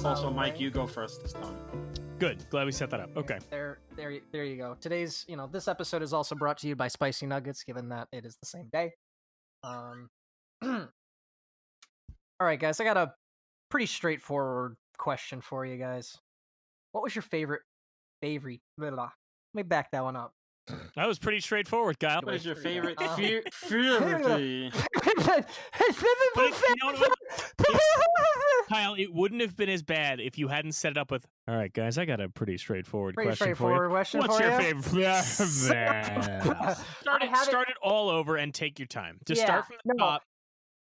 Also, Mike, you go first this time. Good. Glad we set that up. Okay. There you go. Today's, this episode is also brought to you by Spicy Nuggets, given that it is the same day. All right, guys, I got a pretty straightforward question for you guys. What was your favorite? Blah, blah. Let me back that one up. That was pretty straightforward, Kyle. What is your favorite? But you know what? Kyle, it wouldn't have been as bad if you hadn't set it up with, all right, guys, I got a pretty straightforward question for you. What's your favorite? Start it all over and take your time. Just start from the top.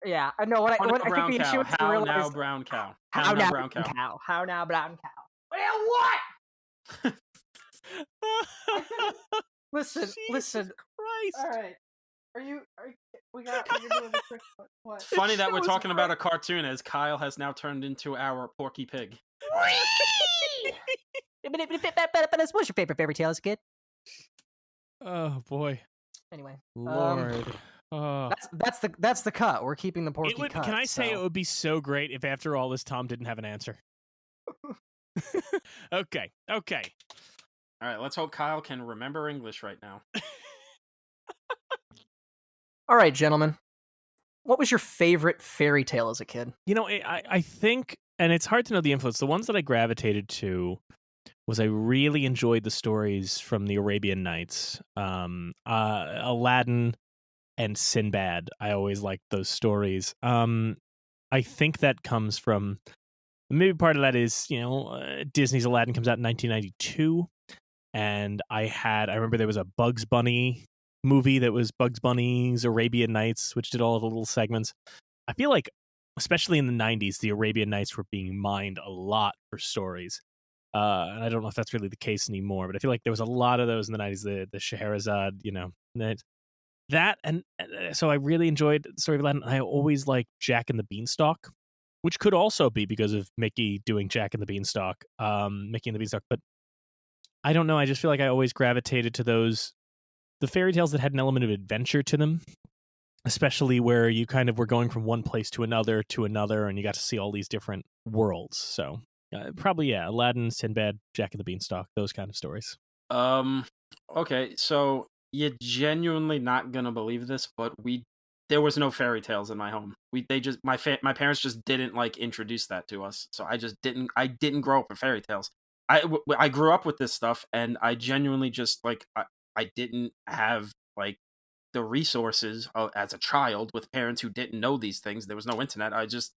Yeah, I know. I think the issue is How now, brown cow? How now, brown cow? How now, brown cow? What? Listen. Christ. All right. Are you doing a quick what? It's funny that we're talking about a cartoon as Kyle has now turned into our Porky Pig. What's your favorite fairy tale as a kid? Oh boy. Anyway, Lord. That's the cut. We're keeping the Porky cut. Can I say it would be so great if after all this Tom didn't have an answer? Okay. All right, let's hope Kyle can remember English right now. All right, gentlemen. What was your favorite fairy tale as a kid? I think, and it's hard to know the influence, the ones that I gravitated to was I really enjoyed the stories from the Arabian Nights. Aladdin and Sinbad. I always liked those stories. I think that comes from, maybe part of that is, Disney's Aladdin comes out in 1992. And I remember there was a Bugs Bunny movie that was Bugs Bunny's Arabian Nights, which did all of the little segments. I feel like, especially in the 90s, the Arabian Nights were being mined a lot for stories. And I don't know if that's really the case anymore, but I feel like there was a lot of those in the 90s, the Scheherazade, that. And so I really enjoyed the story of Aladdin. I always liked Jack and the Beanstalk, which could also be because of Mickey doing Jack and the Beanstalk, but I don't know. I just feel like I always gravitated to the fairy tales that had an element of adventure to them, especially where you kind of were going from one place to another, and you got to see all these different worlds. So probably, Aladdin, Sinbad, Jack and the Beanstalk, those kind of stories. Okay, so you're genuinely not gonna believe this, but there was no fairy tales in my home. My parents just didn't introduce that to us. So I didn't grow up with fairy tales. I grew up with this stuff, and I genuinely just I didn't have the resources as a child with parents who didn't know these things. There was no internet. I just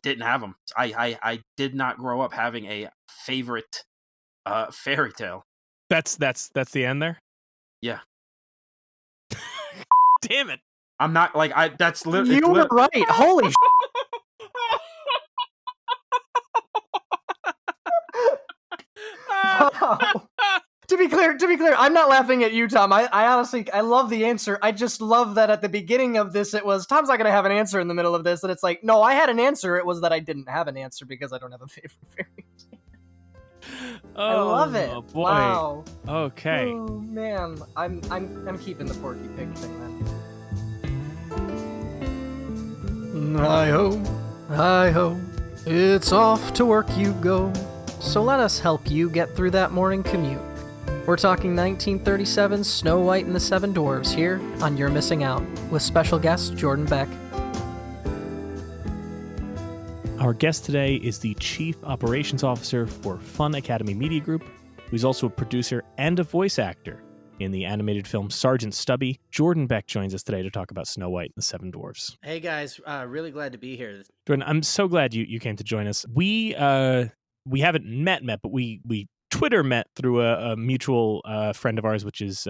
didn't have them. I did not grow up having a favorite fairy tale. That's the end there? Yeah. Damn it. I'm not that's literally. You were right. Holy shit. To be clear, I'm not laughing at you, Tom. I honestly, I love the answer. I just love that at the beginning of this, it was, Tom's not going to have an answer in the middle of this, and it's like, no, I had an answer. It was that I didn't have an answer because I don't have a favorite fairy tale. I love it. Boy. Wow. Okay. Oh, man. I'm keeping the Porky Pig thing, then. Hi-ho, it's off to work you go. So let us help you get through that morning commute. We're talking 1937's Snow White and the Seven Dwarfs here on You're Missing Out, with special guest Jordan Beck. Our guest today is the Chief Operations Officer for Fun Academy Media Group, who's also a producer and a voice actor in the animated film Sergeant Stubby. Jordan Beck joins us today to talk about Snow White and the Seven Dwarfs. Hey guys, really glad to be here. Jordan, I'm so glad you came to join us. We haven't met, but we Twitter met through a mutual friend of ours, which is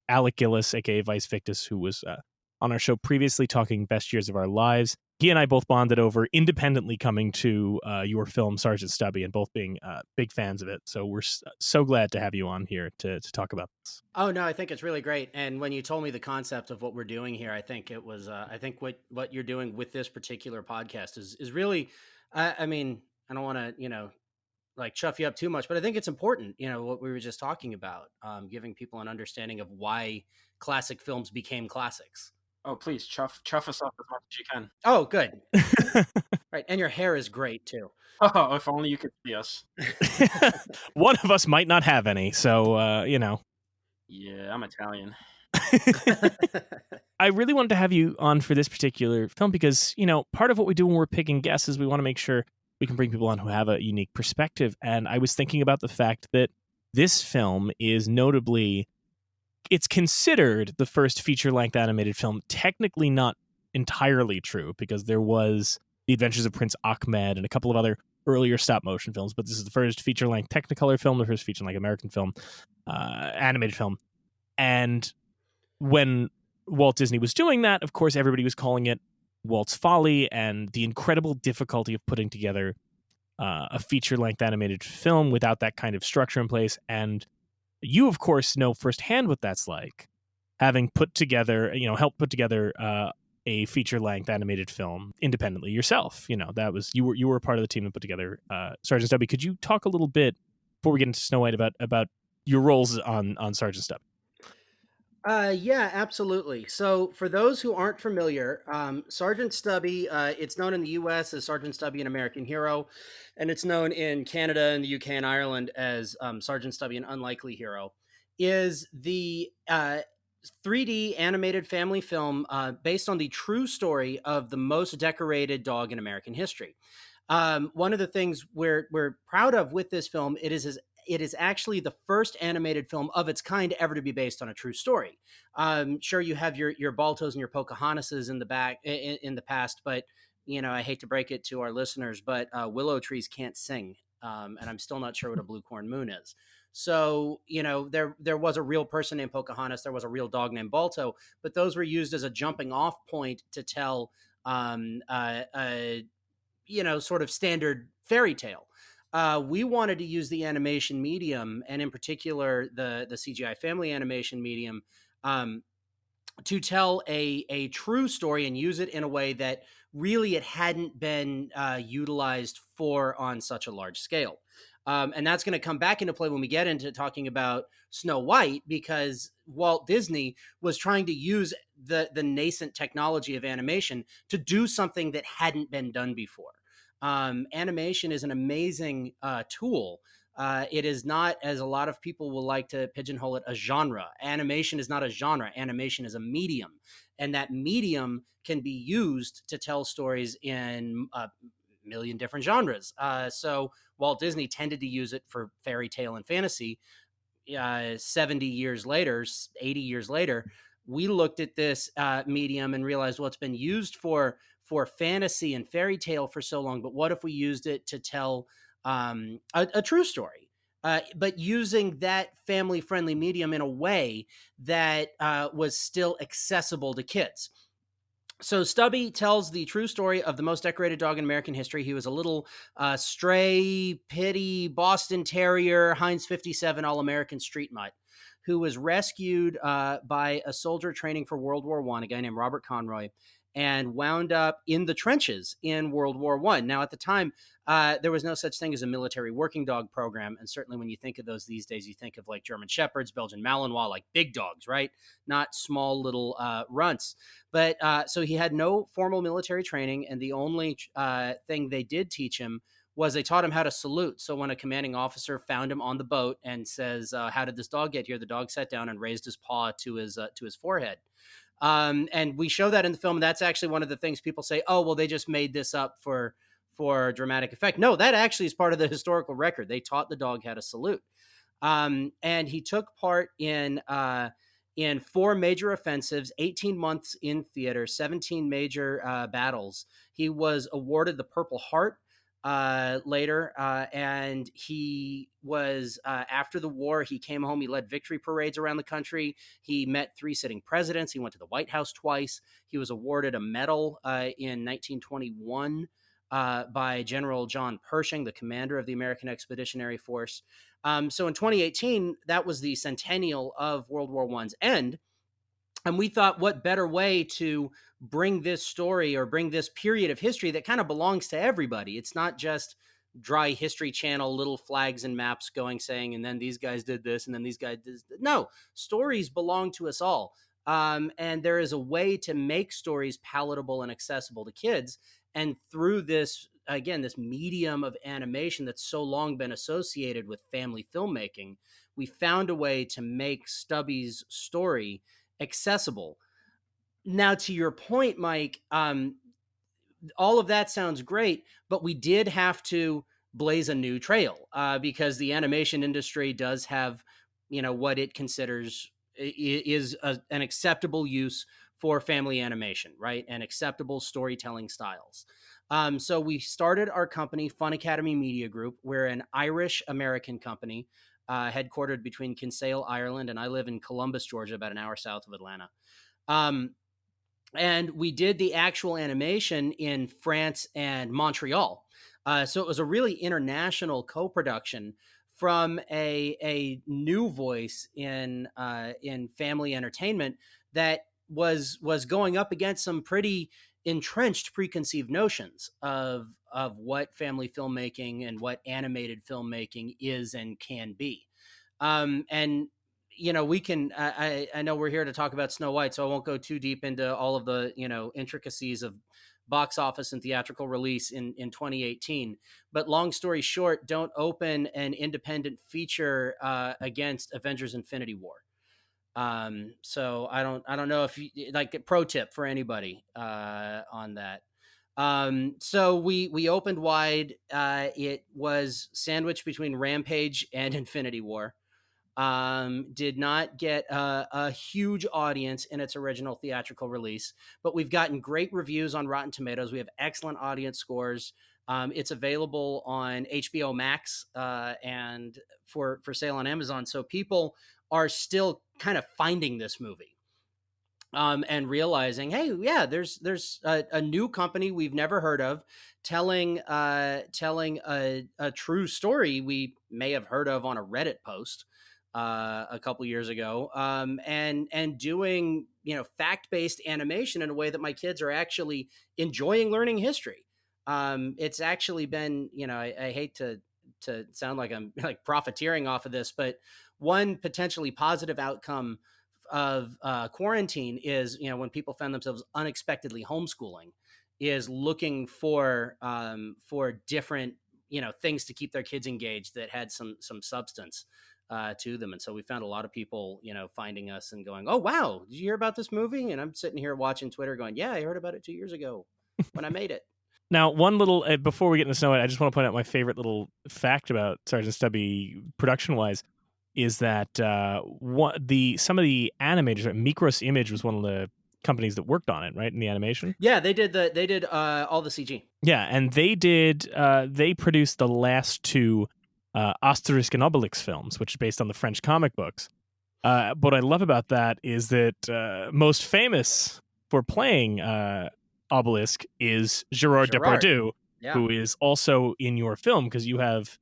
Alec Gillis, aka Vice Victus, who was on our show previously talking best years of our lives. He and I both bonded over independently coming to your film Sergeant Stubby and both being big fans of it. So we're so glad to have you on here to talk about this. Oh no, I think it's really great. And when you told me the concept of what we're doing here, I think it was I think what you're doing with this particular podcast is really I mean, I don't want to, chuff you up too much, but I think it's important, what we were just talking about, giving people an understanding of why classic films became classics. Oh, please chuff us up as much as you can. Oh, good. Right, and your hair is great too. Oh, if only you could see us. One of us might not have any, so Yeah, I'm Italian. I really wanted to have you on for this particular film because, part of what we do when we're picking guests is we want to make sure we can bring people on who have a unique perspective. And I was thinking about the fact that this film is notably, it's considered the first feature-length animated film. Technically not entirely true, because there was The Adventures of Prince Ahmed and a couple of other earlier stop-motion films, but this is the first feature-length Technicolor film, the first feature-length American film, animated film. And when Walt Disney was doing that, of course, everybody was calling it Walt's Folly, and the incredible difficulty of putting together a feature-length animated film without that kind of structure in place. And you, of course, know firsthand what that's like, having put together, helped put together a feature-length animated film independently yourself. That was you were a part of the team that put together Sergeant Stubby. Could you talk a little bit before we get into Snow White about your roles on Sergeant Stubby? Yeah, absolutely. So, for those who aren't familiar, Sergeant Stubby, it's known in the U.S. as Sergeant Stubby, an American Hero, and it's known in Canada and the UK and Ireland as Sergeant Stubby, an Unlikely Hero, is the 3D animated family film based on the true story of the most decorated dog in American history. One of the things we're proud of with this film, it is actually the first animated film of its kind ever to be based on a true story. Sure, you have your Baltos and your Pocahontases in the back in the past, but I hate to break it to our listeners, but willow trees can't sing, and I'm still not sure what a blue corn moon is. So there was a real person named Pocahontas, there was a real dog named Balto, but those were used as a jumping off point to tell sort of standard fairy tale. We wanted to use the animation medium, and in particular the CGI family animation medium, to tell a true story and use it in a way that really it hadn't been utilized for on such a large scale. And that's going to come back into play when we get into talking about Snow White, because Walt Disney was trying to use the nascent technology of animation to do something that hadn't been done before. Animation is an amazing tool. It is not, as a lot of people will like to pigeonhole it, a genre. Animation is not a genre. Animation is a medium. And that medium can be used to tell stories in a million different genres. So Walt Disney tended to use it for fairy tale and fantasy. 70 years later, 80 years later, we looked at this medium and realized, well, it's been used for fantasy and fairy tale for so long, but what if we used it to tell a true story, but using that family friendly medium in a way that was still accessible to kids? So Stubby tells the true story of the most decorated dog in American history. He was a little stray, pitty Boston Terrier, Heinz 57 All-American street mutt, who was rescued by a soldier training for World War I, a guy named Robert Conroy, and wound up in the trenches in World War I. Now, at the time, there was no such thing as a military working dog program. And certainly when you think of those these days, you think of like German Shepherds, Belgian Malinois, like big dogs, right? Not small little runts. But so he had no formal military training. And the only thing they did teach him was they taught him how to salute. So when a commanding officer found him on the boat and says, how did this dog get here? The dog sat down and raised his paw to his forehead. And we show that in the film. And that's actually one of the things people say, oh, well, they just made this up for dramatic effect. No, that actually is part of the historical record. They taught the dog how to salute. And he took part in 4 major offensives, 18 months in theater, 17 major battles. He was awarded the Purple Heart later. And he was, after the war, he came home, he led victory parades around the country. He met 3 sitting presidents. He went to the White House twice. He was awarded a medal in 1921 by General John Pershing, the commander of the American Expeditionary Force. So in 2018, that was the centennial of World War I's end. And we thought, what better way to bring this story or bring this period of history that kind of belongs to everybody? It's not just dry History Channel, little flags and maps going, saying, and then these guys did this, and then these guys did this. No, stories belong to us all. And there is a way to make stories palatable and accessible to kids. And through this again, this medium of animation that's so long been associated with family filmmaking, we found a way to make Stubby's story accessible. Now, to your point, Mike, all of that sounds great, but we did have to blaze a new trail because the animation industry does have, what it considers is an acceptable use for family animation, right? And acceptable storytelling styles. So we started our company, Fun Academy Media Group. We're an Irish American company, headquartered between Kinsale, Ireland, and I live in Columbus, Georgia, about an hour south of Atlanta. And we did the actual animation in France and Montreal. So it was a really international co-production from a new voice in family entertainment that was going up against some pretty entrenched preconceived notions of what family filmmaking and what animated filmmaking is and can be. And we can, I know we're here to talk about Snow White, so I won't go too deep into all of the, intricacies of box office and theatrical release in 2018. But long story short, don't open an independent feature against Avengers Infinity War. So I don't know if you like a pro tip for anybody on that. So we opened wide. It was sandwiched between Rampage and Infinity War. Did not get a huge audience in its original theatrical release, but we've gotten great reviews on Rotten Tomatoes. We have excellent audience scores. It's available on HBO Max and for sale on Amazon. So people are still kind of finding this movie. And realizing, hey, yeah, there's a new company we've never heard of telling a true story we may have heard of on a Reddit post a couple years ago, and doing fact-based animation in a way that my kids are actually enjoying learning history. It's actually been, I hate to sound like I'm like profiteering off of this, but one potentially positive outcome of quarantine is, when people found themselves unexpectedly homeschooling, is looking for different things to keep their kids engaged that had some substance to them. And so we found a lot of people finding us and going, oh wow, did you hear about this movie? And I'm sitting here watching Twitter going, yeah, I heard about it 2 years ago when I made it. Now, one little before we get into Snow White, I just want to point out my favorite little fact about Sergeant Stubby production-wise is that some of the animators, right? Mikros Image was one of the companies that worked on it, right, in the animation. Yeah, they did all the CG. Yeah, and they produced the last two Asterix and Obelix films, which is based on the French comic books. What I love about that is that most famous for playing Obelisk is Gerard Depardieu, yeah, who is also in your film because you have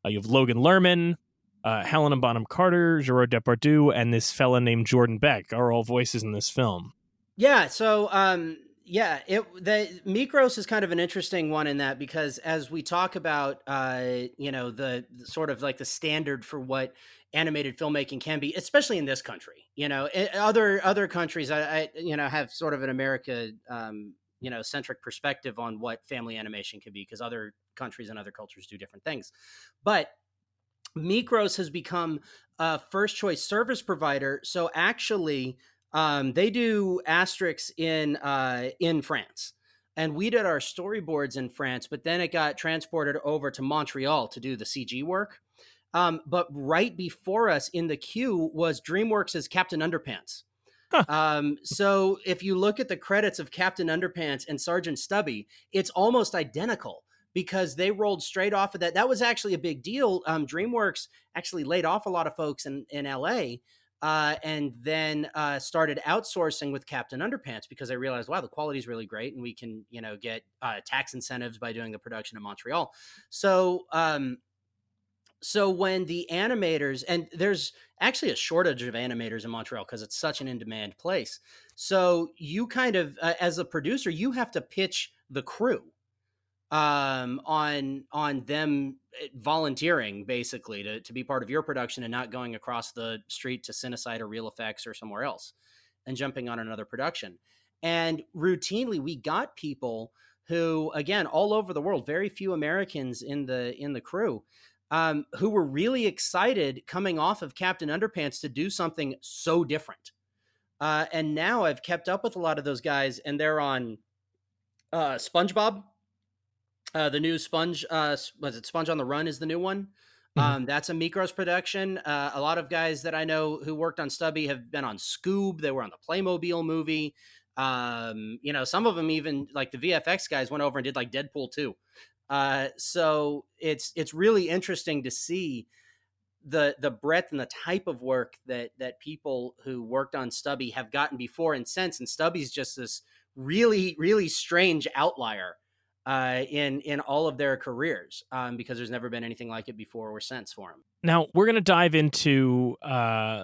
Logan Lerman, Helena Bonham Carter, Gerard Depardieu, and this fella named Jordan Beck are all voices in this film. Yeah, so the Mikros is kind of an interesting one in that, because as we talk about the sort of like the standard for what animated filmmaking can be, especially in this country, other countries I have sort of an America centric perspective on what family animation can be, because other countries and other cultures do different things. But Mikros has become a first choice service provider. So actually, they do Asterix in France, and we did our storyboards in France, but then it got transported over to Montreal to do the CG work. But right before us in the queue was DreamWorks' Captain Underpants. So if you look at the credits of Captain Underpants and Sergeant Stubby, it's almost identical, because they rolled straight off of that. That was actually a big deal. DreamWorks actually laid off a lot of folks in LA, and then started outsourcing with Captain Underpants, because they realized, wow, the quality is really great, and we can get tax incentives by doing the production in Montreal. So when the animators, and there's actually a shortage of animators in Montreal because it's such an in-demand place. So you kind of, as a producer, you have to pitch the crew on them volunteering basically to be part of your production, and not going across the street to Cinecite or Real Effects or somewhere else and jumping on another production. And routinely we got people who, again, all over the world, very few Americans in the crew, who were really excited coming off of Captain Underpants to do something so different. And now I've kept up with a lot of those guys, and they're on SpongeBob. The new Sponge, was it Sponge on the Run is the new one. That's a Mikros production. A lot of guys that I know who worked on Stubby have been on Scoob. They were on the Playmobil movie. Some of them even, like the VFX guys, went over and did like Deadpool 2. So it's really interesting to see the breadth and the type of work that people who worked on Stubby have gotten before and since. And Stubby's just this really, really strange outlier in all of their careers, because there's never been anything like it before or since for him. Now, we're going to dive into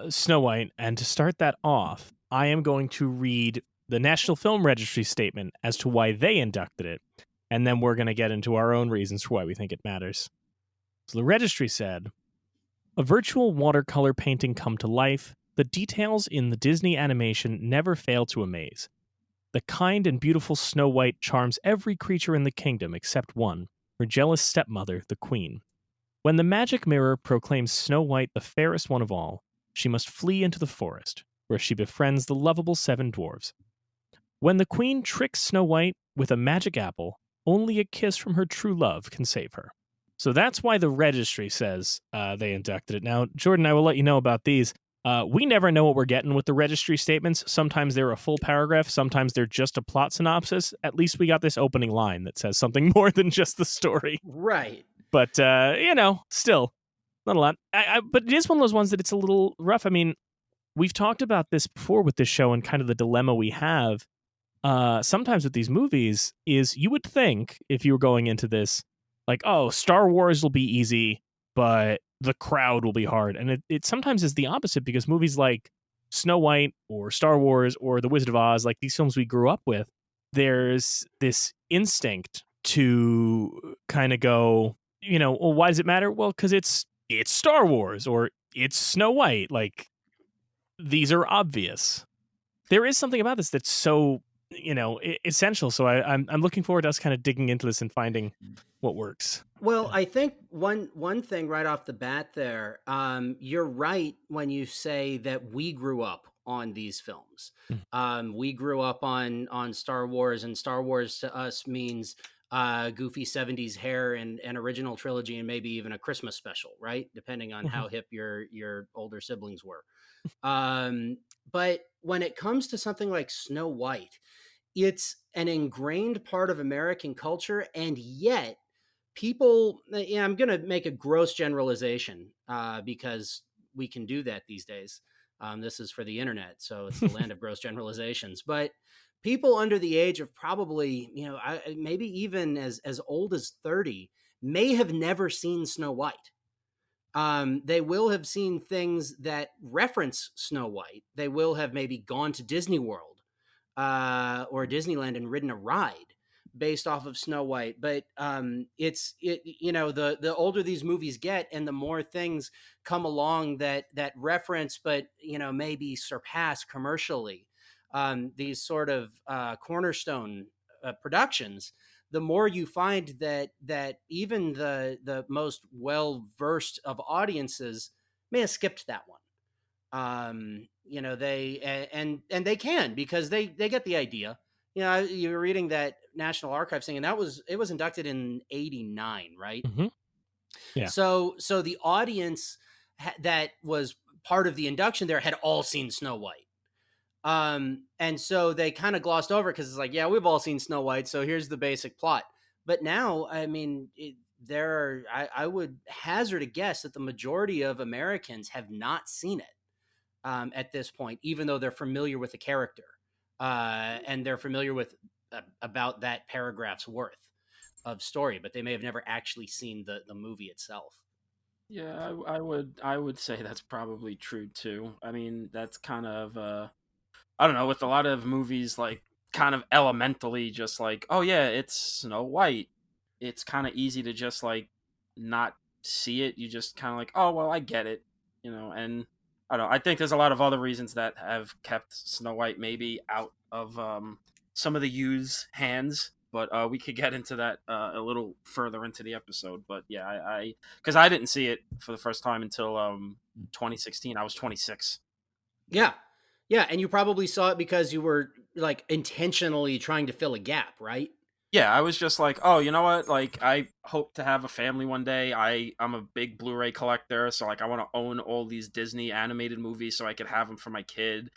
Snow White, and to start that off, I am going to read the National Film Registry statement as to why they inducted it, and then we're going to get into our own reasons for why we think it matters. So the registry said, a virtual watercolor painting come to life, the details in the Disney animation never fail to amaze. The kind and beautiful Snow White charms every creature in the kingdom except one, her jealous stepmother, the queen. When the magic mirror proclaims Snow White the fairest one of all, she must flee into the forest, where she befriends the lovable 7 dwarves. When the queen tricks Snow White with a magic apple, only a kiss from her true love can save her. So that's why the registry says they inducted it. Now, Jordan, I will let you know about these. We never know what we're getting with the registry statements. Sometimes they're a full paragraph. Sometimes they're just a plot synopsis. At least we got this opening line that says something more than just the story. Right. But, still, not a lot. But it is one of those ones that it's a little rough. I mean, we've talked about this before with this show, and kind of the dilemma we have sometimes with these movies is, you would think, if you were going into this, like, oh, Star Wars will be easy, but the crowd will be hard. And it sometimes is the opposite, because movies like Snow White or Star Wars or The Wizard of Oz, like these films we grew up with, there's this instinct to kind of go, well, why does it matter? Well, because it's Star Wars or it's Snow White. Like, these are obvious. There is something about this that's so, essential. So I'm looking forward to us kind of digging into this and finding what works. Well, I think one thing right off the bat there, you're right when you say that we grew up on these films. We grew up on Star Wars, and Star Wars to us means goofy 70s hair and an original trilogy, and maybe even a Christmas special, right? Depending on how hip your older siblings were. But when it comes to something like Snow White, it's an ingrained part of American culture, and yet people, I'm going to make a gross generalization because we can do that these days. This is for the internet, so it's the land of gross generalizations. But people under the age of probably, maybe even as old as 30, may have never seen Snow White. They will have seen things that reference Snow White. They will have maybe gone to Disney World or Disneyland and ridden a ride based off of Snow White. But the older these movies get, and the more things come along that reference, but maybe surpass commercially these sort of cornerstone productions, the more you find that even the most well-versed of audiences may have skipped that one. They can, because they get the idea. You're reading that National Archives thing, and it was inducted in 89, right? Mm-hmm. Yeah. So the audience that was part of the induction there had all seen Snow White. And so they kind of glossed over, because it's like, yeah, we've all seen Snow White, so here's the basic plot. But now, I mean, I would hazard a guess that the majority of Americans have not seen it at this point, even though they're familiar with the character and they're familiar with about that paragraph's worth of story, but they may have never actually seen the movie itself. Yeah, I would say that's probably true too. I mean, that's kind of I don't know, with a lot of movies, like, kind of elementally just like, oh yeah, it's Snow White, it's kind of easy to just like not see it. You just kind of like, oh well, I get it, and I don't know, I think there's a lot of other reasons that have kept Snow White maybe out of some of the youth's hands, but we could get into that a little further into the episode. But yeah, I because I didn't see it for the first time until 2016. I was 26. Yeah. Yeah, and you probably saw it because you were like intentionally trying to fill a gap, right? Yeah, I was just like, oh, you know what? Like, I hope to have a family one day. I'm a big Blu-ray collector, so like, I want to own all these Disney animated movies so I could have them for my kids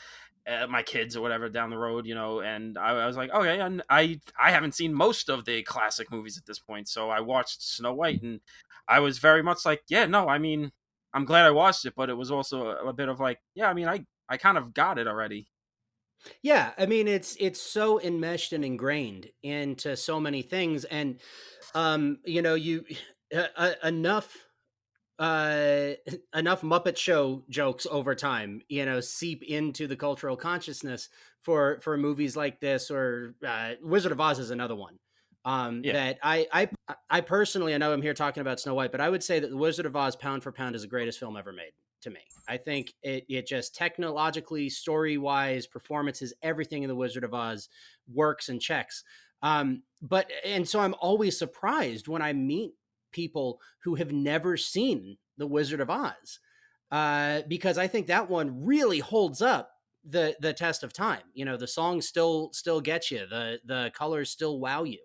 or whatever down the road, you know. And I was like, okay, and I haven't seen most of the classic movies at this point, so I watched Snow White, and I was very much like, yeah, no, I mean, I'm glad I watched it, but it was also a bit of like, yeah, I mean, I kind of got it already. Yeah, I mean it's so enmeshed and ingrained into so many things, and you know, you enough uh enough Muppet Show jokes over time, you know, seep into the cultural consciousness for movies like this, or Wizard of Oz is another one. Yeah, That I personally, I know I'm here talking about Snow White, but I would say that the Wizard of Oz, pound for pound, is the greatest film ever made to me. I think it just technologically, story wise, performances, everything in the Wizard of Oz works and checks. But and so I'm always surprised when I meet people who have never seen The Wizard of Oz, because I think that one really holds up the test of time. You know, the songs still get you, the colors still wow you.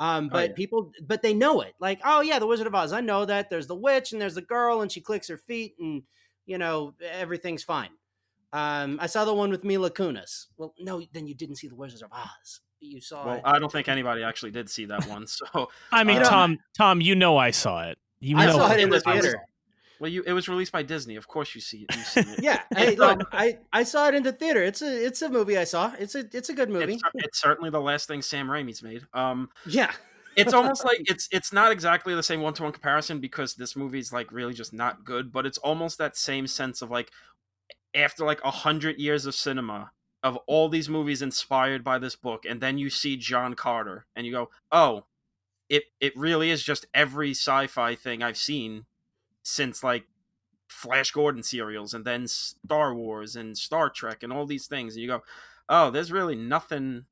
oh But yeah. people, but they know it. Like, oh yeah, The Wizard of Oz. I know that there's the witch and there's the girl and she clicks her feet and you know everything's fine. I saw the one with Mila Kunis. Well, no, then you didn't see The Wizard of Oz. You saw Well, it. I don't think anybody actually did see that one. So, I mean, You know, um, Tom, you know I saw it. You I yeah, know saw I it in the definitely saw theater. it. well, it was released by Disney. Of course, you've seen it. Yeah. Hey, It's look, I saw it in the theater. It's a movie I saw. It's a good movie. it's certainly the last thing Sam Raimi's made. Yeah. It's almost like it's not exactly the same one-to-one comparison because this movie's like really just not good, but it's almost that same sense of like after like 100 years of cinema of all these movies inspired by this book, and then you see John Carter, and you go, oh, it really is just every sci-fi thing I've seen since like Flash Gordon serials and then Star Wars and Star Trek and all these things. And you go, oh, there's really nothing.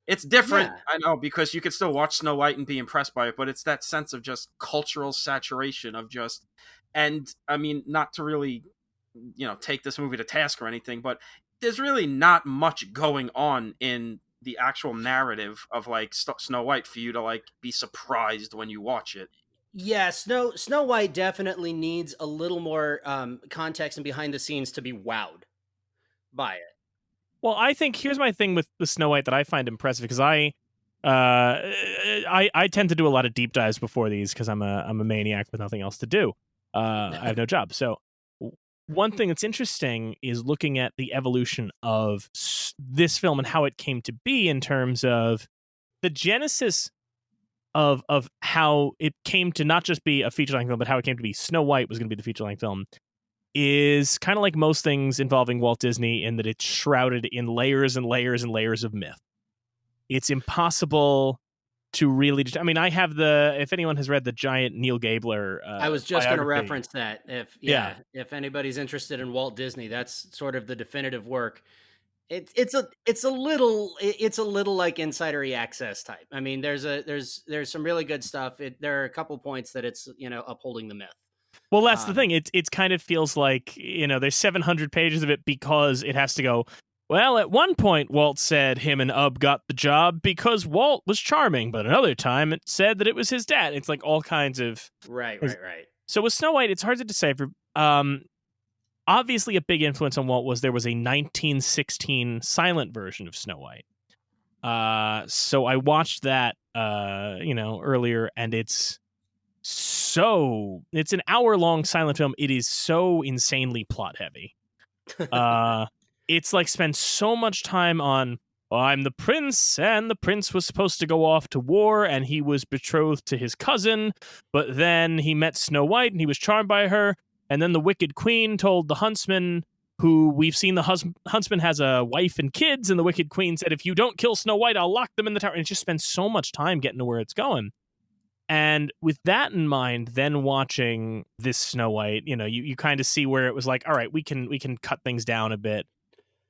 It's different, Yeah. I know, because you could still watch Snow White and be impressed by it, but it's that sense of just cultural saturation of just, and I mean, not to really, take this movie to task or anything, but there's really not much going on in the actual narrative of like Snow White for you to like be surprised when you watch it. Yeah, Snow White definitely needs a little more context and behind the scenes to be wowed by it. Well, I think here's my thing with the Snow White that I find impressive because I tend to do a lot of deep dives before these because I'm a maniac with nothing else to do. I have no job. So one thing that's interesting is looking at the evolution of this film and how it came to be in terms of the genesis of how it came to not just be a feature length film, but how it came to be Snow White was going to be the feature length film is kind of like most things involving Walt Disney in that it's shrouded in layers and layers and layers of myth. It's impossible to really. I mean, I have if anyone has read the giant Neil Gabler I was just going to biography. reference that. Yeah. If anybody's interested in Walt Disney, that's sort of the definitive work. It's a little like insidery access type. I mean, there's some really good stuff. There are a couple points that it's upholding the myth. Well, that's the Um, thing. It's kind of feels like, there's 700 pages of it because it has to go, well, at one point, Walt said him and Ub got the job because Walt was charming, but another time it said that it was his dad. It's like all kinds of. right. So with Snow White, it's hard to decipher. Obviously, a big influence on Walt was there was a 1916 silent version of Snow White. So I watched that, earlier, and it's an hour-long silent film. It is so insanely plot heavy. It's like spends so much time on, well, I'm the prince, and the prince was supposed to go off to war, and he was betrothed to his cousin, but then he met Snow White, and he was charmed by her, and then the wicked queen told the huntsman, who we've seen the huntsman has a wife and kids, and the wicked queen said, if you don't kill Snow White, I'll lock them in the tower. And it just spends so much time getting to where it's going. And with that in mind, then watching this Snow White, you kind of see where it was like, all right, we can cut things down a bit.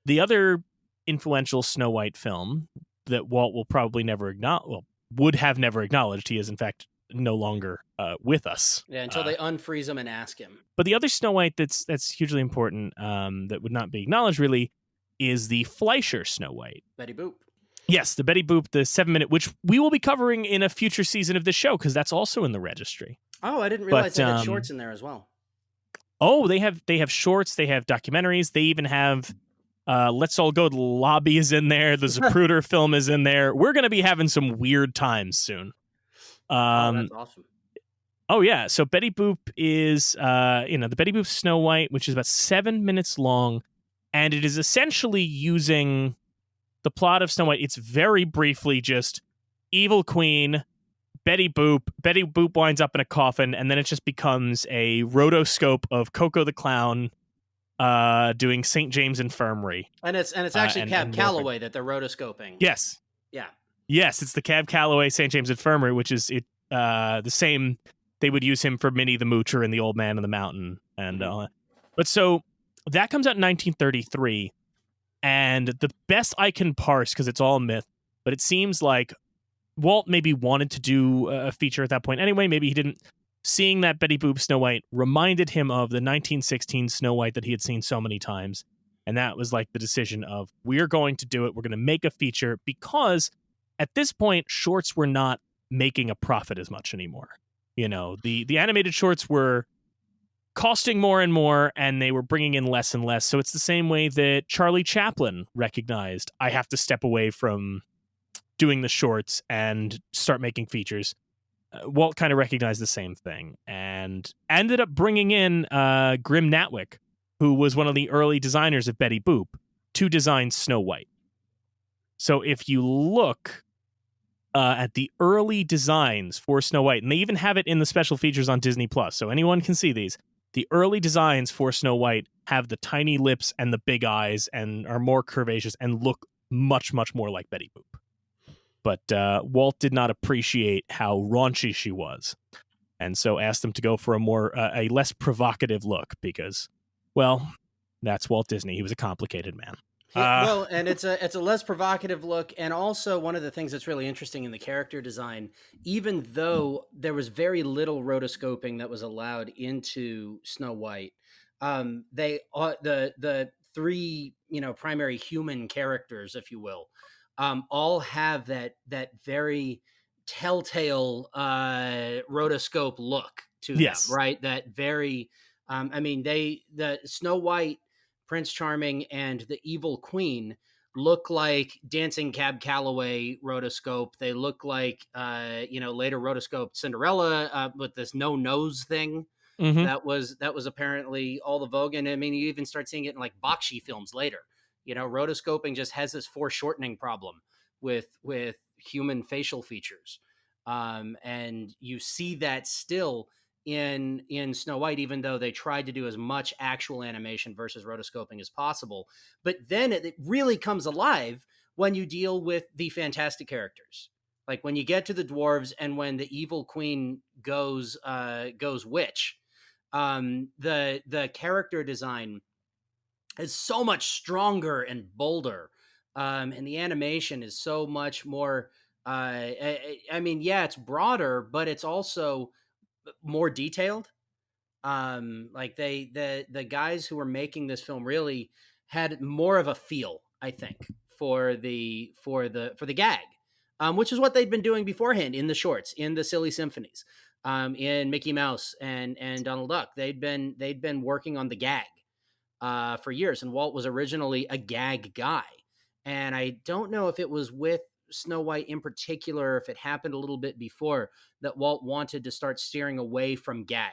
The other influential Snow White film that Walt will probably never acknowledge, well, would have never acknowledged. He is, in fact, no longer with us. Yeah, until they unfreeze him and ask him. But the other Snow White that's hugely important, that would not be acknowledged really, is the Fleischer Snow White. Betty Boop. Yes, the Betty Boop, the 7-minute, which we will be covering in a future season of this show, because that's also in the registry. Oh, I didn't realize they had shorts in there as well. Oh, they have shorts, they have documentaries, they even have Let's All Go to the Lobby is in there, the Zapruder film is in there. We're going to be having some weird times soon. That's awesome. Oh, yeah. So Betty Boop is, the Betty Boop Snow White, which is about 7 minutes long, and it is essentially using the plot of Snow White. It's very briefly just evil queen, Betty Boop. Betty Boop winds up in a coffin, and then it just becomes a rotoscope of Coco the Clown doing St. James Infirmary. And it's actually Cab Calloway that they're rotoscoping. Yes. Yeah. Yes, it's the Cab Calloway St. James Infirmary, which is the same. They would use him for Minnie the Moocher and the Old Man in the Mountain. And but so that comes out in 1933. And the best I can parse, because it's all myth, but it seems like Walt maybe wanted to do a feature at that point anyway. Maybe he didn't. Seeing that Betty Boop Snow White reminded him of the 1916 Snow White that he had seen so many times. And that was like the decision of, we're going to do it. We're going to make a feature, because at this point, shorts were not making a profit as much anymore. You know, the animated shorts were costing more and more, and they were bringing in less and less. So it's the same way that Charlie Chaplin recognized, I have to step away from doing the shorts and start making features. Walt kind of recognized the same thing and ended up bringing in Grim Natwick, who was one of the early designers of Betty Boop, to design Snow White. So if you look at the early designs for Snow White, and they even have it in the special features on Disney Plus, so anyone can see these. The early designs for Snow White have the tiny lips and the big eyes and are more curvaceous and look much, much more like Betty Boop. But Walt did not appreciate how raunchy she was, and so asked them to go for a less provocative look, because, well, that's Walt Disney. He was a complicated man. Well, and it's a less provocative look, and also one of the things that's really interesting in the character design, even though there was very little rotoscoping that was allowed into Snow White, the three primary human characters, if you will, all have that very telltale rotoscope look to them, right? That very, the Snow White, Prince Charming, and the Evil Queen look like dancing Cab Calloway rotoscope. They look like, later rotoscope Cinderella with this no nose thing. Mm-hmm. That was apparently all the vogue. And I mean, you even start seeing it in like Bakshi films later. Rotoscoping just has this foreshortening problem with human facial features. And you see that still in Snow White, even though they tried to do as much actual animation versus rotoscoping as possible. But then it really comes alive when you deal with the fantastic characters. Like when you get to the dwarves and when the evil queen goes witch, the character design is so much stronger and bolder. And the animation is so much more, it's broader, but it's also more detailed. Like the guys who were making this film really had more of a feel, I think, for the gag, which is what they'd been doing beforehand in the shorts, in the Silly Symphonies, in Mickey Mouse and Donald Duck. They'd been working on the gag for years, and Walt was originally a gag guy. And I don't know if it was with Snow White in particular, if it happened a little bit before, that Walt wanted to start steering away from gag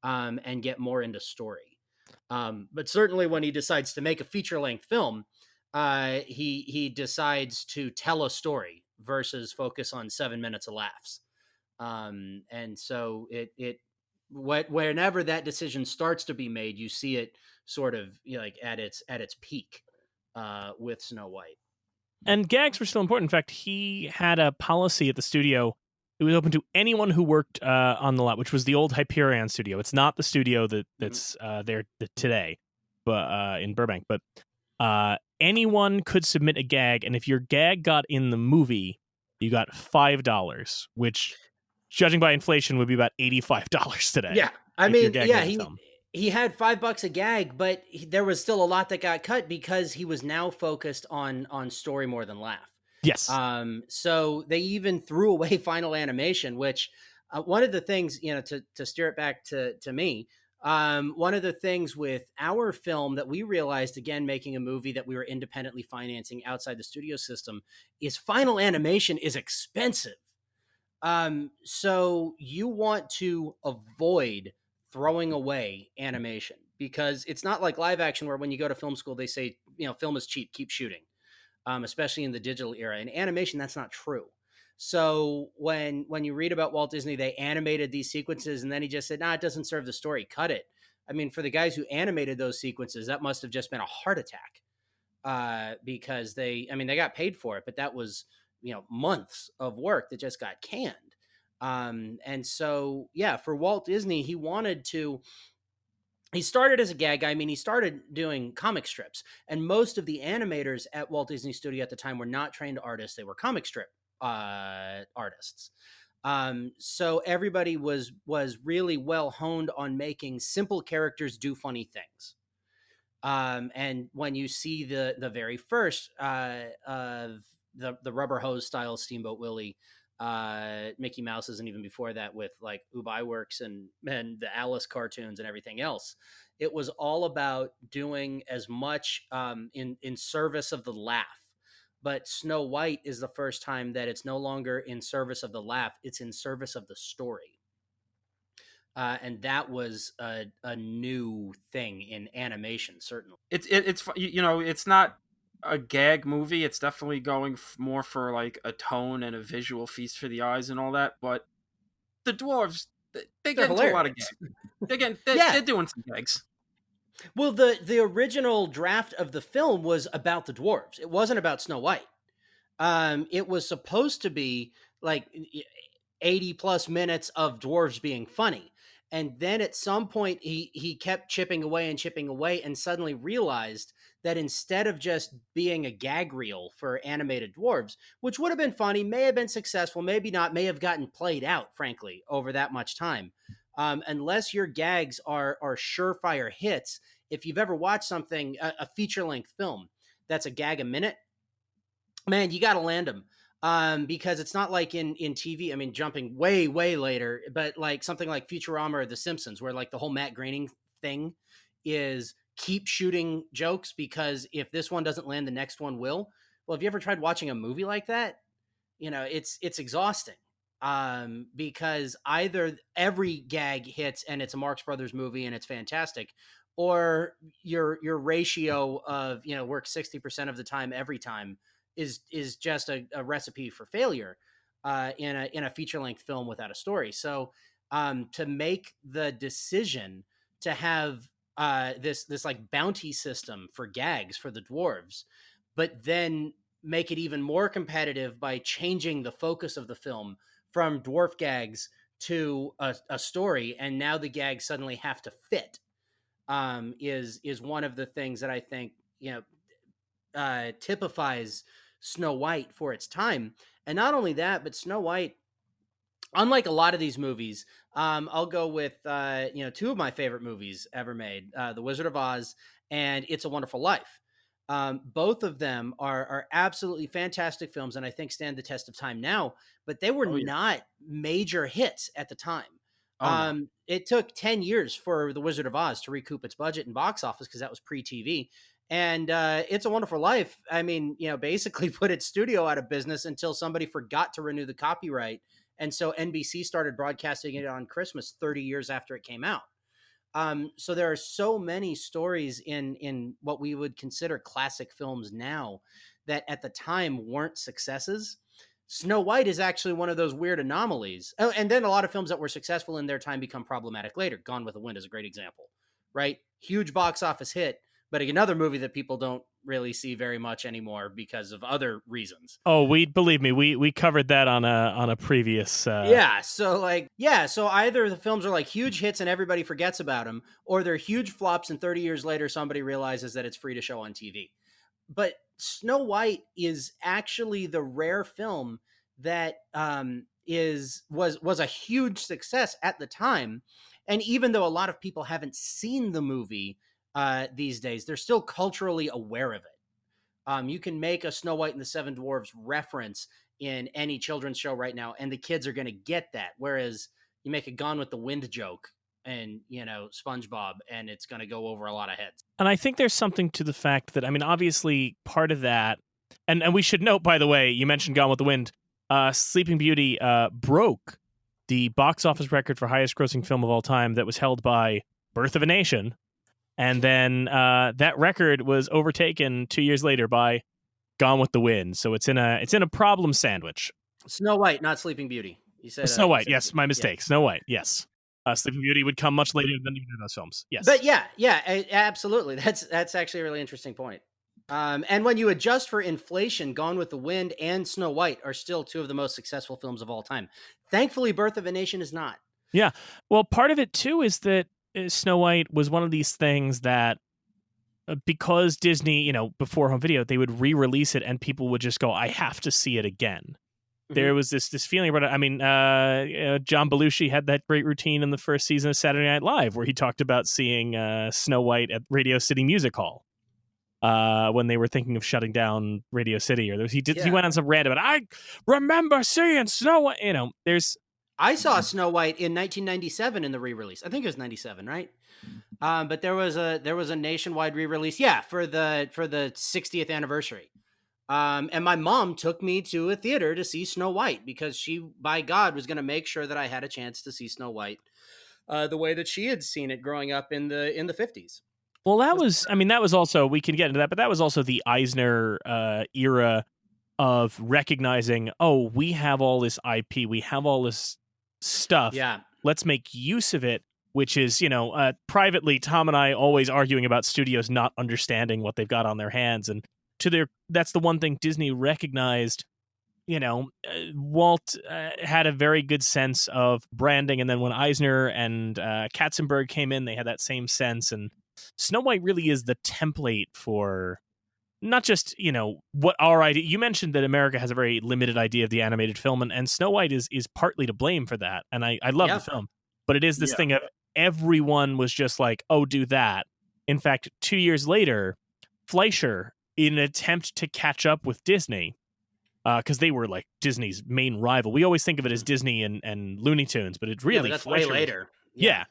and get more into story. But certainly when he decides to make a feature-length film, he decides to tell a story versus focus on 7 minutes of laughs. And so whenever that decision starts to be made, you see it sort of like at its peak with Snow White. And gags were still important. In fact, he had a policy at the studio. It was open to anyone who worked on the lot, which was the old Hyperion studio. It's not the studio that's there today, but in Burbank. But anyone could submit a gag, and if your gag got in the movie, you got $5, which, judging by inflation, would be about $85 today. Yeah. I if you're mean, gag yeah, rated film. he had $5 a gag, but there was still a lot that got cut because he was now focused on story more than laugh. Yes. So they even threw away final animation, which one of the things, to steer it back to me, one of the things with our film that we realized, again, making a movie that we were independently financing outside the studio system, is final animation is expensive. So you want to avoid throwing away animation because it's not like live action where when you go to film school, they say, film is cheap, keep shooting. Especially in the digital era. In animation, that's not true. So when you read about Walt Disney, they animated these sequences and then he just said, "Nah, it doesn't serve the story. Cut it." I mean, for the guys who animated those sequences, that must have just been a heart attack because they got paid for it, but that was months of work that just got canned. And so yeah, for Walt Disney, he started as a gag guy. I mean, he started doing comic strips, and most of the animators at Walt Disney Studio at the time were not trained artists; they were comic strip artists. So everybody was really well honed on making simple characters do funny things. And when you see the very first of the rubber hose style Steamboat Willie, Mickey Mouse's, and even before that with like Ubai Works and the Alice cartoons and everything else, it was all about doing as much in service of the laugh. But Snow White is the first time that it's no longer in service of the laugh; it's in service of the story. And that was a new thing in animation, certainly. It's not a gag movie. It's definitely going more for like a tone and a visual feast for the eyes and all that. But the dwarves, they They're get into a lot of hilarious. gags. Yeah. They're doing some gags. Well, the original draft of the film was about the dwarves. It wasn't about Snow White. It was supposed to be like 80 plus minutes of dwarves being funny. And then at some point he kept chipping away and suddenly realized that instead of just being a gag reel for animated dwarves, which would have been funny, may have been successful, maybe not, may have gotten played out, frankly, over that much time. Unless your gags are surefire hits, if you've ever watched something, a feature-length film that's a gag a minute, man, you got to land them. Because it's not like in TV. I mean, jumping way later, but like something like Futurama or The Simpsons, where like the whole Matt Groening thing is keep shooting jokes because if this one doesn't land, the next one will. Well, have you ever tried watching a movie like that? It's exhausting. Because either every gag hits and it's a Marx Brothers movie and it's fantastic, or your ratio of work 60% of the time every time is just a recipe for failure in a feature length film without a story. So to make the decision to have this like bounty system for gags for the dwarves, but then make it even more competitive by changing the focus of the film from dwarf gags to a story, and now the gags suddenly have to fit, is one of the things that I think typifies Snow White for its time. And not only that, but Snow White, unlike a lot of these movies, I'll go with two of my favorite movies ever made, The Wizard of Oz and It's a Wonderful Life. Both of them are absolutely fantastic films, and I think stand the test of time now, but they were not major hits at the time. No. It took 10 years for The Wizard of Oz to recoup its budget and box office because that was pre-TV. And It's a Wonderful Life, I mean, basically put its studio out of business until somebody forgot to renew the copyright. And so NBC started broadcasting it on Christmas 30 years after it came out. So there are so many stories in what we would consider classic films now that at the time weren't successes. Snow White is actually one of those weird anomalies. Oh, and then a lot of films that were successful in their time become problematic later. Gone with the Wind is a great example, right? Huge box office hit, but another movie that people don't really see very much anymore because of other reasons. Oh, believe me, we covered that on a previous. So either the films are like huge hits and everybody forgets about them, or they're huge flops and 30 years later somebody realizes that it's free to show on TV. But Snow White is actually the rare film that was a huge success at the time. And even though a lot of people haven't seen the movie these days, they're still culturally aware of it. You can make a Snow White and the Seven Dwarfs reference in any children's show right now, and the kids are going to get that. Whereas you make a Gone with the Wind joke and, SpongeBob, and it's going to go over a lot of heads. And I think there's something to the fact that, I mean, obviously part of that, and we should note, by the way, you mentioned Gone with the Wind, Sleeping Beauty broke the box office record for highest grossing film of all time that was held by Birth of a Nation. And then that record was overtaken 2 years later by Gone with the Wind. So it's in a problem sandwich. Snow White, not Sleeping Beauty. You said Snow White. Yes, my mistake. Yeah. Snow White. Yes. Sleeping Beauty would come much later than either of those films. Yes. But yeah, absolutely. That's actually a really interesting point. And when you adjust for inflation, Gone with the Wind and Snow White are still two of the most successful films of all time. Thankfully, Birth of a Nation is not. Yeah. Well, part of it too is that Snow White was one of these things that because Disney, before home video, they would re-release it and people would just go, I have to see it again. There was this feeling about it. I mean, John Belushi had that great routine in the first season of Saturday Night Live where he talked about seeing Snow White at Radio City Music Hall when they were thinking of shutting down Radio City. He went on some rant about, I remember seeing Snow White. I saw Snow White in 1997 in the re-release. I think it was 97, right? But there was a nationwide re-release, for the 60th anniversary. And my mom took me to a theater to see Snow White because she, by God, was going to make sure that I had a chance to see Snow White the way that she had seen it growing up in the 50s. Well, that was also, we can get into that, but that was also the Eisner era of recognizing, we have all this IP, we have all this stuff. Yeah. Let's make use of it, which is, privately, Tom and I always arguing about studios not understanding what they've got on their hands. And that's the one thing Disney recognized. Walt had a very good sense of branding. And then when Eisner and Katzenberg came in, they had that same sense. And Snow White really is the template for not just, what our idea. You mentioned that America has a very limited idea of the animated film, and Snow White is partly to blame for that. And I love the film, but it is this thing of everyone was just like, oh, do that. In fact, 2 years later, Fleischer, in an attempt to catch up with Disney, because they were like Disney's main rival. We always think of it as Disney and Looney Tunes, but it's really that's Fleischer way later. Yeah.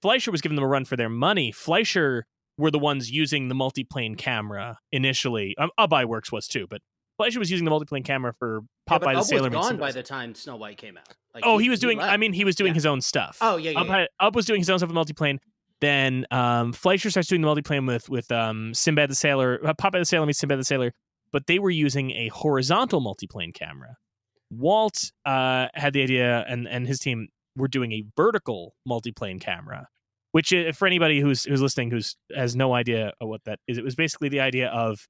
Fleischer was giving them a run for their money. Fleischer were the ones using the multiplane camera initially. Ub Works was too, but Fleischer was using the multiplane camera for Popeye the Sailor Man. Was gone by the time Snow White came out. Like, he was doing. He was doing his own stuff. Oh yeah. Ub was doing his own stuff with multiplane. Then Fleischer starts doing the multiplane with Sinbad the Sailor, Popeye the Sailor meets Sinbad the Sailor, but they were using a horizontal multiplane camera. Walt had the idea, and his team were doing a vertical multiplane camera, which for anybody who's listening has no idea what that is, it was basically the idea of,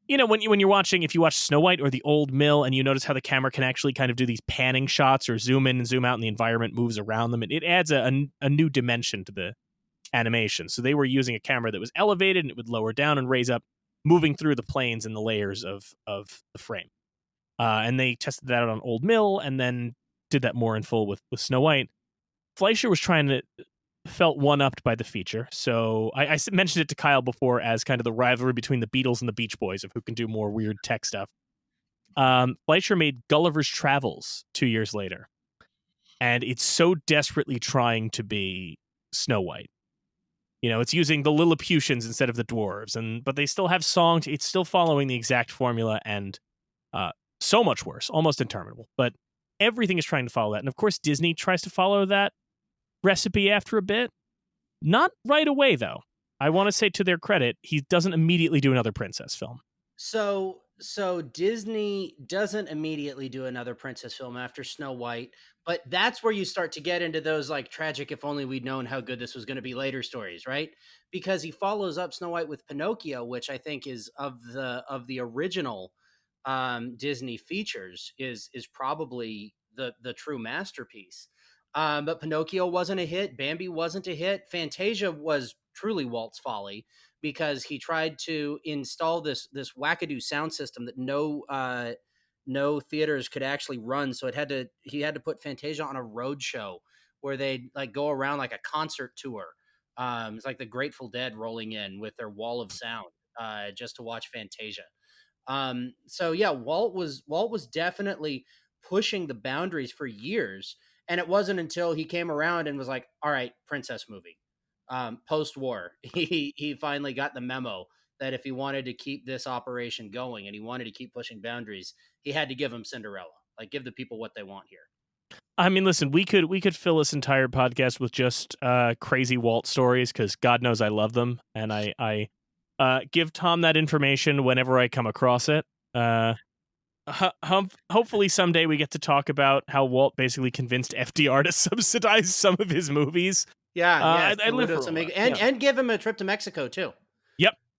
when you're watching, if you watch Snow White or The Old Mill, and you notice how the camera can actually kind of do these panning shots or zoom in and zoom out, and the environment moves around them, it adds a new dimension to the animation. So they were using a camera that was elevated, and it would lower down and raise up, moving through the planes and the layers of the frame. And they tested that out on Old Mill, and then did that more in full with Snow White. Fleischer was felt one-upped by the feature. So I mentioned it to Kyle before as kind of the rivalry between the Beatles and the Beach Boys of who can do more weird tech stuff. Fleischer made Gulliver's Travels 2 years later. And it's so desperately trying to be Snow White. It's using the Lilliputians instead of the dwarves, but they still have songs. It's still following the exact formula, and so much worse, almost interminable. But everything is trying to follow that. And of course, Disney tries to follow that recipe after a bit. Not right away, though. I want to say, to their credit, he doesn't immediately do another princess film. So Disney doesn't immediately do another princess film after Snow White, but that's where you start to get into those like tragic, if only we'd known how good this was going to be later stories, right? Because he follows up Snow White with Pinocchio, which I think is of the original Disney features is probably the true masterpiece. But Pinocchio wasn't a hit. Bambi wasn't a hit. Fantasia was truly Walt's folly, because he tried to install this wackadoo sound system that no no theaters could actually run, so he had to put Fantasia on a road show where they'd like go around like a concert tour. It's like the Grateful Dead rolling in with their wall of sound just to watch Fantasia. So yeah, Walt was definitely pushing the boundaries for years, and it wasn't until he came around and was like, "All right, princess movie." Post war, he finally got the memo that if he wanted to keep this operation going and he wanted to keep pushing boundaries, he had to give them Cinderella, like give the people what they want here. I mean, listen, we could fill this entire podcast with just crazy Walt stories because God knows I love them, and I give Tom that information whenever I come across it. Hopefully someday we get to talk about how Walt basically convinced FDR to subsidize some of his movies. Yeah, yeah, I live for all that. and give him a trip to Mexico too.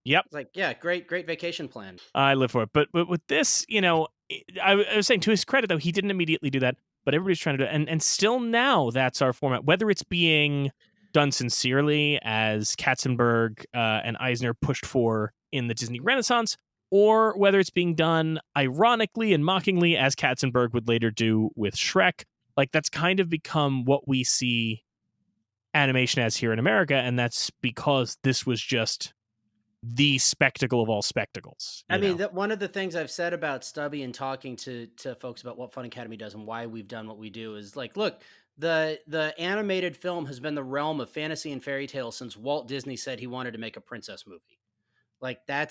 Yep. It's like, yeah, great vacation plan. I live for it. But with this, I was saying to his credit though, he didn't immediately do that, but everybody's trying to do it, and still now that's our format. Whether it's being done sincerely as Katzenberg and Eisner pushed for in the Disney Renaissance, or whether it's being done ironically and mockingly as Katzenberg would later do with Shrek, like that's kind of become what we see animation as here in America, and that's because this was just the spectacle of all spectacles. I mean, that one of the things I've said about Stubby and talking to folks about what Fun Academy does and why we've done what we do is like, look, the animated film has been the realm of fantasy and fairy tale since Walt Disney said he wanted to make a princess movie. Like that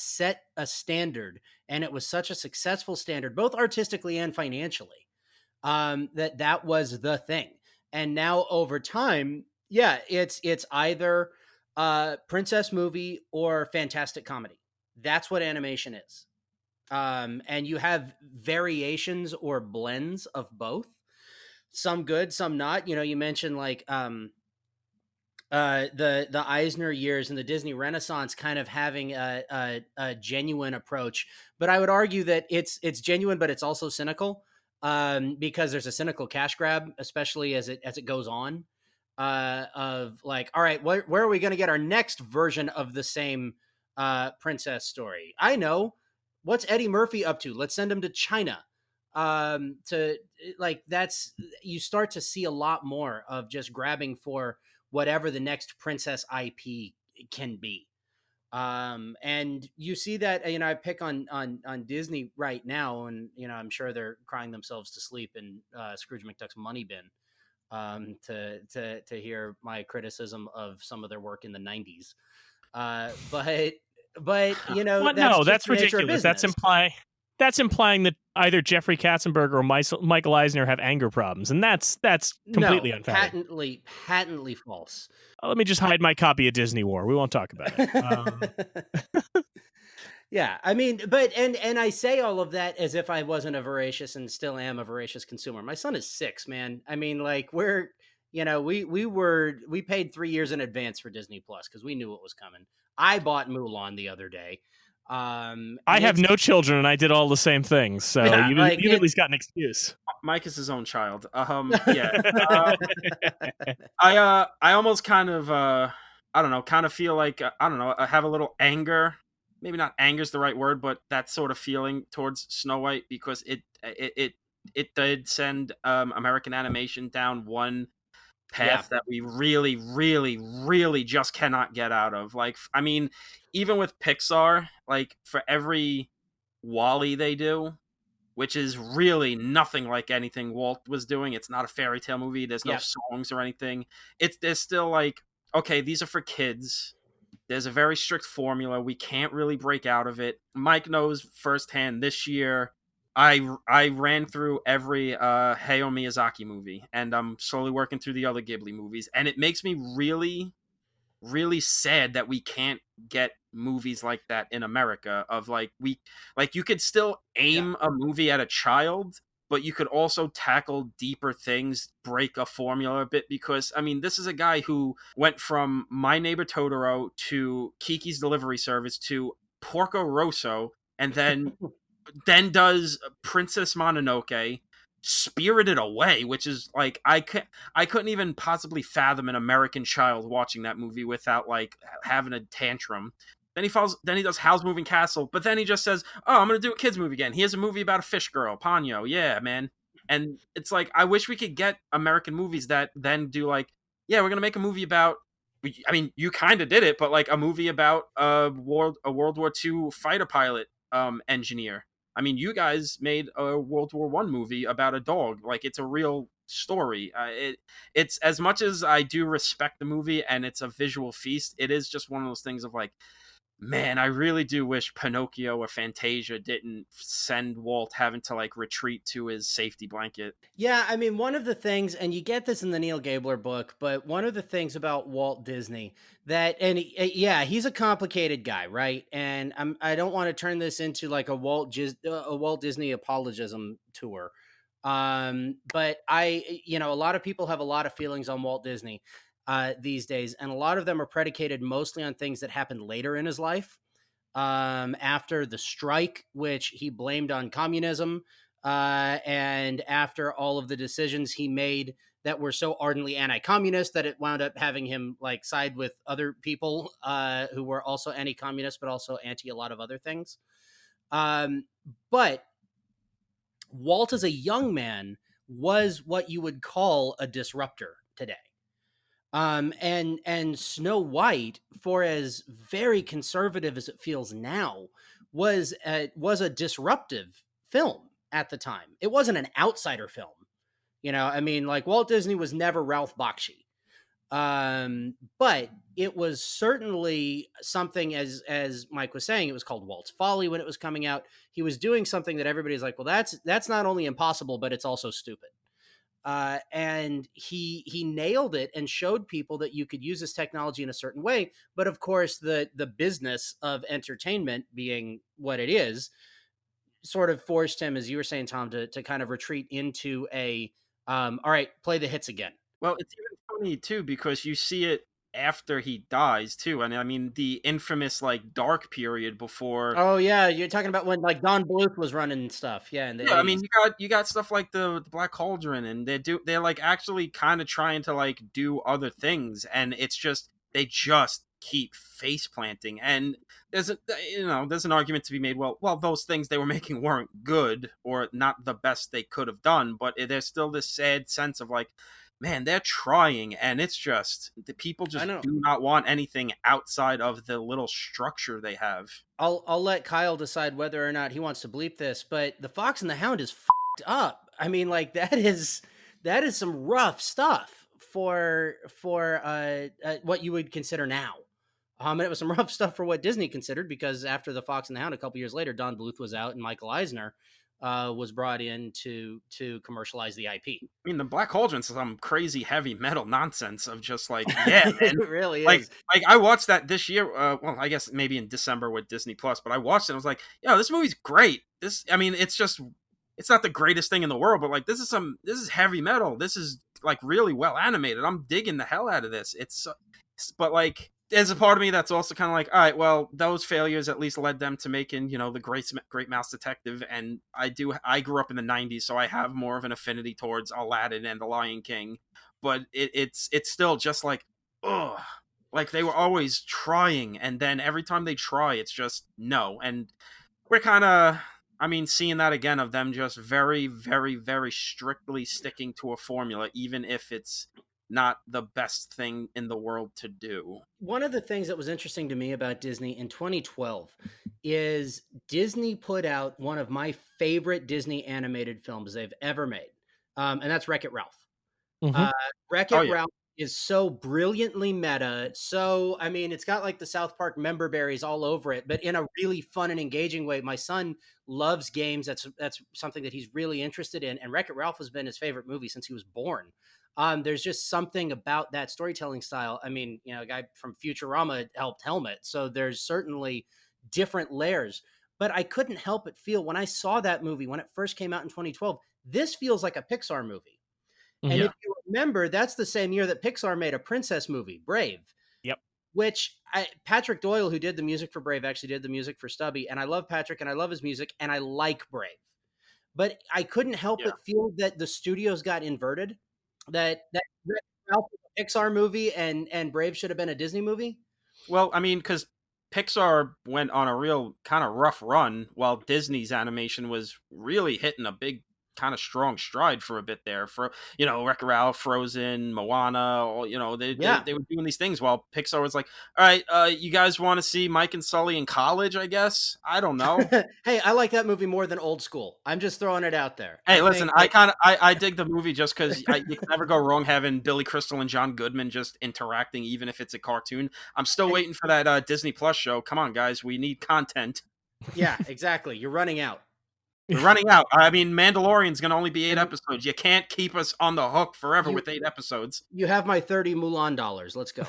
set a standard, and it was such a successful standard, both artistically and financially, that was the thing. And now over time, yeah, it's either princess movie or fantastic comedy. That's what animation is. And you have variations or blends of both. Some good, some not. You mentioned like the Eisner years and the Disney Renaissance kind of having a genuine approach, but I would argue that it's genuine, but it's also cynical, because there's a cynical cash grab, especially as it goes on. Of like, all right, where are we going to get our next version of the same princess story? I know. What's Eddie Murphy up to? Let's send him to China. To like, that's, you start to see a lot more of just grabbing for whatever the next princess IP can be. And you see that, I pick on Disney right now, and I'm sure they're crying themselves to sleep in Scrooge McDuck's Money Bin, to hear my criticism of some of their work in the 90s. But that's ridiculous. That's implying that either Jeffrey Katzenberg or Michael Eisner have anger problems, and that's completely unfounded. Patently false. Let me just hide my copy of Disney War. We won't talk about it. Yeah, I mean, but and I say all of that as if I wasn't a voracious and still am a voracious consumer. My son is 6, man. I mean, like we paid 3 years in advance for Disney Plus because we knew what was coming. I bought Mulan the other day. I have no children, and I did all the same things, so Yeah, you've at least got an excuse. Mike is his own child. Yeah. I almost kind of I don't know, kind of feel like I don't know, I have a little anger. Maybe not anger is the right word, but that sort of feeling towards Snow White, because it did send American animation down one path that we really, really, really just cannot get out of. Like, I mean, even with Pixar, like for every Wall-E they do, which is really nothing like anything Walt was doing. It's not a fairy tale movie. There's no songs or anything. There's still like, okay, these are for kids. There's a very strict formula. We can't really break out of it. Mike knows firsthand this year. I ran through every Hayao Miyazaki movie, and I'm slowly working through the other Ghibli movies, and it makes me really, really sad that we can't get movies like that in America. Of like, you could still aim a movie at a child, but you could also tackle deeper things, break a formula a bit, because I mean, this is a guy who went from My Neighbor Totoro to Kiki's Delivery Service to Porco Rosso, and then does Princess Mononoke, Spirited Away, which is like, I couldn't even possibly fathom an American child watching that movie without like having a tantrum. Then he does Howl's Moving Castle, but then he just says, "Oh, I'm gonna do a kids movie again. He has a movie about a fish girl, Ponyo. Yeah, man." And it's like I wish we could get American movies that then do like, yeah, we're gonna make a movie about. I mean, you kind of did it, but like a movie about World War II fighter pilot engineer. I mean, you guys made a World War One movie about a dog. Like it's a real story. It's as much as I do respect the movie and it's a visual feast. It is just one of those things of like, man, I really do wish Pinocchio or Fantasia didn't send Walt having to like retreat to his safety blanket. Yeah, I mean, one of the things, and you get this in the Neil Gabler book, but one of the things about Walt Disney that, and yeah, he's a complicated guy, right? And I don't want to turn this into like a Walt Disney apologism tour. But a lot of people have a lot of feelings on Walt Disney these days, and a lot of them are predicated mostly on things that happened later in his life, after the strike, which he blamed on communism, and after all of the decisions he made that were so ardently anti-communist that it wound up having him like side with other people who were also anti-communist, but also anti a lot of other things. But Walt, as a young man, was what you would call a disruptor today. And Snow White, for as very conservative as it feels now, was a disruptive film at the time. It wasn't an outsider film. I mean, like Walt Disney was never Ralph Bakshi. But it was certainly something, as Mike was saying, it was called Walt's Folly when it was coming out. He was doing something that everybody's like, well, that's not only impossible, but it's also stupid. And he nailed it and showed people that you could use this technology in a certain way. But of course, the business of entertainment being what it is, sort of forced him, as you were saying, Tom, to kind of retreat into a all right, play the hits again. Well, it's even funny too because you see it after he dies too, and I mean the infamous like dark period before. Oh yeah, you're talking about when like Don Bluth was running stuff, yeah, in the Yeah, I mean 80s. you got stuff like the Black Cauldron, and they're like actually kind of trying to like do other things, and it's just they just keep face planting, and there's an argument to be made. Well, those things they were making weren't good or not the best they could have done, but there's still this sad sense of like, man, they're trying, and it's just the people I just know. do not want anything outside of the little structure they have. I'll let Kyle decide whether or not he wants to bleep this, but The Fox and the Hound is fucked up. I mean, like that is some rough stuff for what you would consider now. And it was some rough stuff for what Disney considered, because after The Fox and the Hound, a couple years later, Don Bluth was out and Michael Eisner was brought in to commercialize the IP. I mean, the Black Cauldron's some crazy heavy metal nonsense of just like, yeah, man. It really Like, is. like I watched that this year. Well, I guess maybe in December with Disney Plus, but I watched it. And I was like, yo, this movie's great. I mean, it's not the greatest thing in the world, but like, this is heavy metal. This is like really well animated. I'm digging the hell out of this. But like, there's a part of me that's also kind of like, all right, well, those failures at least led them to making, the Great Mouse Detective, and I grew up in the '90s, so I have more of an affinity towards Aladdin and The Lion King, but it's still just like, ugh, like they were always trying, and then every time they try, it's just no, and we're kind of. I mean, seeing that again of them just very, very, very strictly sticking to a formula, even if it's not the best thing in the world to do. One of the things that was interesting to me about Disney in 2012 is Disney put out one of my favorite Disney animated films they've ever made, and that's Wreck-It Ralph. Mhm. Uh, Oh Wreck-It yeah, Ralph is so brilliantly meta. So, I mean, it's got like the South Park member berries all over it, but in a really fun and engaging way. My son loves games. That's something that he's really interested in. And Wreck-It Ralph has been his favorite movie since he was born. There's just something about that storytelling style. I mean, a guy from Futurama helped Helmet, so there's certainly different layers. But I couldn't help but feel when I saw that movie when it first came out in 2012, this feels like a Pixar movie. And Mhm. if you remember, that's the same year that Pixar made a princess movie, Brave, Yep. which Patrick Doyle, who did the music for Brave, actually did the music for Stubby. And I love Patrick and I love his music and I like Brave. But I couldn't help yeah. but feel that the studios got inverted, that Ralph was a Pixar movie and Brave should have been a Disney movie. Well, I mean, because Pixar went on a real kind of rough run while Disney's animation was really hitting a big kind of strong stride for a bit there. For Wreck-It Ralph, Frozen, Moana, they were doing these things while Pixar was like, all right, you guys want to see Mike and Sully in college? I guess I don't know. Hey, I like that movie more than Old School. I'm just throwing it out there. Hey, I listen, think I dig the movie just because you can never go wrong having Billy Crystal and John Goodman just interacting, even if it's a cartoon. I'm still waiting for that Disney Plus show. Come on, guys, we need content. Yeah, exactly. You're running out. We're running out. I mean, Mandalorian's going to only be 8 And episodes. You can't keep us on the hook forever you with 8 episodes. you have my 30 Mulan dollars. Let's go.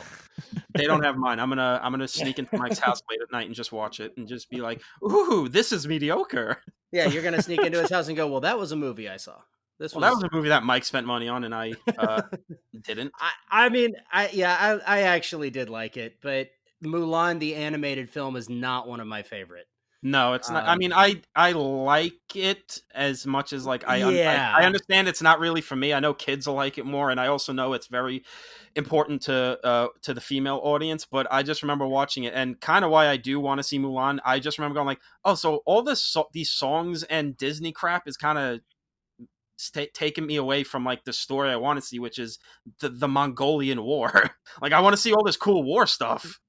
They don't have mine. I'm gonna sneak into Mike's house late at night and just watch it and just be like, "Ooh, this is mediocre." Yeah, you're gonna sneak into his house and go, "Well, that was a movie I saw." This Well, that was a movie that Mike spent money on and I didn't. I mean, I actually did like it, but Mulan the animated film is not one of my favorite. No, it's not. I mean, I like it as much as like I Yeah. understand it's not really for me. I know kids will like it more, and I also know it's very important to the female audience. But I just remember watching it, and kind of why I do want to see Mulan. I just remember going like, oh, so all these songs and Disney crap is kind of taking me away from like the story I want to see, which is the Mongolian War. Like I want to see all this cool war stuff.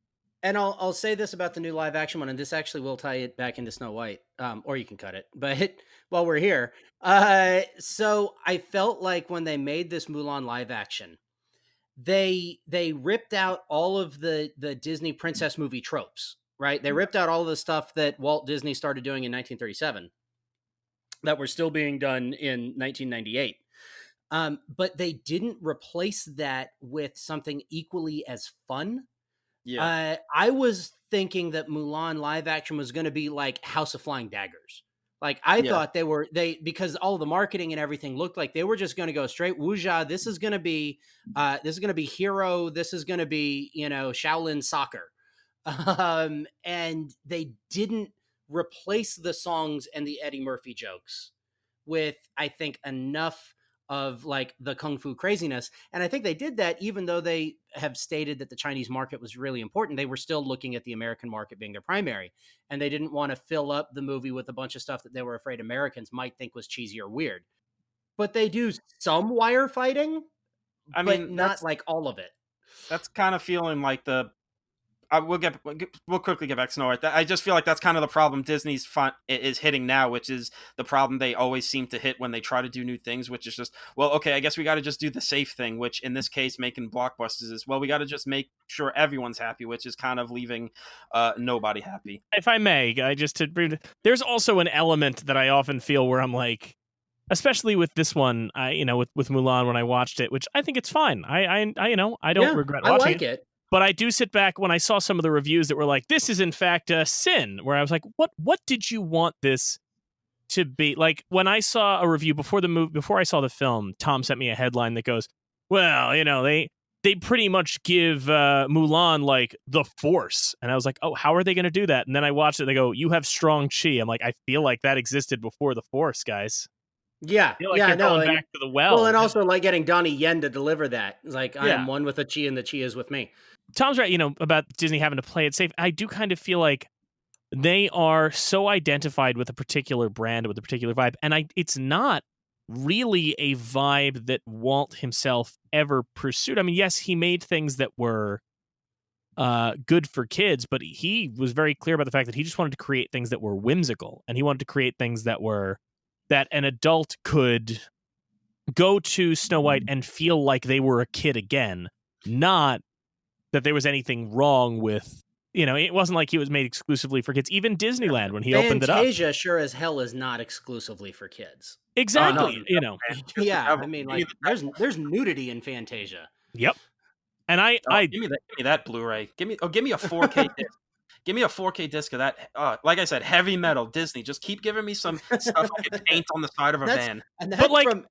And I'll say this about the new live action one, and this actually will tie it back into Snow White, or you can cut it. But while we're here, so I felt like when they made this Mulan live action, they ripped out all of the Disney princess movie tropes, right? They ripped out all of the stuff that Walt Disney started doing in 1937 that were still being done in 1998. But they didn't replace that with something equally as fun. Yeah. I was thinking that Mulan live action was going to be like House of Flying Daggers. Like I thought they because all the marketing and everything looked like they were just going to go straight wuxia. This is going to be hero. This is going to be Shaolin soccer, and they didn't replace the songs and the Eddie Murphy jokes with I think enough of like the kung fu craziness. And I think they did that even though they have stated that the Chinese market was really important. They were still looking at the American market being their primary. And they didn't want to fill up the movie with a bunch of stuff that they were afraid Americans might think was cheesy or weird. But they do some wire fighting, I but mean, not like all of it. that's kind of feeling like we'll quickly get back to Snow White. I just feel like that's kind of the problem Disney's is hitting now, which is the problem they always seem to hit when they try to do new things, which is just, well, okay, I guess we got to just do the safe thing, which in this case, making blockbusters is, well, we got to just make sure everyone's happy, which is kind of leaving nobody happy. If I may, there's also an element that I often feel where I'm like, especially with this one, with Mulan when I watched it, which I think it's fine. I don't regret watching I like it. But I do sit back when I saw some of the reviews that were like, this is in fact a sin, where I was like, what did you want this to be? Like when I saw a review before I saw the film, Tom sent me a headline that goes, well, they pretty much give Mulan like the Force. And I was like, oh, how are they going to do that? And then I watched it and they go, you have strong chi. I'm like, I feel like that existed before the Force, guys. Yeah, I feel like going back to the well. Well, and also like getting Donnie Yen to deliver that. It's like, I am one with the chi and the chi is with me. Tom's right, about Disney having to play it safe. I do kind of feel like they are so identified with a particular brand, with a particular vibe, and it's not really a vibe that Walt himself ever pursued. I mean, yes, he made things that were good for kids, but he was very clear about the fact that he just wanted to create things that were whimsical, and he wanted to create things that an adult could go to Snow White and feel like they were a kid again, not that there was anything wrong with, it wasn't like it was made exclusively for kids. Even Disneyland, when he opened it up. Fantasia sure as hell is not exclusively for kids. Exactly. Yeah, I mean, like, there's nudity in Fantasia. Yep. And give me that Blu-ray. Give me a 4K disc. Give me a 4K disc of that. Like I said, heavy metal Disney. Just keep giving me some stuff I can paint on the side of a van. And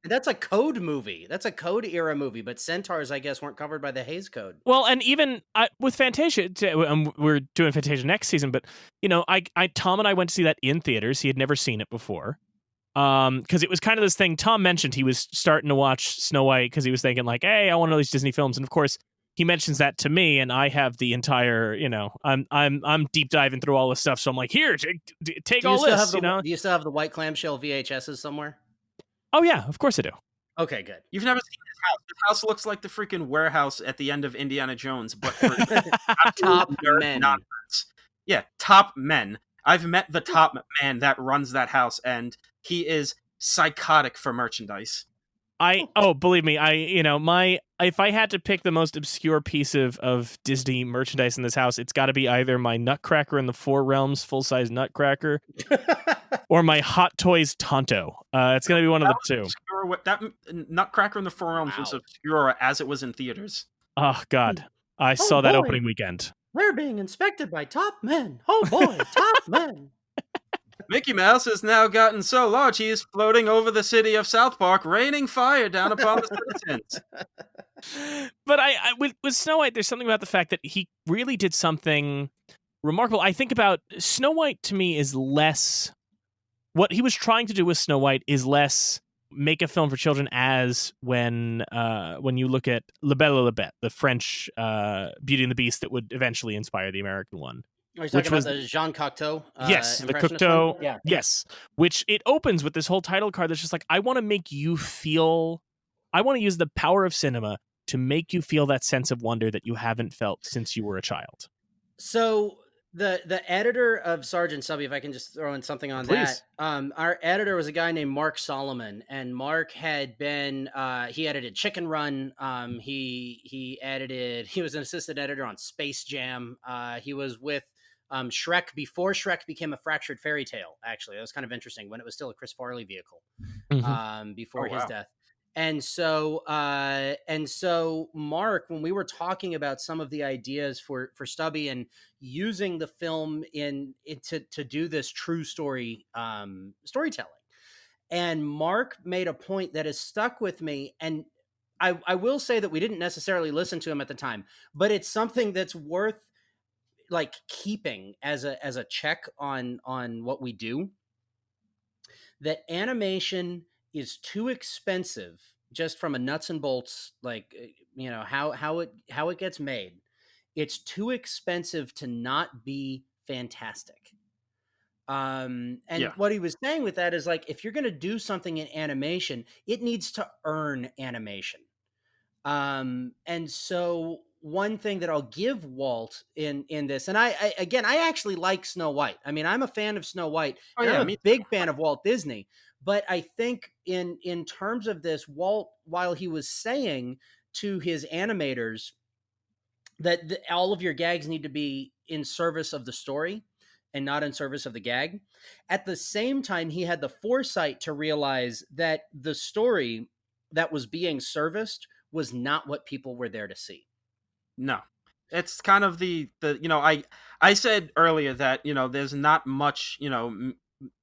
that's a code movie. That's a code era movie. But Centaurs, I guess, weren't covered by the Hays Code. Well, and even with Fantasia, we're doing Fantasia next season. But Tom and I went to see that in theaters. He had never seen it before. Because it was kind of this thing. Tom mentioned he was starting to watch Snow White because he was thinking like, hey, I want to know these Disney films. And of course, he mentions that to me, and I have the entire, I'm deep diving through all this stuff. So I'm like, here, take Do you all still have this, the Do you still have the white clamshell VHSs somewhere? Oh yeah, of course I do. Okay, good. You've never seen his house. His house looks like the freaking warehouse at the end of Indiana Jones, but for Top nerd men. nonsense. Yeah, top men. I've met the top man that runs that house, and he is psychotic for merchandise. Believe me, if I had to pick the most obscure piece of Disney merchandise in this house, it's got to be either my Nutcracker in the Four Realms full-size Nutcracker or my Hot Toys Tonto. It's going to be one of the two. Obscure, that Nutcracker in the Four Realms was obscure as it was in theaters. Oh, God. I saw that opening weekend. They're being inspected by top men. Oh, boy, top men. Mickey Mouse has now gotten so large he is floating over the city of South Park, raining fire down upon the citizens. But with Snow White, there's something about the fact that he really did something remarkable. I think about Snow White to me is less. What he was trying to do with Snow White is less make a film for children, as when you look at La Belle et la Bête, the French Beauty and the Beast that would eventually inspire the American one. Are you talking about the Jean Cocteau? Yes, the Cocteau. Yeah. Yes, which it opens with this whole title card that's just like, I want to make you feel. I want to use the power of cinema to make you feel that sense of wonder that you haven't felt since you were a child. So the editor of Sergeant Stubby, if I can just throw in something on Please. that, our editor was a guy named Mark Solomon, and Mark had been he edited Chicken Run. He was an assistant editor on Space Jam. He was with Shrek before Shrek became a fractured fairy tale. Actually, that was kind of interesting when it was still a Chris Farley vehicle before his death. And so Mark, when we were talking about some of the ideas for Stubby and using the film to do this true story storytelling, and Mark made a point that has stuck with me. And I will say that we didn't necessarily listen to him at the time, but it's something that's worth like keeping as a check on what we do. That animation is too expensive just from a nuts and bolts, like, how it gets made. It's too expensive to not be fantastic. What he was saying with that is, like, if you're going to do something in animation, it needs to earn animation. And so one thing that I'll give Walt in this, and I actually like Snow White. I mean, I'm a fan of Snow White. I'm a big fan of Walt Disney. But I think in terms of this, Walt, while he was saying to his animators that all of your gags need to be in service of the story and not in service of the gag, at the same time, he had the foresight to realize that the story that was being serviced was not what people were there to see. No. It's kind of the I said earlier that, there's not much,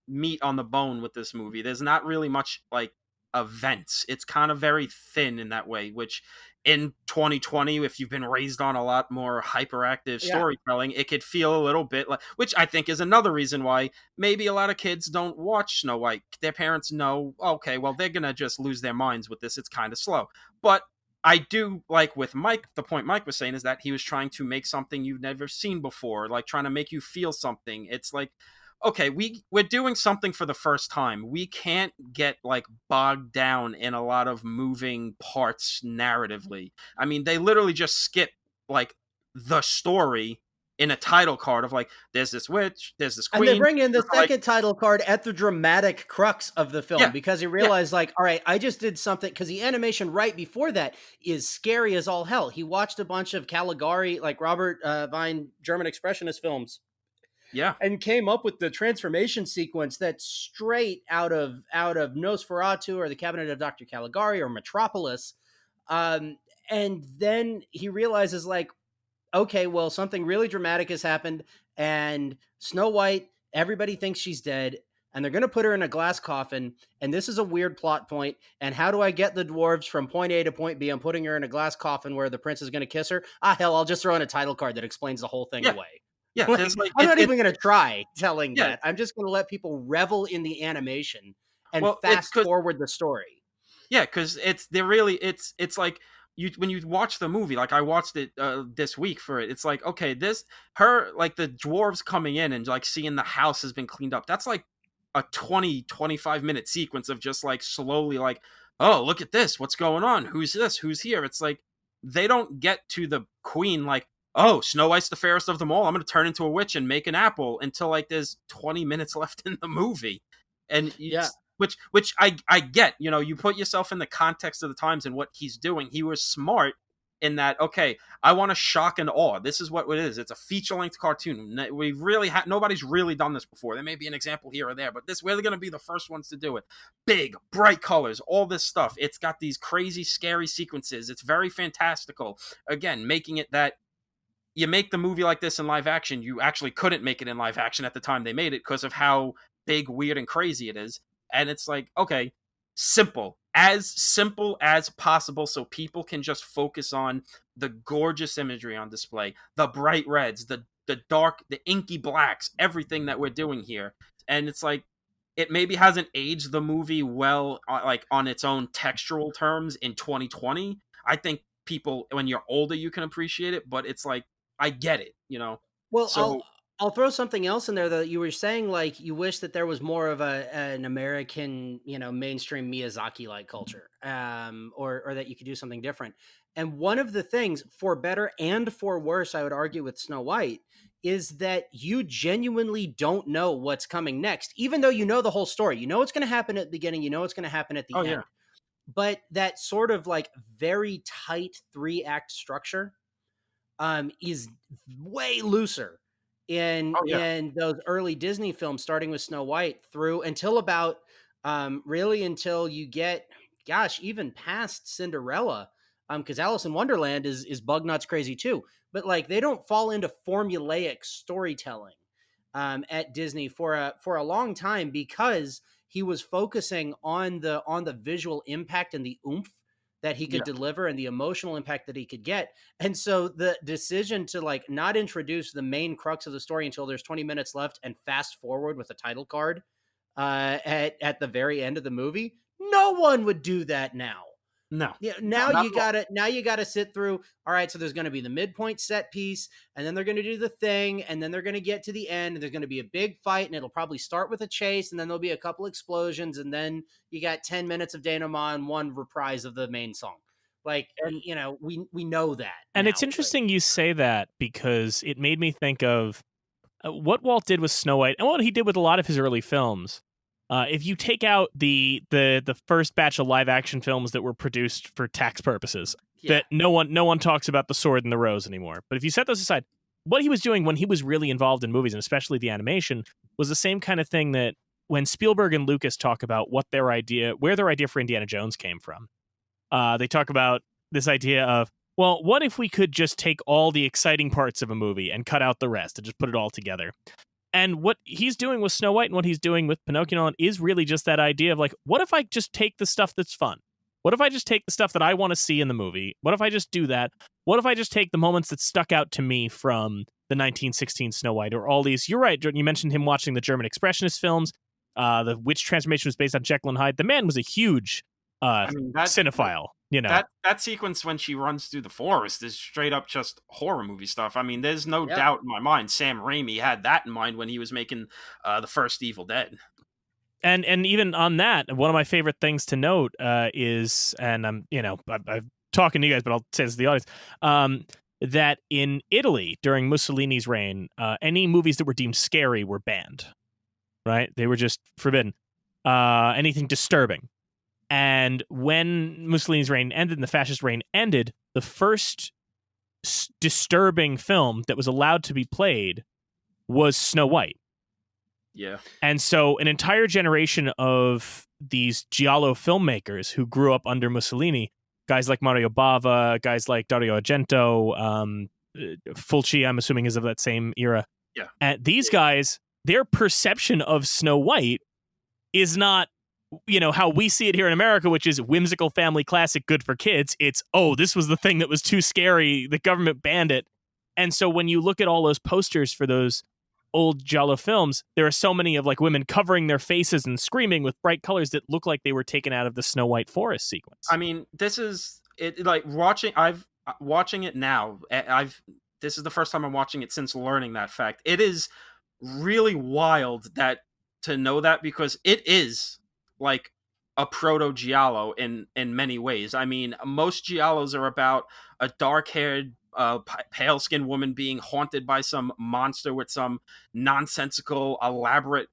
meat on the bone with this movie. There's not really much like events. It's kind of very thin in that way, which in 2020, if you've been raised on a lot more hyperactive storytelling, it could feel a little bit like, which I think is another reason why maybe a lot of kids don't watch Snow White. Their parents know, okay, well, they're going to just lose their minds with this. It's kind of slow. But I do like with Mike, the point Mike was saying is that he was trying to make something you've never seen before, like trying to make you feel something. It's like, okay, we're doing something for the first time. We can't get like bogged down in a lot of moving parts narratively. I mean, they literally just skip like the story in a title card of like, there's this witch, there's this queen. And they bring in the second title card at the dramatic crux of the film because he realized like, all right, I just did something, because the animation right before that is scary as all hell. He watched a bunch of Caligari, like Robert Vine German Expressionist films. Yeah. And came up with the transformation sequence that's straight out of Nosferatu or the Cabinet of Dr. Caligari or Metropolis. And then he realizes like, okay, well, something really dramatic has happened, and Snow White, everybody thinks she's dead, and they're going to put her in a glass coffin, and this is a weird plot point, and how do I get the dwarves from point A to point B? I'm putting her in a glass coffin where the prince is going to kiss her. Hell, I'll just throw in a title card that explains the whole thing away. Yeah, like, I'm not even going to try telling that. I'm just going to let people revel in the animation and fast forward the story. Yeah, because it's like when you watch the movie, like I watched it this week for it, it's like, okay, her like the dwarves coming in and like seeing the house has been cleaned up. That's like a 25 minute sequence of just like slowly like, oh, look at this, what's going on? Who's this? Who's here? It's like they don't get to the queen like, oh, Snow White's the fairest of them all. I'm going to turn into a witch and make an apple until like there's 20 minutes left in the movie. And Yeah. which I get, you know, you put yourself in the context of the times and what he's doing. He was smart in that, okay, I want to shock and awe. This is what it is. It's a feature-length cartoon. We really nobody's really done this before. There may be an example here or there, but we're going to be the first ones to do it. Big, bright colors, all this stuff. It's got these crazy, scary sequences. It's very fantastical. Again, making it that you make the movie like this in live action, you actually couldn't make it in live action at the time they made it because of how big, weird, and crazy it is. And it's like, okay, simple as possible, so people can just focus on the gorgeous imagery on display, the bright reds, the dark, the inky blacks, everything that we're doing here. And it's like, it maybe hasn't aged the movie well, like on its own textural terms in 2020. I think people, when you're older, you can appreciate it, but it's like, I get it, you know. Well, So I'll throw something else in there though. You were saying like you wish that there was more of an American, mainstream Miyazaki like culture, or that you could do something different. And one of the things, for better and for worse, I would argue with Snow White, is that you genuinely don't know what's coming next, even though you know the whole story. You know what's going to happen at the beginning. You know what's going to happen at the oh end. yeah, But that sort of like very tight 3-act structure is way looser in oh yeah, those early Disney films, starting with Snow White through until about really until you get, gosh, even past Cinderella, because Alice in Wonderland is bug nuts crazy too. But like they don't fall into formulaic storytelling at Disney for a long time, because he was focusing on the visual impact and the oomph that he could yeah. deliver and the emotional impact that he could get. And so the decision to like not introduce the main crux of the story until there's 20 minutes left and fast forward with a title card at the very end of the movie, no one would do that now. No, Yeah, no, not at all. now you gotta sit through. All right, so there's gonna be the midpoint set piece, and then they're gonna do the thing, and then they're gonna get to the end, and there's gonna be a big fight, and it'll probably start with a chase, and then there'll be a couple explosions, and then you got 10 minutes of denouement and one reprise of the main song. Like, And we know that. And now, it's interesting you say that, because it made me think of what Walt did with Snow White and what he did with a lot of his early films. If you take out the first batch of live action films that were produced for tax purposes, Yeah. that no one talks about the Sword and the Rose anymore. But if you set those aside, what he was doing when he was really involved in movies, and especially the animation, was the same kind of thing that when Spielberg and Lucas talk about where their idea for Indiana Jones came from. They talk about this idea of, well, what if we could just take all the exciting parts of a movie and cut out the rest and just put it all together? And what he's doing with Snow White and what he's doing with Pinocchio is really just that idea of like, what if I just take the stuff that's fun? What if I just take the stuff that I want to see in the movie? What if I just do that? What if I just take the moments that stuck out to me from the 1916 Snow White, or all these? You're right, Jordan. You mentioned him watching the German Expressionist films. The Witch transformation was based on Jekyll and Hyde. The man was a huge I mean, cinephile. You know, that sequence when she runs through the forest is straight up just horror movie stuff. I mean, there's no Yeah. doubt in my mind Sam Raimi had that in mind when he was making the first Evil Dead. and even on that, one of my favorite things to note is, and I'm talking to you guys, but I'll say this to the audience, that in Italy during Mussolini's reign, any movies that were deemed scary were banned. Right? They were just forbidden. Anything disturbing. And when Mussolini's reign ended and the fascist reign ended, the first disturbing film that was allowed to be played was Snow White. Yeah. And so an entire generation of these giallo filmmakers who grew up under Mussolini, guys like Mario Bava, guys like Dario Argento, Fulci, I'm assuming, is of that same era. Yeah. And these guys, their perception of Snow White is not, how we see it here in America, which is whimsical family classic, good for kids. It's, oh, this was the thing that was too scary. The government banned it. And so when you look at all those posters for those old giallo films, there are so many of like women covering their faces and screaming with bright colors that look like they were taken out of the Snow White forest sequence. I mean, this is it like watching it now. I've This is the first time I'm watching it since learning that fact. It is really wild that to know that, because it is like a proto giallo in many ways. I mean, most giallos are about a dark-haired pale skinned woman being haunted by some monster with some nonsensical elaborate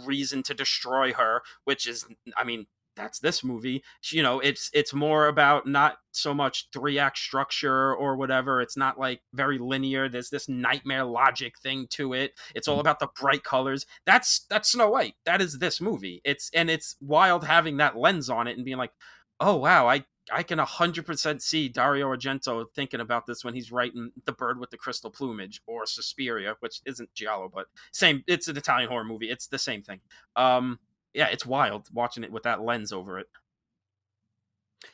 reason to destroy her, which is, I mean, that's this movie. You know, it's more about not so much 3-act structure or whatever. It's not like very linear. There's this nightmare logic thing to it. It's all about the bright colors. That's Snow White. That is this movie. It's wild having that lens on it and being like, oh wow, I can 100% see Dario Argento thinking about this when he's writing The Bird with the Crystal Plumage or Suspiria, which isn't giallo, but same. It's an Italian horror movie. It's the same thing. Yeah, it's wild watching it with that lens over it.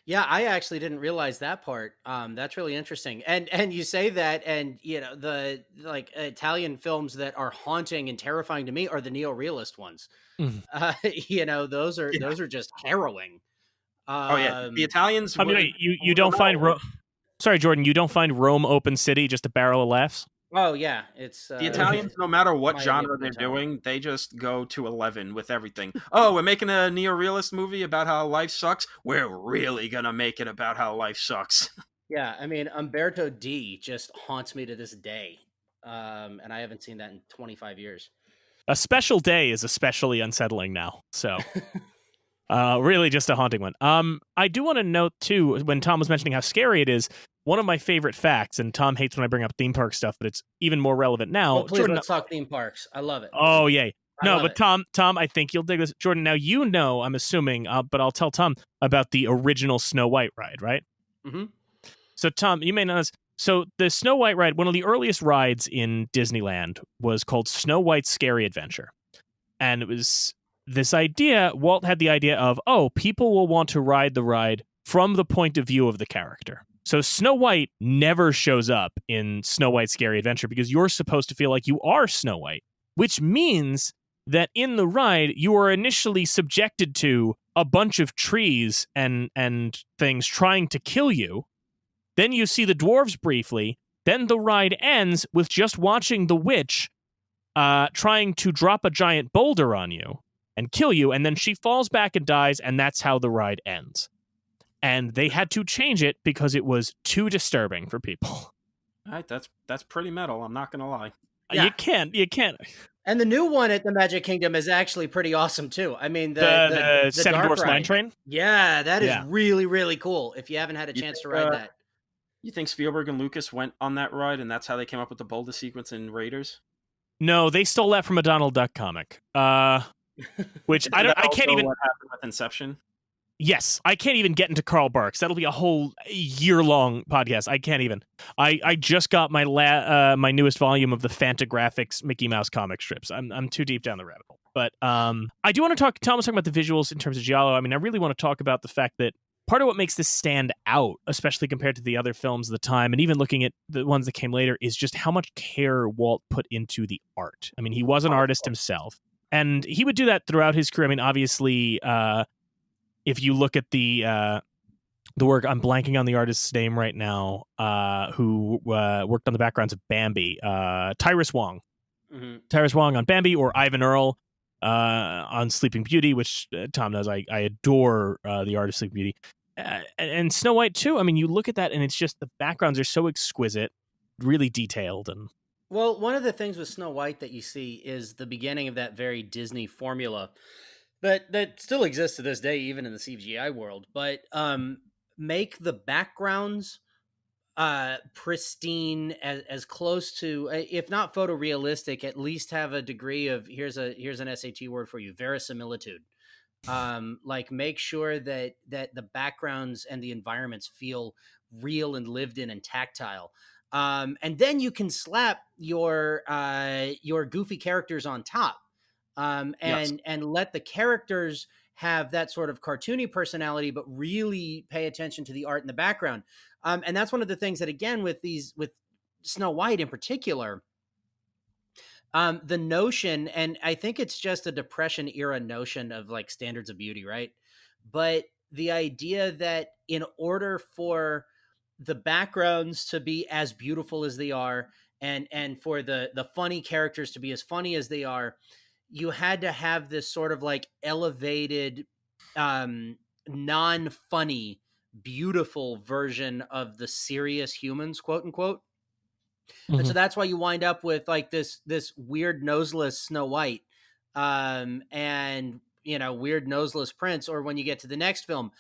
Yeah, I actually didn't realize that part. That's really interesting. And you say that, and the like Italian films that are haunting and terrifying to me are the neo-realist ones. Mhm. Those are Yeah. just harrowing. Oh yeah, the Um, Italians. I mean, wait, you No don't matter find what- sorry, Jordan, you don't find Rome Open City just a barrel of laughs? oh yeah, it's the Italians, no matter what my idea of genre a they're good time. doing, they just go to 11 with everything. Oh, we're making a neo-realist movie about how life sucks. We're really gonna make it about how life sucks. Yeah, I mean Umberto D just haunts me to this day, and I haven't seen that in 25 years. A Special Day is especially unsettling now. So, really just a haunting one. I do want to note too, when Tom was mentioning how scary it is, one of my favorite facts, and Tom hates when I bring up theme park stuff, but it's even more relevant now. Well, please Jordan, let's talk theme parks. I love it. oh yay. I No, love but it. Tom, I think you'll dig this. Jordan, now I'm assuming, but I'll tell Tom about the original Snow White ride, right? Mm-hmm. So, Tom, you may know this. So, the Snow White ride, one of the earliest rides in Disneyland, was called Snow White's Scary Adventure. And it was this idea, Walt had the idea of, oh, people will want to ride the ride from the point of view of the character. So, Snow White never shows up in Snow White's Scary Adventure because you're supposed to feel like you are Snow White, which means that in the ride, you are initially subjected to a bunch of trees and things trying to kill you. Then you see the dwarves briefly. Then the ride ends with just watching the witch trying to drop a giant boulder on you and kill you. And then she falls back and dies. And that's how the ride ends. And they had to change it because it was too disturbing for people. All right, that's pretty metal. I'm not gonna lie. Yeah. You can't. And the new one at the Magic Kingdom is actually pretty awesome too. I mean, The the Seven dark Dwarfs Mine ride. Train? Yeah, that is Yeah. really, really cool. If you haven't had a You chance to think, ride that. You think Spielberg and Lucas went on that ride, and that's how they came up with the boulder sequence in Raiders? No, they stole that from a Donald Duck comic. Which Isn't I that can't also even. What happened with Inception? Yes, I can't even get into Carl Barks. That'll be a whole year-long podcast. I can't even. I just got my my newest volume of the Fantagraphics Mickey Mouse comic strips. I'm too deep down the rabbit hole. But I do want to talk. Tom was talking about the visuals in terms of giallo. I mean, I really want to talk about the fact that part of what makes this stand out, especially compared to the other films of the time, and even looking at the ones that came later, is just how much care Walt put into the art. I mean, he was an artist himself, and he would do that throughout his career. I mean, obviously. If you look at the work, I'm blanking on the artist's name right now, who worked on the backgrounds of Bambi, Tyrus Wong. Mm-hmm. Tyrus Wong on Bambi, or Ivan Earl on Sleeping Beauty, which Tom knows I adore the art of Sleeping Beauty. And Snow White too. I mean, you look at that and it's just the backgrounds are so exquisite, really detailed. And Well, one of the things with Snow White that you see is the beginning of that very Disney formula that still exists to this day, even in the CGI world. But make the backgrounds pristine, as close to, if not photorealistic, at least have a degree of here's an SAT word for you, verisimilitude. Like make sure that the backgrounds and the environments feel real and lived in and tactile. And then you can slap your goofy characters on top. Yes. And let the characters have that sort of cartoony personality, but really pay attention to the art in the background. And that's one of the things that, again, with Snow White in particular, the notion, and I think it's just a Depression era notion of like standards of beauty, right? But the idea that in order for the backgrounds to be as beautiful as they are, and for the funny characters to be as funny as they are, you had to have this sort of like elevated, non-funny, beautiful version of the serious humans, quote unquote. And so that's why you wind up with like this weird noseless Snow White, and weird noseless Prince. Or when you get to the next film,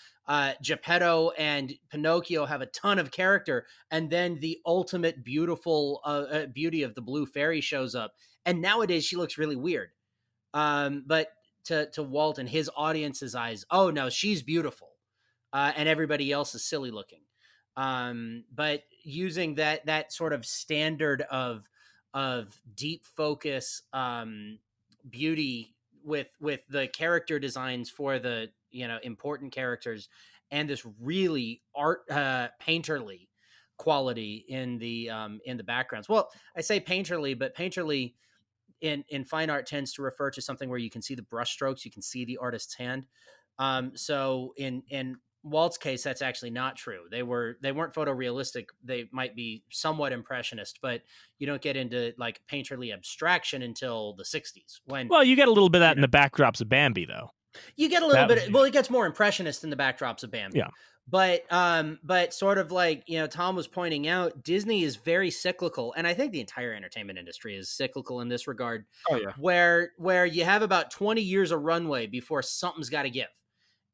Geppetto and Pinocchio have a ton of character, and then the ultimate beautiful beauty of the Blue Fairy shows up, and nowadays she looks really weird. But to Walt and his audience's eyes, oh no, she's beautiful, and everybody else is silly looking. But using that sort of standard of deep focus, beauty with the character designs for the important characters, and this really art painterly quality in the backgrounds. Well, I say painterly, but painterly in fine art tends to refer to something where you can see the brush strokes, you can see the artist's hand. So in Walt's case, that's actually not true. They weren't photorealistic. They might be somewhat impressionist, but you don't get into like painterly abstraction until the 60s. Well, you get a little bit of that in the backdrops of Bambi, though. You get a little bit. Well, it gets more impressionist in the backdrops of Bambi. Yeah. But sort of like, Tom was pointing out, Disney is very cyclical, and I think the entire entertainment industry is cyclical in this regard. Oh yeah. Where you have about 20 years of runway before something's got to give.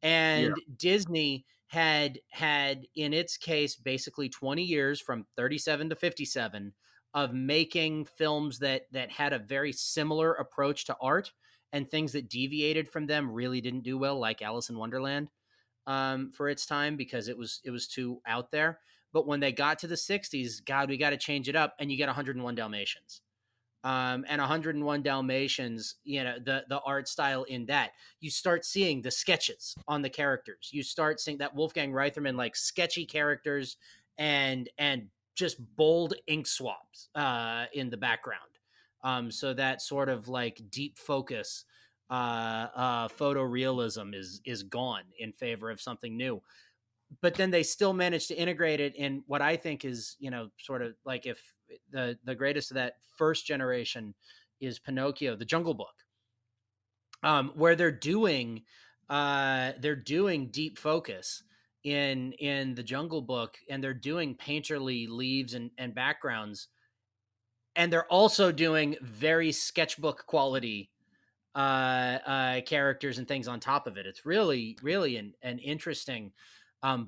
And Disney had in its case basically 20 years from 37 to 57 of making films that had a very similar approach to art, and things that deviated from them really didn't do well, like Alice in Wonderland, for its time, because it was too out there. But when they got to the 60s, God, we got to change it up, and you get 101 Dalmatians. And 101 Dalmatians, the art style in that, you start seeing the sketches on the characters. You start seeing that Wolfgang Reitherman, like sketchy characters and just bold ink swabs in the background. So that sort of like deep focus photorealism is gone in favor of something new. But then they still managed to integrate it in what I think is, sort of like, if the greatest of that first generation is Pinocchio, the Jungle Book, where they're doing deep focus in the Jungle Book, and they're doing painterly leaves and backgrounds, and they're also doing very sketchbook quality characters and things on top of it. It's really, really an interesting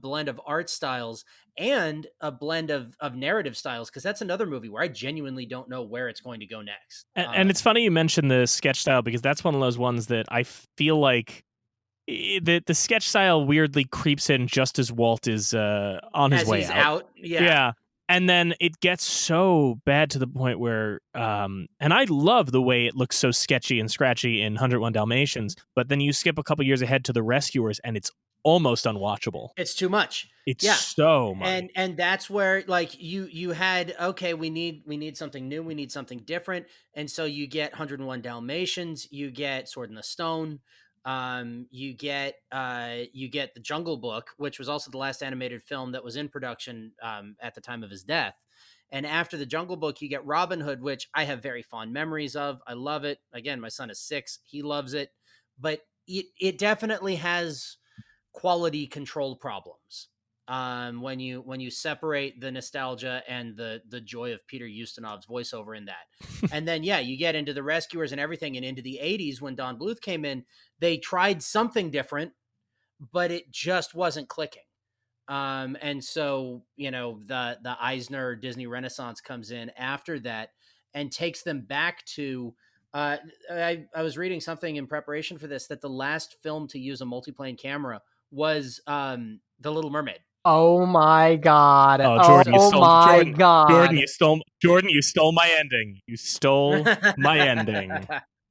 blend of art styles and a blend of narrative styles, because that's another movie where I genuinely don't know where it's going to go next. And it's funny you mentioned the sketch style, because that's one of those ones that I feel like the sketch style weirdly creeps in just as Walt is on his way out. Yeah. And then it gets so bad to the point where, and I love the way it looks so sketchy and scratchy in 101 Dalmatians, but then you skip a couple years ahead to The Rescuers, and it's almost unwatchable. It's too much. It's so much. And that's where, like, you had, okay, we need something new, we need something different, and so you get 101 Dalmatians, you get Sword in the Stone, you get the Jungle Book, which was also the last animated film that was in production at the time of his death. And after the Jungle Book, you get Robin Hood, which I have very fond memories of. I love it. Again, my son is 6; he loves it, but it definitely has quality control problems when you separate the nostalgia and the joy of Peter Ustinov's voiceover in that. And then you get into the Rescuers and everything, and into the 80s when Don Bluth came in, they tried something different, but it just wasn't clicking. And so the Eisner Disney Renaissance comes in after that and takes them back to I was reading something in preparation for this, that the last film to use a multiplane camera was The Little Mermaid. Oh my God! Oh, Jordan, God! Jordan, you stole my ending. You stole my ending.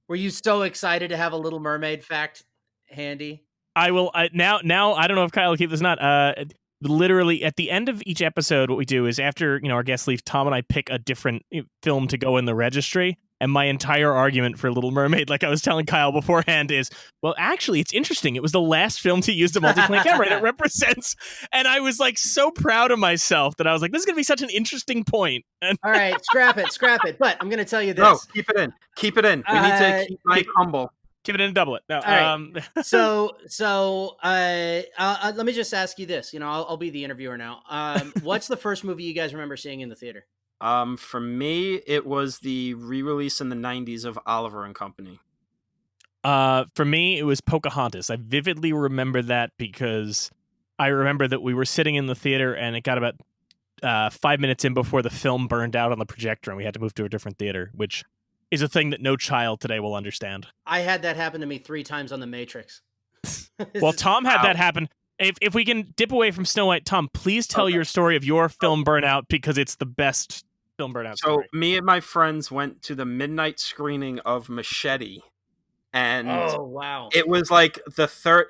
Were you so excited to have a Little Mermaid fact handy? I will now. I don't know if Kyle will keep this or not. Literally at the end of each episode, what we do is, after our guests leave, Tom and I pick a different film to go in the registry. And my entire argument for Little Mermaid, like I was telling Kyle beforehand, is, well, actually, it's interesting. It was the last film to use the multi-plane camera, and it represents. And I was like so proud of myself that I was like, this is going to be such an interesting point. And All right, scrap it. But I'm going to tell you this. No, keep it in. Keep it in. We need to keep Mike humble. Keep it in and double it. No, all right. So let me just ask you this. You know, I'll be the interviewer now. What's the first movie you guys remember seeing in the theater? For me, it was the re-release in the 90s of Oliver and Company. For me, it was Pocahontas. I vividly remember that because I remember that we were sitting in the theater and it got about 5 minutes in before the film burned out on the projector and we had to move to a different theater, which is a thing that no child today will understand. I had that happen to me 3 times on The Matrix. Well, Tom had that happen. If we can dip away from Snow White, Tom, please tell your story of your film burnout because it's the best film burnout story. So me and my friends went to the midnight screening of Machete. And oh wow, it was like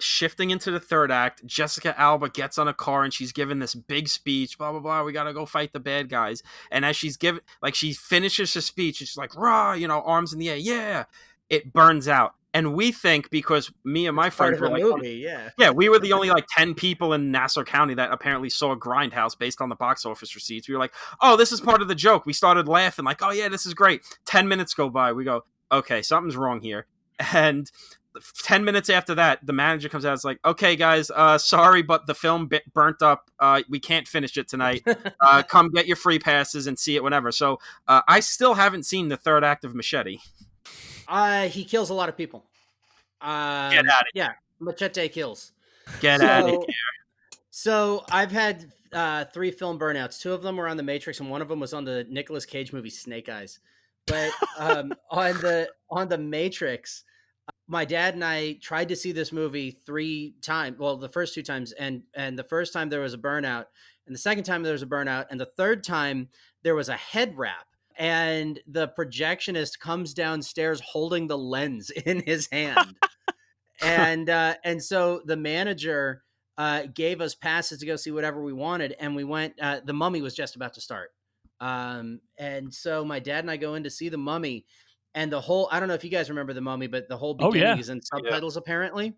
shifting into the third act. Jessica Alba gets on a car and she's giving this big speech, blah blah blah, we gotta go fight the bad guys. And as she's giving, like, she finishes her speech, it's like, rah, you know, arms in the air, yeah, it burns out. And we think, because me and my friends were like, movie, yeah, we were the only like 10 people in Nassau County that apparently saw Grindhouse based on the box office receipts. We were like, oh, this is part of the joke. We started laughing like, oh yeah, this is great. 10 minutes go by, we go, okay, something's wrong here. And 10 minutes after that, the manager comes out. It's like, okay, guys, sorry, but the film burnt up. We can't finish it tonight. Come get your free passes and see it whenever. So I still haven't seen the third act of Machete. He kills a lot of people. Get out of here. Yeah, Machete kills. Get out of here. So I've had 3 film burnouts. 2 of them were on The Matrix, and one of them was on the Nicolas Cage movie Snake Eyes. But on the Matrix, my dad and I tried to see this movie 3 times. Well, the first 2 times, and the first time there was a burnout, and the second time there was a burnout, and the third time there was a head wrap. And the projectionist comes downstairs holding the lens in his hand, and so the manager gave us passes to go see whatever we wanted, and we went. The Mummy was just about to start. And so my dad and I go in to see The Mummy, and the whole, I don't know if you guys remember The Mummy, but the whole beginning is in subtitles, apparently.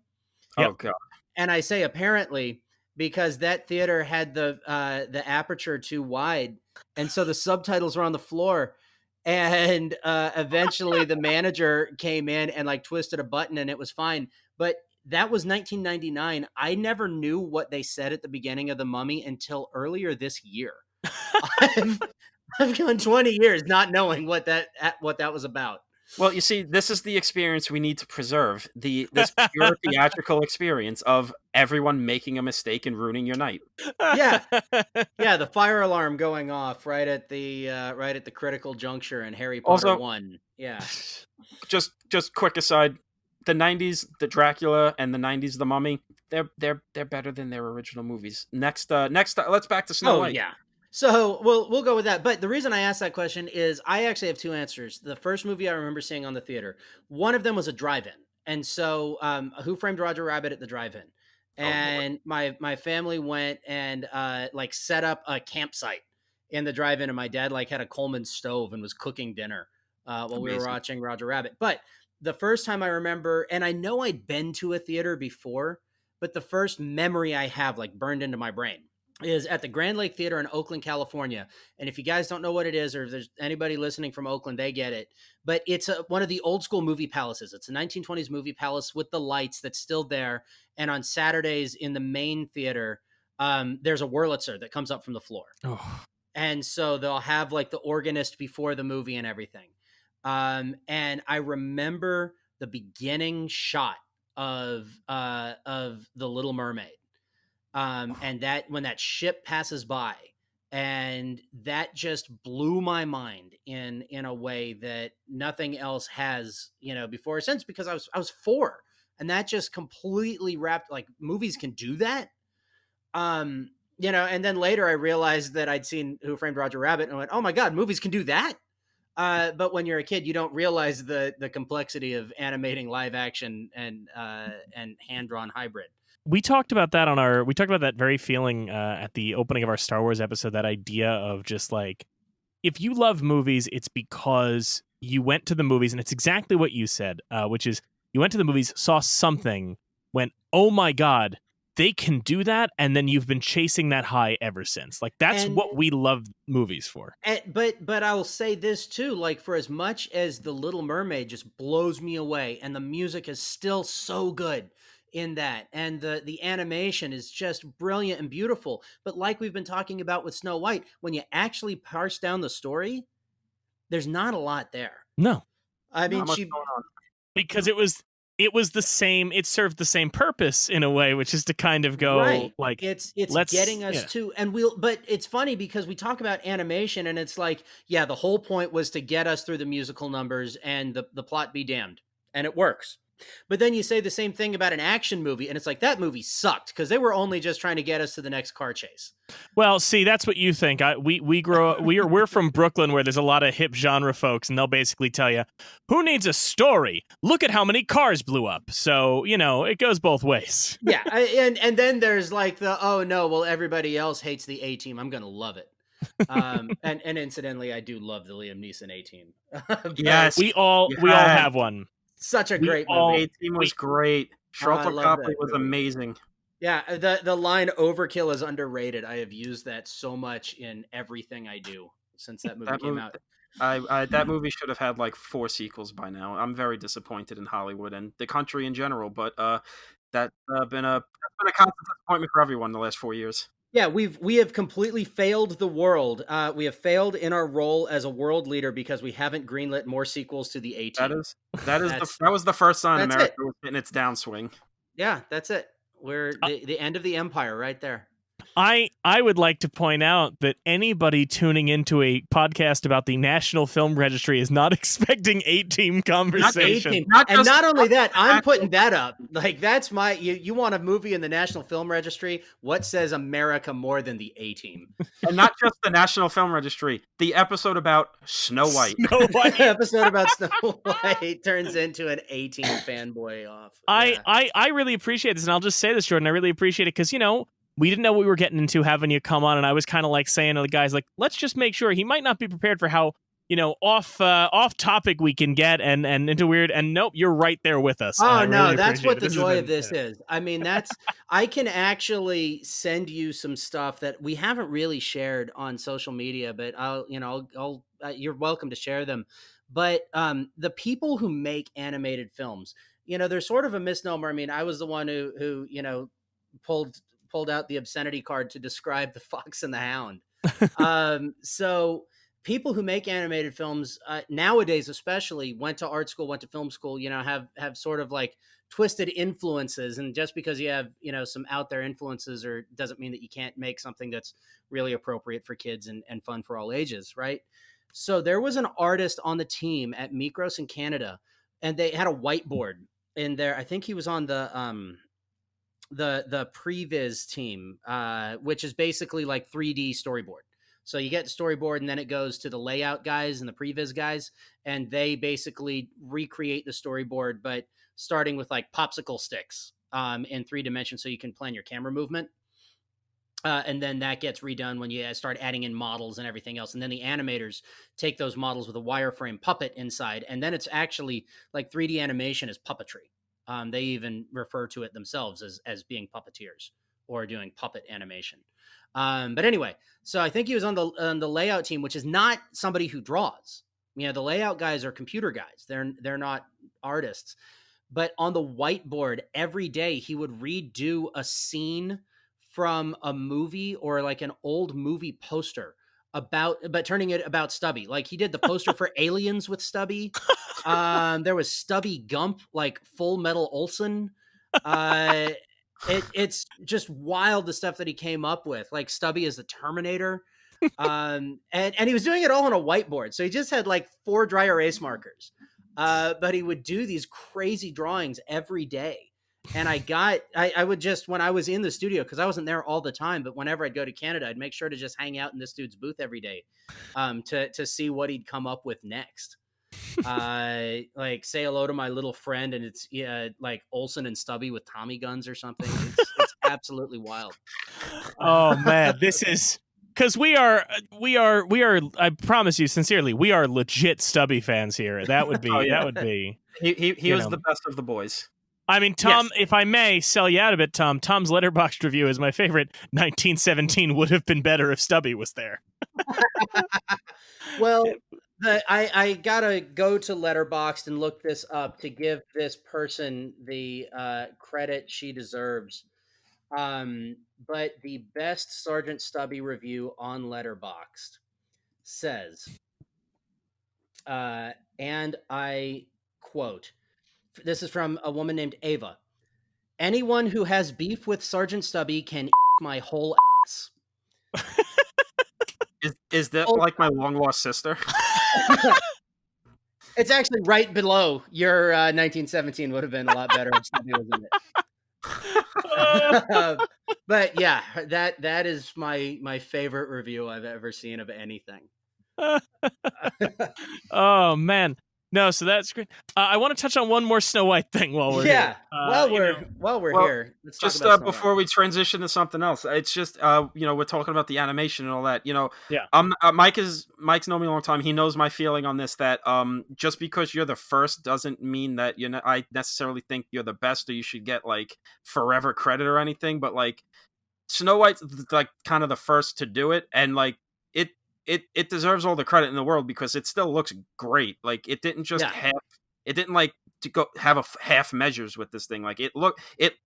Oh God. And I say apparently because that theater had the aperture too wide. And so the subtitles were on the floor, and eventually the manager came in and like twisted a button and it was fine. But that was 1999. I never knew what they said at the beginning of The Mummy until earlier this year. I've gone 20 years not knowing what that was about. Well, you see, this is the experience we need to preserve. This pure theatrical experience of everyone making a mistake and ruining your night. Yeah. Yeah, the fire alarm going off right at the critical juncture in Harry Potter 1. Yeah. Just quick aside, the 90s, the Dracula, and the 90s, the Mummy, they're better than their original movies. Next, let's back to Snow White. Yeah. So we'll go with that. But the reason I asked that question is I actually have 2 answers. The first movie I remember seeing on the theater, one of them was a drive-in. And so Who Framed Roger Rabbit at the drive-in. And my family went and like set up a campsite in the drive-in, and my dad like had a Coleman stove and was cooking dinner while we were watching Roger Rabbit. But the first time I remember, and I know I'd been to a theater before, but the first memory I have like burned into my brain is at the Grand Lake Theater in Oakland, California. And if you guys don't know what it is, or if there's anybody listening from Oakland, they get it. But it's one of the old school movie palaces. It's a 1920s movie palace with the lights that's still there. And on Saturdays in the main theater, there's a Wurlitzer that comes up from the floor. Oh. And so they'll have like the organist before the movie and everything. And I remember the beginning shot of The Little Mermaid. And that when that ship passes by, and that just blew my mind in a way that nothing else has, before or since, because I was 4, and that just completely wrapped, like, movies can do that. And then later I realized that I'd seen Who Framed Roger Rabbit and I went, oh my God, movies can do that. But when you're a kid, you don't realize the complexity of animating live action and hand-drawn hybrid. We talked about that very feeling at the opening of our Star Wars episode, that idea of just like, if you love movies, it's because you went to the movies, and it's exactly what you said, which is you went to the movies, saw something, went, oh my God, they can do that, and then you've been chasing that high ever since. Like, that's what we love movies for. But I'll say this too, like, for as much as The Little Mermaid just blows me away, and the music is still so good in that, and the animation is just brilliant and beautiful. But like we've been talking about with Snow White, when you actually parse down the story, there's not a lot there. No. I mean, Not much going on. Because it was the same, it served the same purpose in a way, which is to kind of go right. like, it's let's getting us to, and but it's funny because we talk about animation and it's like, yeah, the whole point was to get us through the musical numbers and the plot be damned, and it works. But then you say the same thing about an action movie, and it's like, that movie sucked because they were only just trying to get us to the next car chase. Well, see, that's what you think. We're from Brooklyn, where there's a lot of hip genre folks, and they'll basically tell you, who needs a story? Look at how many cars blew up. So, it goes both ways. Yeah, and then there's like oh no, well, everybody else hates the A-Team. I'm gonna love it. And incidentally, I do love the Liam Neeson A-Team. Yes, we all have one. Such a great movie. A-Team was great. Sharlto Copley was amazing. Yeah, the line "overkill" is underrated. I have used that so much in everything I do since that movie came out. That movie should have had like 4 sequels by now. I'm very disappointed in Hollywood and the country in general, but that's been a constant disappointment for everyone the last 4 years. Yeah, we have completely failed the world. We have failed in our role as a world leader because we haven't greenlit more sequels to the A-Team. That was the first sign America was hitting its downswing. Yeah, that's it. We're the end of the empire right there. I would like to point out that anybody tuning into a podcast about the National Film Registry is not expecting A-Team conversation. Not only that, I'm putting that up. Like, that's my you want a movie in the National Film Registry? What says America more than the A-Team? And not just the National Film Registry. The episode about Snow White. The episode about Snow White turns into an A-Team fanboy off. Yeah. I really appreciate this, and I'll just say this, Jordan. I really appreciate it because we didn't know what we were getting into having you come on, and I was kind of like saying to the guys, like, let's just make sure he might not be prepared for how off topic we can get and into weird. And nope, you're right there with us. Oh no, really that's what the joy of this is. I mean, I can actually send you some stuff that we haven't really shared on social media, but I'll you're welcome to share them. But the people who make animated films, there's sort of a misnomer. I mean, I was the one who pulled out the obscenity card to describe the Fox and the Hound. So people who make animated films nowadays, especially, went to art school, went to film school, have sort of like twisted influences. And just because you have, some out there influences doesn't mean that you can't make something that's really appropriate for kids and fun for all ages. Right. So there was an artist on the team at Mikros in Canada, and they had a whiteboard in there. I think he was on the previs team, which is basically like 3D storyboard. So you get the storyboard, and then it goes to the layout guys and the previs guys, and they basically recreate the storyboard, but starting with like popsicle sticks in 3 dimensions, so you can plan your camera movement. And then that gets redone when you start adding in models and everything else. And then the animators take those models with a wireframe puppet inside, and then it's actually like 3D animation is puppetry. They even refer to it themselves as being puppeteers or doing puppet animation. But anyway, so I think he was on the layout team, which is not somebody who draws. The layout guys are computer guys. They're not artists. But on the whiteboard every day, he would redo a scene from a movie or like an old movie poster but turning it about Stubby. Like, he did the poster for Aliens with Stubby. There was Stubby Gump, like Full Metal Olsen. It's just wild, the stuff that he came up with, like Stubby as the Terminator. And he was doing it all on a whiteboard. So he just had like 4 dry erase markers. But he would do these crazy drawings every day. And I would just, when I was in the studio, because I wasn't there all the time, but whenever I'd go to Canada, I'd make sure to just hang out in this dude's booth every day to see what he'd come up with next. Like, say hello to my little friend, and it's like Olsen and Stubby with Tommy guns or something. It's absolutely wild. Oh man, this is because we are. I promise you sincerely, we are legit Stubby fans here. That would Oh be yeah, he you was know. the best of the boys. I mean, Yes. Tom, if I may sell you out a bit, Tom, Tom's Letterboxd review is my favorite. 1917 would have been better if Stubby was there. Well, I gotta go to Letterboxd and look this up to give this person the credit she deserves. But the best Sergeant Stubby review on Letterboxd says, and I quote, this is from a woman named Ava. Anyone who has beef with Sergeant Stubby can my whole ass. Is that Full like my long lost sister? It's actually right below your 1917 would have been a lot better if Stubby was in it. But yeah, that is my favorite review I've ever seen of anything. Oh man, no. So that's great. I want to touch on one more Snow White thing while we're Yeah, here. while we're Well, here, let's talk just about Snow before White. we transition to something else, it's just we're talking about the animation and all that. Yeah. Mike's known me a long time. He knows my feeling on this. That just because you're the first doesn't mean that I necessarily think you're the best or you should get like forever credit or anything. But like Snow White's like kind of the first to do it, and like it deserves all the credit in the world because it still looks great. Like it didn't just Yeah. it didn't like to go have half measures with this thing. Like it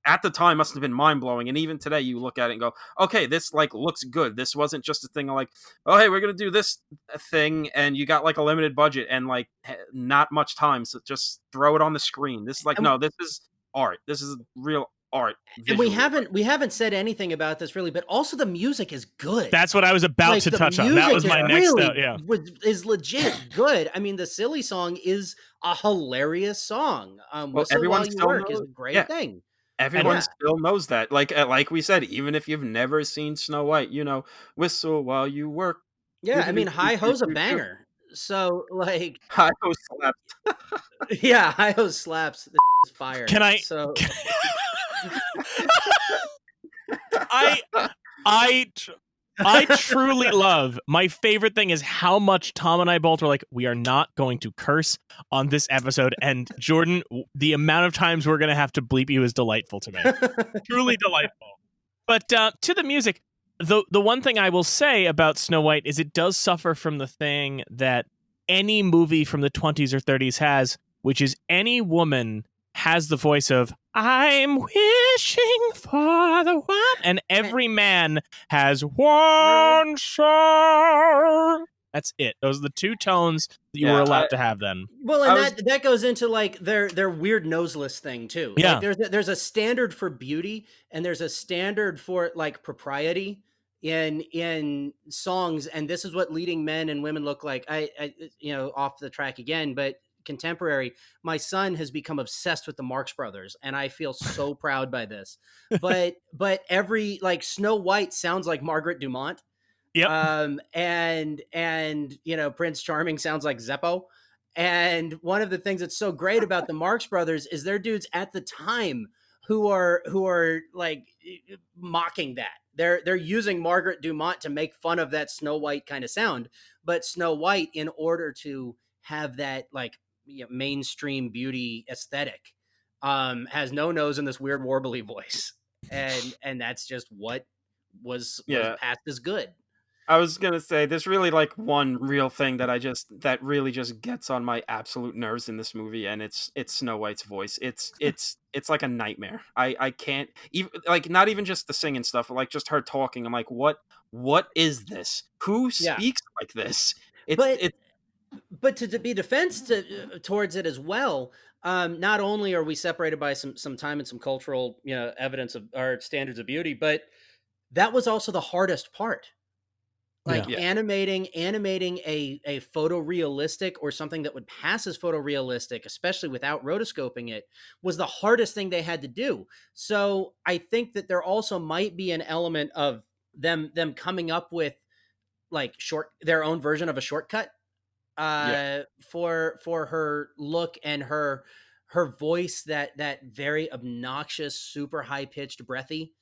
at the time must have been mind blowing, and even today you look at it and go, okay, this like looks good. This wasn't just a thing of like, oh hey, we're gonna do this thing, and you got like a limited budget and like not much time, so just throw it on the screen. This is like And, no, this is art. This is real art. and we Visually. haven't said anything about this really, but also the music is good. That's what I was about Like to the touch on. That music was is my next really note. Yeah. is legit good. I mean, the silly song is a hilarious song. Well, Whistle everyone While You still Work is knows. a great Yeah, thing. everyone Yeah. still knows that. Like we said, even if you've never seen Snow White, whistle while you work. Yeah, I mean, Hi Ho's a Do. banger. So like, Hi ho slaps. yeah, Hi Ho slaps. The is fire. Can I? So I I tr- I truly love. My favorite thing is how much Tom and I both were like, we are not going to curse on this episode. And Jordan, the amount of times we're going to have to bleep you is delightful to me. Truly delightful. But to the music, the one thing I will say about Snow White is it does suffer from the thing that any movie from the 20s or 30s has, which is any woman has the voice of I'm wishing for the one, and every man has one song. That's it. Those are the two tones that you were allowed to have then. Well, I and was that goes into like their weird noseless thing too. Yeah. Like there's a standard for beauty and there's a standard for like propriety in songs, and this is what leading men and women look like. I off the track again, but contemporary. My son has become obsessed with the Marx Brothers, and I feel so proud by this. But every like Snow White sounds like Margaret Dumont. Yep. And Prince Charming sounds like Zeppo. And one of the things that's so great about the Marx Brothers is they're dudes at the time who are like mocking that. They're using Margaret Dumont to make fun of that Snow White kind of sound, but Snow White, in order to have that like mainstream beauty aesthetic, has no nose in this weird warbly voice, and that's just what was passed as good. I was gonna say there's really like one real thing that really just gets on my absolute nerves in this movie, and it's Snow White's voice. It's like a nightmare. I can't even like not even just the singing stuff, but like just her talking. I'm like, what is this? Who speaks like this? But to be defense towards it as well. Not only are we separated by some time and some cultural evidence of our standards of beauty, but that was also the hardest part. Like animating a photorealistic or something that would pass as photorealistic, especially without rotoscoping it, was the hardest thing they had to do. So I think that there also might be an element of them coming up with like their own version of a shortcut for her look and her voice, that very obnoxious, super high pitched, breathy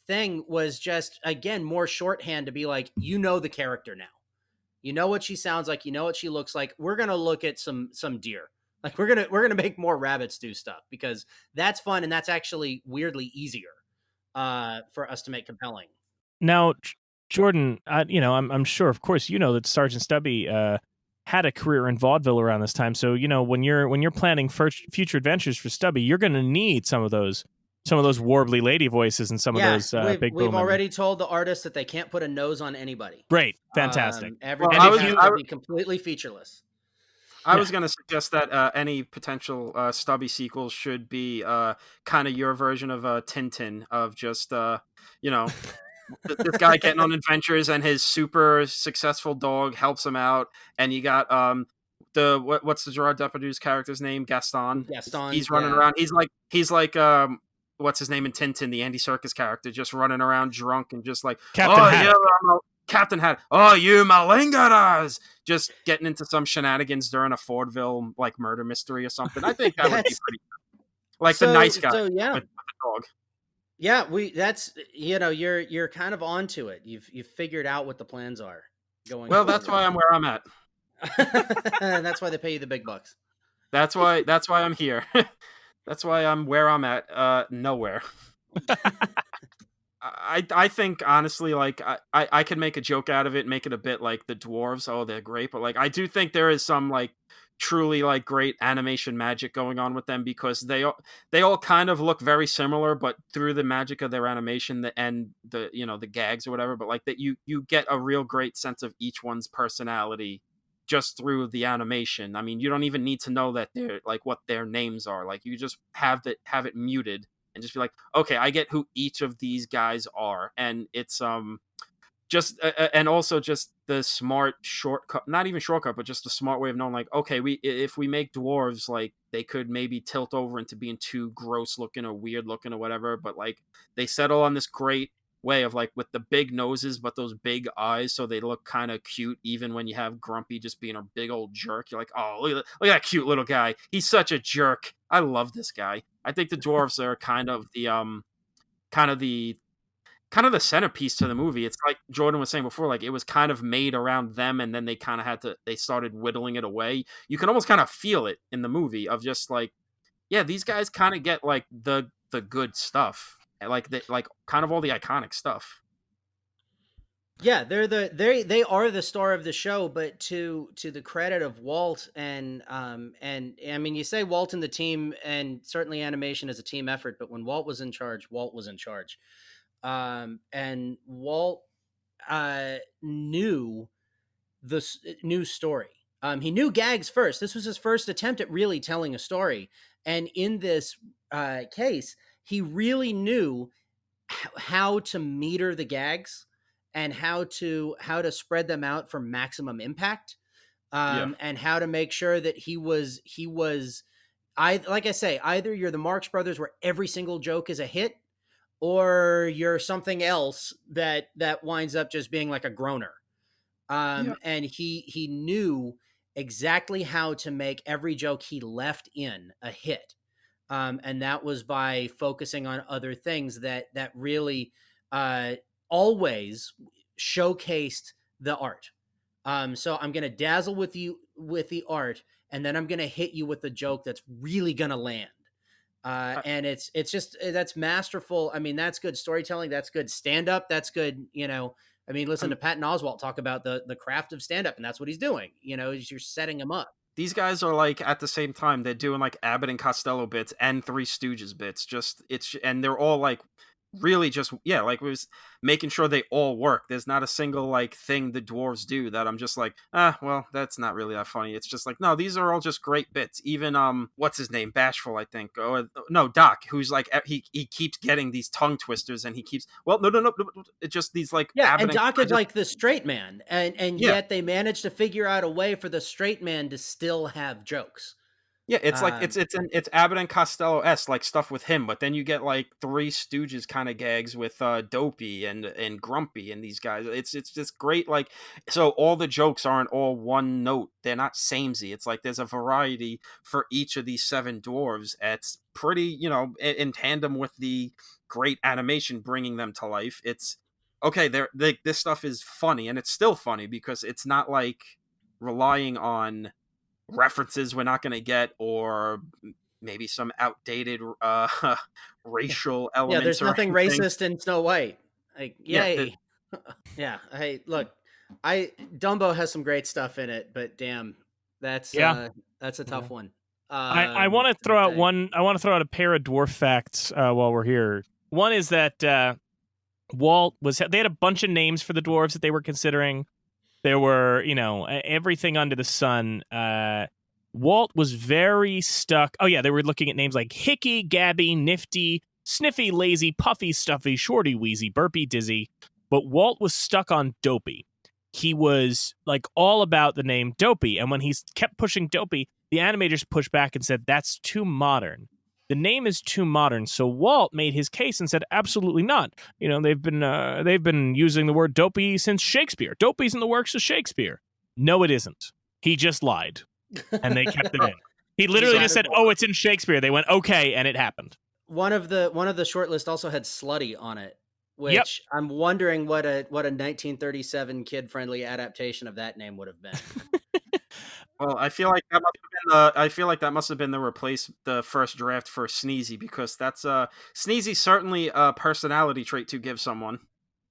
thing was just, again, more shorthand to be like, you know, the character now. You know what she sounds like. You know what she looks like. We're gonna look at some deer. Like we're gonna make more rabbit stew stuff because that's fun and that's actually weirdly easier for us to make compelling. Now, Jordan, I'm sure, of course, you know that Sergeant Stubby had a career in vaudeville around this time. So, when you're planning future adventures for Stubby, you're going to need some of those warbly lady voices and some of those big we've booming. already told the artists that they can't put a nose on anybody. Great, fantastic. Everything will be completely featureless. I was going to suggest that any potential Stubby sequels should be kind of your version of Tintin, of just this guy getting on adventures and his super successful dog helps him out, and you got what's the Gerard Depardieu's character's name? Gaston. He's running around. He's like what's his name in Tintin, the Andy Serkis character, just running around drunk and just like Captain Hat. Oh, you malingeras! Just getting into some shenanigans during a Fordville like murder mystery or something. I think that would be pretty like the nice guy with the dog. Yeah, that's you're kind of onto it. You've figured out what the plans are going. Well, that's why I'm where I'm at. That's why they pay you the big bucks. That's why I'm here. That's why I'm where I'm at. Nowhere. I think honestly, like I could make a joke out of it, make it a bit like the Dwarves. Oh, they're great, but like I do think there is some like truly like great animation magic going on with them, because they all kind of look very similar, but through the magic of their animation and the the gags or whatever, but like that you get a real great sense of each one's personality just through the animation. I mean, you don't even need to know that they're like what their names are. Like you just have it muted and just be like, okay, I get who each of these guys are. And it's just and also just the smart shortcut, not even shortcut, but just a smart way of knowing, like, okay, if we make dwarves, like they could maybe tilt over into being too gross looking or weird looking or whatever, but like they settle on this great way of like with the big noses but those big eyes, so they look kind of cute even when you have Grumpy just being a big old jerk. You're like, oh, look at that cute little guy, he's such a jerk, I love this guy. I think the dwarves are kind of the centerpiece to the movie. It's like Jordan was saying before, like it was kind of made around them, and then they kind of they started whittling it away. You can almost kind of feel it in the movie of just like, yeah, these guys kind of get like the good stuff, like kind of all the iconic stuff. Yeah, they are the star of the show, but to the credit of Walt and I mean, you say Walt and the team, and certainly animation is a team effort, but when Walt was in charge, Walt was in charge. And Walt knew the new story. He knew gags first. This was his first attempt at really telling a story, and in this case, he really knew how to meter the gags and how to spread them out for maximum impact, and how to make sure that he was like I say, either you're the Marx Brothers where every single joke is a hit, or you're something else that winds up just being like a groaner. And he knew exactly how to make every joke he left in a hit. And that was by focusing on other things that really always showcased the art. So I'm going to dazzle with you with the art, and then I'm going to hit you with the joke that's really going to land. And it's just, that's masterful. I mean, that's good storytelling. That's good stand-up. That's good. I mean, listen to Patton Oswalt talk about the craft of stand-up, and that's what he's doing. You're setting him up. These guys are like, at the same time, they're doing like Abbott and Costello bits and Three Stooges bits. And they're all like really just, like we was making sure they all work. There's not a single like thing the dwarves do that I'm just like, well, that's not really that funny. It's just like, no, these are all just great bits. Even what's his name, Bashful, I think. No, Doc, who's like he keeps getting these tongue twisters, and he keeps, well, no, it's just these like, and Doc is like the straight man, and yet they managed to figure out a way for the straight man to still have jokes. Yeah, it's like Um, it's Abbott and Costello-esque, like, stuff with him, but then you get, like, Three Stooges kinda gags with, Dopey and Grumpy and these guys. It's just great, like, so all the jokes aren't all one note. They're not samey. It's like there's a variety for each of these 7 dwarves. It's pretty, in tandem with the great animation bringing them to life. It's okay, this stuff is funny, and it's still funny because it's not, like, relying on references we're not going to get, or maybe some outdated racial yeah, elements there's or nothing anything. racist in Snow White. Like, Yeah, yay. Yeah. Hey, look, I Dumbo has some great stuff in it, but damn, that's Yeah. uh that's a Yeah. tough one. I want to I'd throw out say. one. I want to throw out a pair of dwarf facts while we're here. One is that Walt was. They had a bunch of names for the dwarves that they were considering. There were, everything under the sun. Walt was very stuck. Oh yeah, they were looking at names like Hickey, Gabby, Nifty, Sniffy, Lazy, Puffy, Stuffy, Shorty, Wheezy, Burpy, Dizzy. But Walt was stuck on Dopey. He was like all about the name Dopey, and when he kept pushing Dopey, the animators pushed back and said that's too modern. The name is too modern. So Walt made his case and said, absolutely not. They've been using the word dopey since Shakespeare. Dopey's in the works of Shakespeare. No, it isn't. He just lied, and they kept it in. He literally just said, "Oh, it's in Shakespeare." They went, "Okay," and it happened. One of the short list also had Slutty on it, Yep. which I'm wondering what a 1937 kid friendly adaptation of that name would have been. well, I feel like that must have been the first draft for Sneezy, because that's Sneezy's certainly a personality trait to give someone.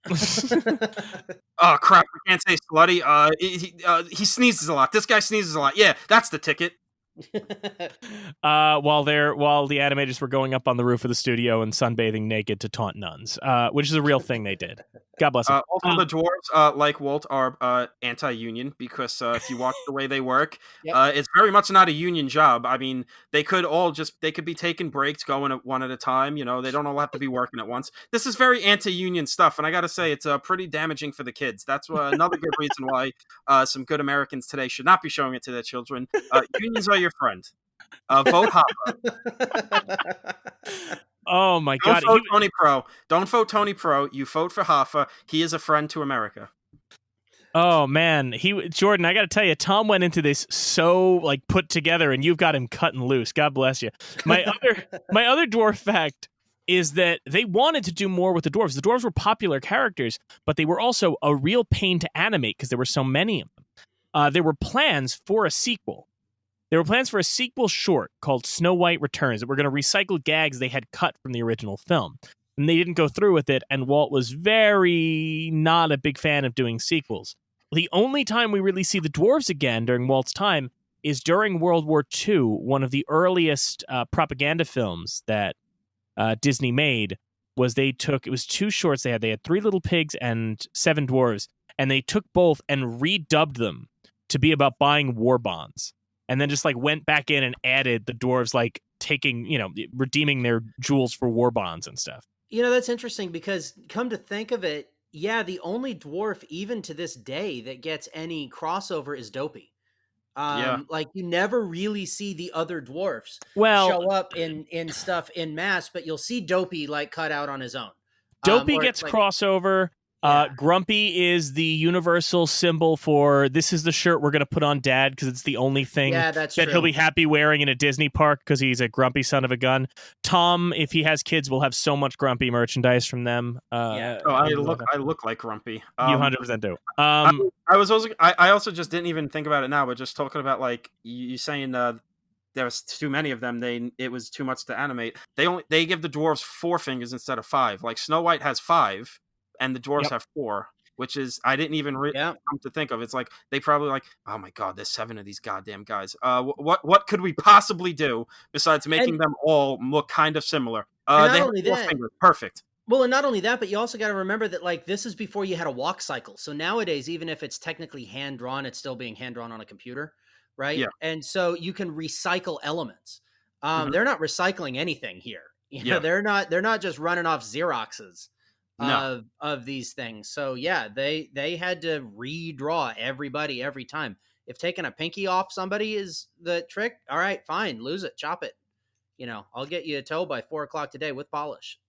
Oh crap, we can't say slutty. He sneezes a lot. This guy sneezes a lot. Yeah, that's the ticket. While the animators were going up on the roof of the studio and sunbathing naked to taunt nuns, which is a real thing they did. God bless them. Also, the dwarves, like Walt, are anti-union, because if you watch the way they work, Yep. it's very much not a union job. I mean, they could be taking breaks, going at one at a time. They don't all have to be working at once. This is very anti-union stuff, and I got to say, it's pretty damaging for the kids. That's another good reason why some good Americans today should not be showing it to their children. Unions are your friend. Vote Hoffa. Oh my Don't God! vote Tony Pro. Don't vote Tony Pro. You vote for Hoffa. He is a friend to America. Oh man, Jordan, I got to tell you, Tom went into this so like put together, and you've got him cutting loose. God bless you. My other dwarf fact is that they wanted to do more with the dwarves. The dwarves were popular characters, but they were also a real pain to animate because there were so many of them. There were plans for a sequel. There were plans for a sequel short called Snow White Returns that were going to recycle gags they had cut from the original film. And they didn't go through with it, and Walt was very not a big fan of doing sequels. The only time we really see the dwarves again during Walt's time is during World War II, one of the earliest propaganda films that Disney made. It was 2 shorts they had. They had 3 Little Pigs and 7 Dwarves, and they took both and redubbed them to be about buying war bonds. And then just like went back in and added the dwarves like taking, redeeming their jewels for war bonds and stuff. That's interesting because come to think of it, yeah, the only dwarf even to this day that gets any crossover is Dopey. Yeah. Like you never really see the other dwarfs Well, show up in stuff in mass, but you'll see Dopey like cut out on his own. Dopey Or gets like, crossover. yeah. Grumpy is the universal symbol for this is the shirt we're going to put on Dad because it's the only thing Yeah, that's that true. he'll be happy wearing in a Disney park because he's a grumpy son of a gun. Tom, if he has kids, will have so much Grumpy merchandise from them. Yeah. Oh, I look like Grumpy. You 100% do. I also just didn't even think about it now, but just talking about like you saying there was too many of them. It was too much to animate. They give the dwarves 4 fingers instead of 5. Like Snow White has 5, and the dwarves have 4, which is I didn't even come to think of. It's like they probably like, oh my god, there's 7 of these goddamn guys. What could we possibly do besides making them all look kind of similar? They have 4 fingers, perfect. Well, and not only that, but you also got to remember that like this is before you had a walk cycle. So nowadays, even if it's technically hand drawn, it's still being hand drawn on a computer, right? Yeah. And so you can recycle elements. Mhm. They're not recycling anything here. Yeah. They're not just running off Xeroxes No. of these things. So yeah, they had to redraw everybody every time. If taking a pinky off somebody is the trick, all right, fine, lose it, chop it. I'll get you a toe by 4 o'clock today with polish.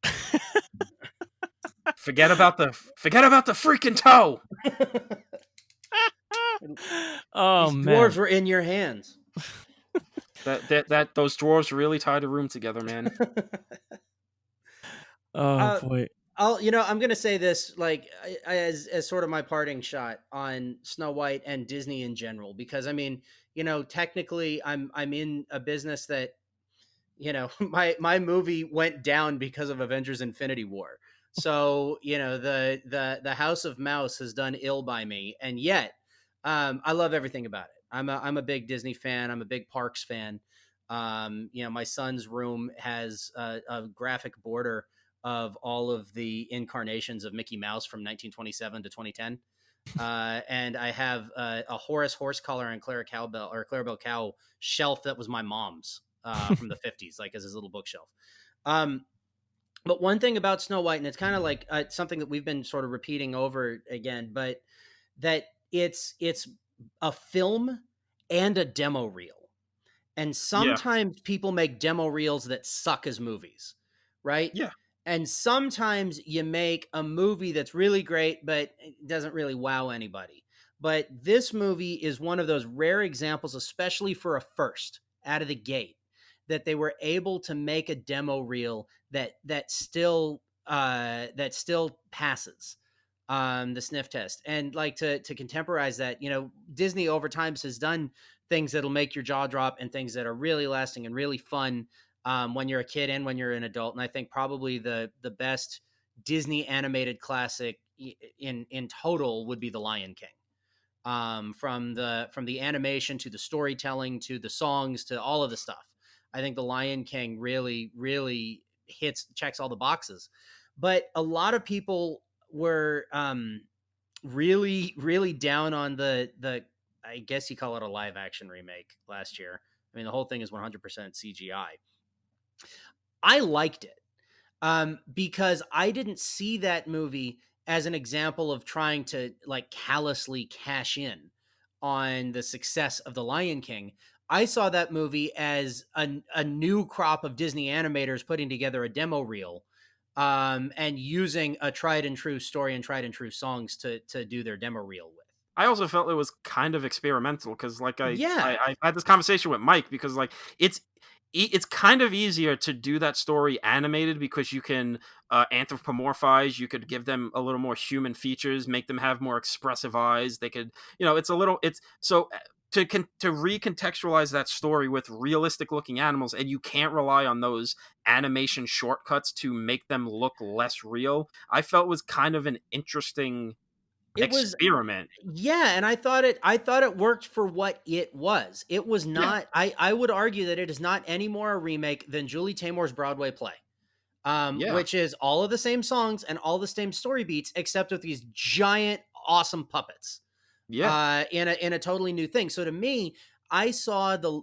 Forget about the freaking toe. Oh These man. dwarves were in your hands. That those dwarves really tied a room together, man. Oh uh, boy. I'm gonna say this like as sort of my parting shot on Snow White and Disney in general, because I mean, technically I'm in a business that my movie went down because of Avengers Infinity War. So, the House of Mouse has done ill by me, and yet I love everything about it. I'm a big Disney fan. I'm a big Parks fan. My son's room has a graphic border of all of the incarnations of Mickey Mouse from 1927 to 2010. And I have a Horace horse collar and Clarabelle cow shelf that was my mom's from the 50s, like as his little bookshelf. But one thing about Snow White, and it's kind of like something that we've been sort of repeating over again, but that it's a film and a demo reel. And Yeah, sometimes people make demo reels that suck as movies, right? yeah, And sometimes you make a movie that's really great, but it doesn't really wow anybody. But this movie is one of those rare examples, especially for a first out of the gate, that they were able to make a demo reel that still passes the sniff test. And like to contemporize that, Disney over times has done things that'll make your jaw drop and things that are really lasting and really fun when you're a kid and when you're an adult. And I think probably the best Disney animated classic in total would be The Lion King. From the animation to the storytelling to the songs to all of the stuff, I think The Lion King really checks all the boxes. But a lot of people were really down on the I guess you call it a live action remake last year. I mean, the whole thing is 100% CGI. I liked it because I didn't see that movie as an example of trying to like callously cash in on the success of The Lion King. I saw that movie as a new crop of Disney animators putting together a demo reel and using a tried and true story and tried and true songs to do their demo reel with. I also felt it was kind of experimental because, like, Yeah, I had this conversation with Mike because, like, it's kind of easier to do that story animated because you can anthropomorphize. You could give them a little more human features, make them have more expressive eyes. They could, it's so to recontextualize that story with realistic looking animals, and you can't rely on those animation shortcuts to make them look less real. I felt was kind of an interesting it was. experiment. Yeah, and I thought it worked for what it was. It was Yeah, not. I would argue that it is not any more a remake than Julie Taymor's Broadway play, yeah, which is all of the same songs and all the same story beats, except with these giant, awesome puppets yeah, in a totally new thing. So to me, I saw the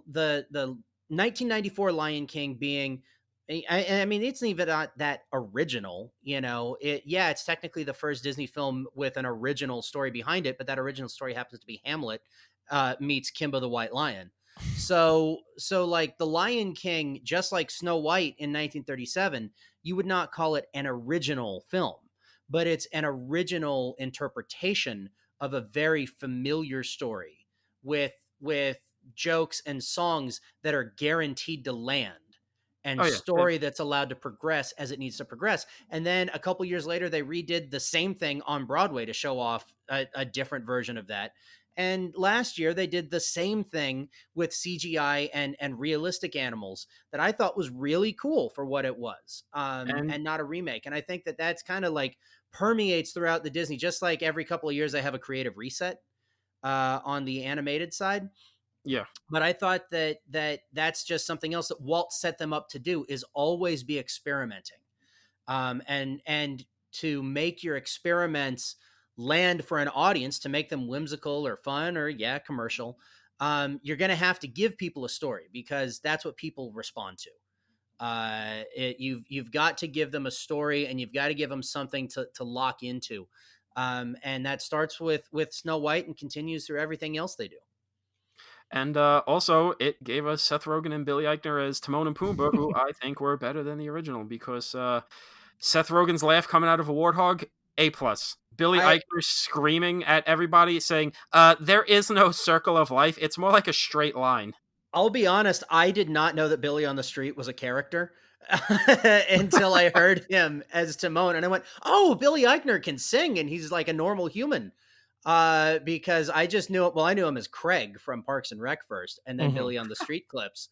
1994 Lion King being. I mean, it's even not that original, it's technically the first Disney film with an original story behind it, but that original story happens to be Hamlet meets Kimba the White Lion. So like The Lion King, just like Snow White in 1937, you would not call it an original film, but it's an original interpretation of a very familiar story with jokes and songs that are guaranteed to land and oh yeah, story that's allowed to progress as it needs to progress. And then a couple years later, they redid the same thing on Broadway to show off a different version of that. And last year, they did the same thing with CGI and realistic animals that I thought was really cool for what it was, and and not a remake. And I think that that's kind of like permeates throughout the Disney, just like every couple of years, they have a creative reset on the animated side. yeah, But I thought that's just something else that Walt set them up to do, is always be experimenting, and to make your experiments land for an audience, to make them whimsical or fun or commercial. You're going to have to give people a story because that's what people respond to. You've got to give them a story, and you've got to give them something to lock into, and that starts with Snow White and continues through everything else they do. And also, it gave us Seth Rogen and Billy Eichner as Timon and Pumbaa, who I think were better than the original because Seth Rogen's laugh coming out of a warthog, A plus. Billy I Eichner screaming at everybody, saying, "There is no circle of life. It's more like a straight line." I'll be honest, I did not know that Billy on the Street was a character until I heard him as Timon, and I went, "Oh, Billy Eichner can sing, and he's like a normal human." Because I just knew it. Well, I knew him as Craig from Parks and Rec first, and then Mhm. Billy on the Street clips.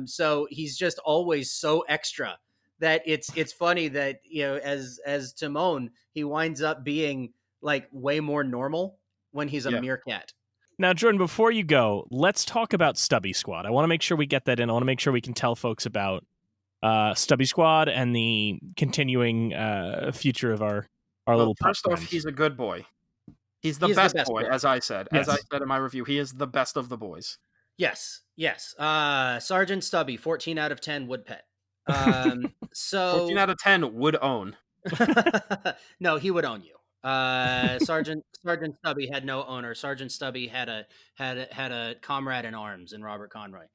So he's just always so extra that it's funny that as Timon, he winds up being like way more normal when he's a Yeah. meerkat. Now, Jordan, before you go, let's talk about Stubby Squad. I want to make sure we get that in. I want to make sure we can tell folks about Stubby Squad and the continuing future of our Well, little pup first off, friends. he's a good boy. He's the He is the best best boy, boy. as I said. As I Yes. said in my review, he is the best of the boys. Yes, yes. Sergeant Stubby, 14 out of 10 would pet. 14 So out of 10 would own. no, he would own you. Sergeant Stubby had no owner. Sergeant Stubby had a comrade in arms in Robert Conroy.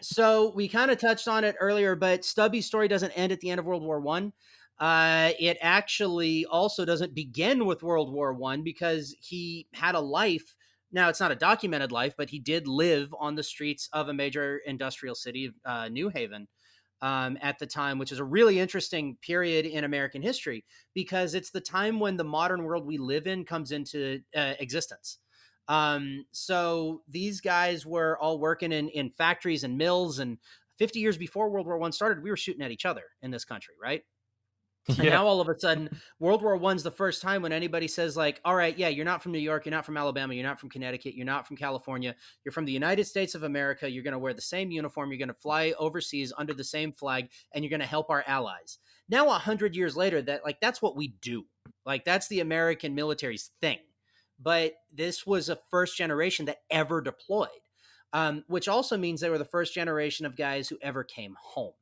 So we kind of touched on it earlier, but Stubby's story doesn't end at the end of World War One. It actually also doesn't begin with World War One because he had a life. Now it's not a documented life, but he did live on the streets of a major industrial city of New Haven at the time, which is a really interesting period in American history because it's the time when the modern world we live in comes into existence. So these guys were all working in factories and mills, and 50 years before World War One started, we were shooting at each other in this country, right? And Yeah. now all of a sudden, World War One's the first time when anybody says like, "All right, yeah, you're not from New York, you're not from Alabama, you're not from Connecticut, you're not from California, you're from the United States of America. You're going to wear the same uniform, you're going to fly overseas under the same flag, and you're going to help our allies." Now, 100 years later, that's what we do. Like that's the American military's thing. But this was a first generation that ever deployed, which also means they were the first generation of guys who ever came home.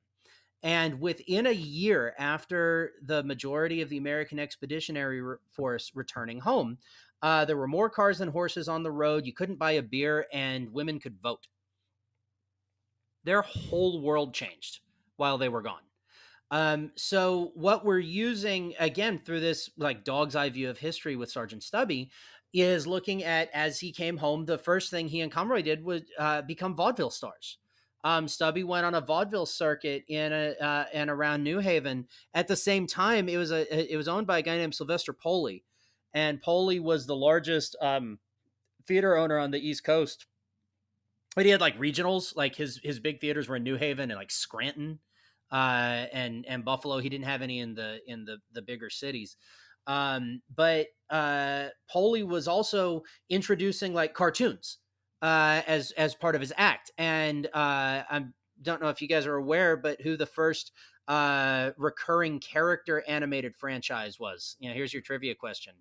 And within a year after the majority of the American Expeditionary Force returning home, there were more cars than horses on the road. You couldn't buy a beer, and women could vote. Their whole world changed while they were gone. So what we're using again through this like dog's eye view of history with Sergeant Stubby is looking at as he came home, the first thing he and Conroy did was become vaudeville stars. Stubby went on a vaudeville circuit in and around New Haven. At the same time, it was owned by a guy named Sylvester Poley, and Poley was the largest theater owner on the East Coast. But he had like regionals, like his big theaters were in New Haven and like Scranton, and Buffalo. He didn't have any in the bigger cities. But Poley was also introducing like cartoons as part of his act, and I don't know if you guys are aware, but who the first recurring character animated franchise was. Here's your trivia question.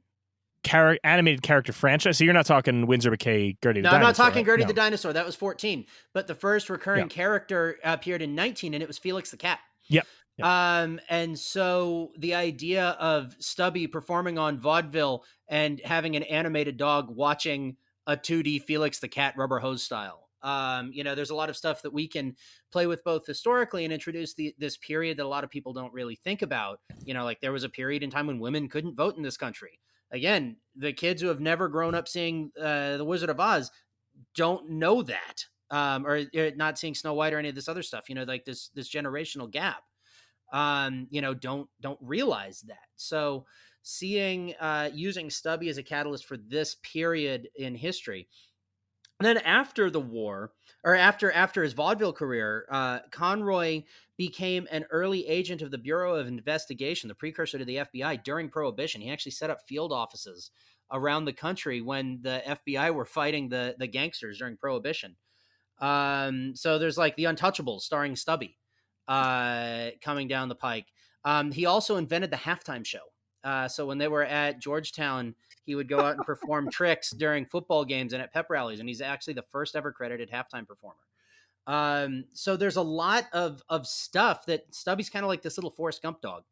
Animated character franchise. So you're not talking Windsor McKay, Gertie the No, I'm not Dinosaur, talking right? Gertie No. the Dinosaur. That was 14. But the first recurring Yeah. character appeared in 19, and it was Felix the Cat. Yep. And so the idea of Stubby performing on vaudeville and having an animated dog watching a 2D Felix the Cat rubber hose style. There's a lot of stuff that we can play with both historically and introduce this period that a lot of people don't really think about. Like there was a period in time when women couldn't vote in this country. Again, the kids who have never grown up seeing The Wizard of Oz don't know that, or not seeing Snow White or any of this other stuff. Like this generational gap. Don't realize that. So seeing using Stubby as a catalyst for this period in history. And then after the war, or after his vaudeville career, Conroy became an early agent of the Bureau of Investigation, the precursor to the FBI during Prohibition. He actually set up field offices around the country when the FBI were fighting the gangsters during Prohibition. So there's like The Untouchables starring Stubby coming down the pike. He also invented the halftime show. So when they were at Georgetown, he would go out and perform tricks during football games and at pep rallies, and he's actually the first ever credited halftime performer. So there's a lot of stuff that Stubby's kind of like this little Forrest Gump dog.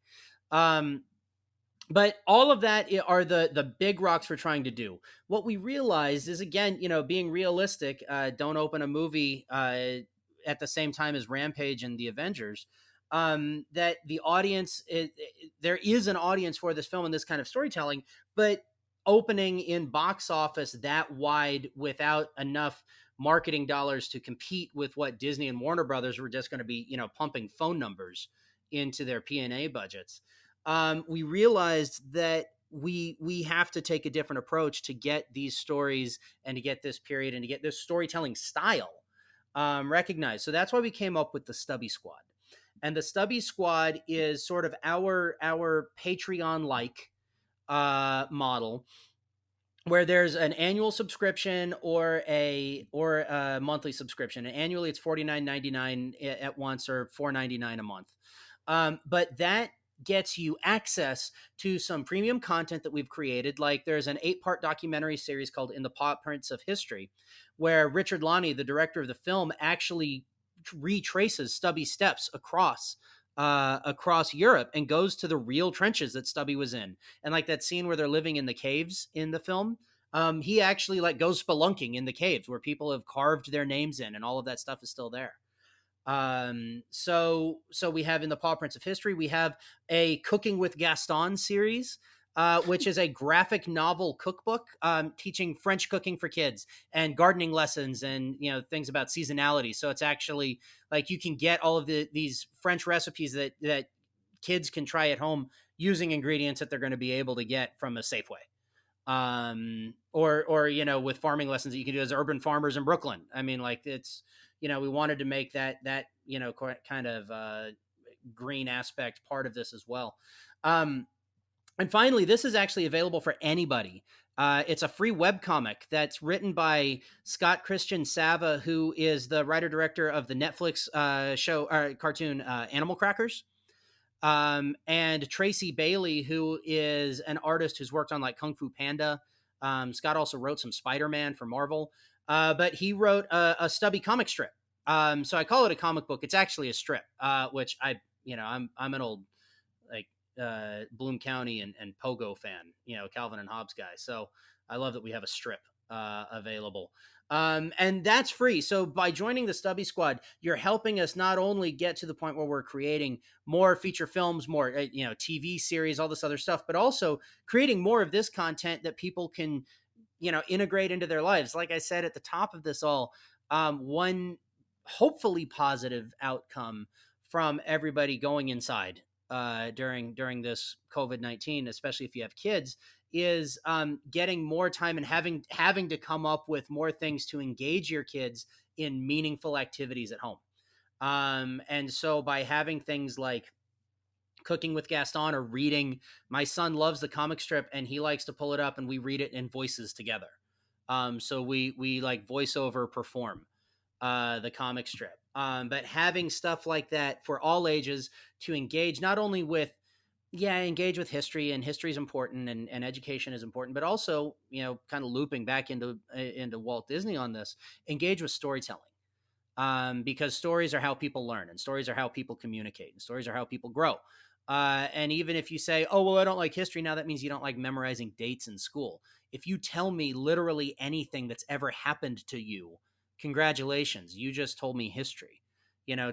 But all of that are the big rocks we're trying to do. What we realized is, again, being realistic. Don't open a movie at the same time as Rampage and the Avengers. That the audience, there is an audience for this film and this kind of storytelling, but opening in box office that wide without enough marketing dollars to compete with what Disney and Warner Brothers were just going to be, pumping phone numbers into their P&A budgets. We realized that we have to take a different approach to get these stories and to get this period and to get this storytelling style recognized. So that's why we came up with the Stubby Squad. And the Stubby Squad is sort of our Patreon like model, where there's an annual subscription or a monthly subscription. And annually, it's $49.99 at once or $4.99 a month. But that gets you access to some premium content that we've created. Like there's an 8-part documentary series called In the Paw Prints of History, where Richard Lonnie, the director of the film, actually retraces Stubby's steps across Europe and goes to the real trenches that Stubby was in. And like that scene where they're living in the caves in the film, he actually like goes spelunking in the caves where people have carved their names in, and all of that stuff is still there. So we have In the Paw Prints of History, we have a Cooking with Gaston series, which is a graphic novel cookbook, teaching French cooking for kids and gardening lessons and, things about seasonality. So it's actually like you can get all of these French recipes that kids can try at home using ingredients that they're going to be able to get from a Safeway. Or with farming lessons that you can do as urban farmers in Brooklyn. I mean, like it's, we wanted to make that kind of green aspect part of this as well. And finally, this is actually available for anybody. It's a free webcomic that's written by Scott Christian Sava, who is the writer-director of the Netflix cartoon Animal Crackers. And Tracy Bailey, who is an artist who's worked on like Kung Fu Panda. Scott also wrote some Spider-Man for Marvel, but he wrote a Stubby comic strip. So I call it a comic book. It's actually a strip, which I'm an old like Bloom County and Pogo fan, Calvin and Hobbes guy. So I love that we have a strip available. And that's free. So by joining the Stubby Squad, you're helping us not only get to the point where we're creating more feature films, more, TV series, all this other stuff, but also creating more of this content that people can, integrate into their lives. Like I said at the top of this all, one hopefully positive outcome from everybody going inside during this COVID-19, especially if you have kids, is getting more time and having to come up with more things to engage your kids in meaningful activities at home. And so by having things like Cooking with Gaston or reading, my son loves the comic strip and he likes to pull it up and we read it in voices together. So we like voiceover perform the comic strip. But having stuff like that for all ages to engage not only with engage with history, and history is important and education is important, but also, kind of looping back into Walt Disney on this, engage with storytelling. Because stories are how people learn and stories are how people communicate and stories are how people grow. And even if you say, oh, well, I don't like history now, that means you don't like memorizing dates in school. If you tell me literally anything that's ever happened to you, congratulations, you just told me history.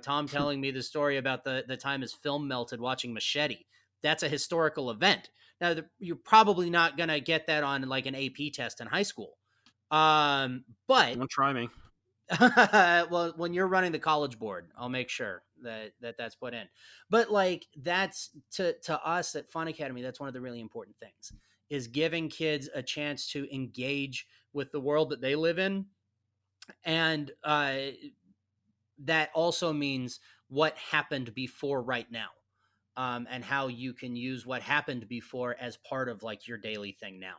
Tom telling me the story about the time his film melted watching Machete. That's a historical event. Now, you're probably not going to get that on like an AP test in high school. But Don't try me. well, when you're running the college board, I'll make sure that's put in. But like that's to us at Fun Academy, that's one of the really important things is giving kids a chance to engage with the world that they live in. And that also means what happened before right now. And how you can use what happened before as part of like your daily thing now.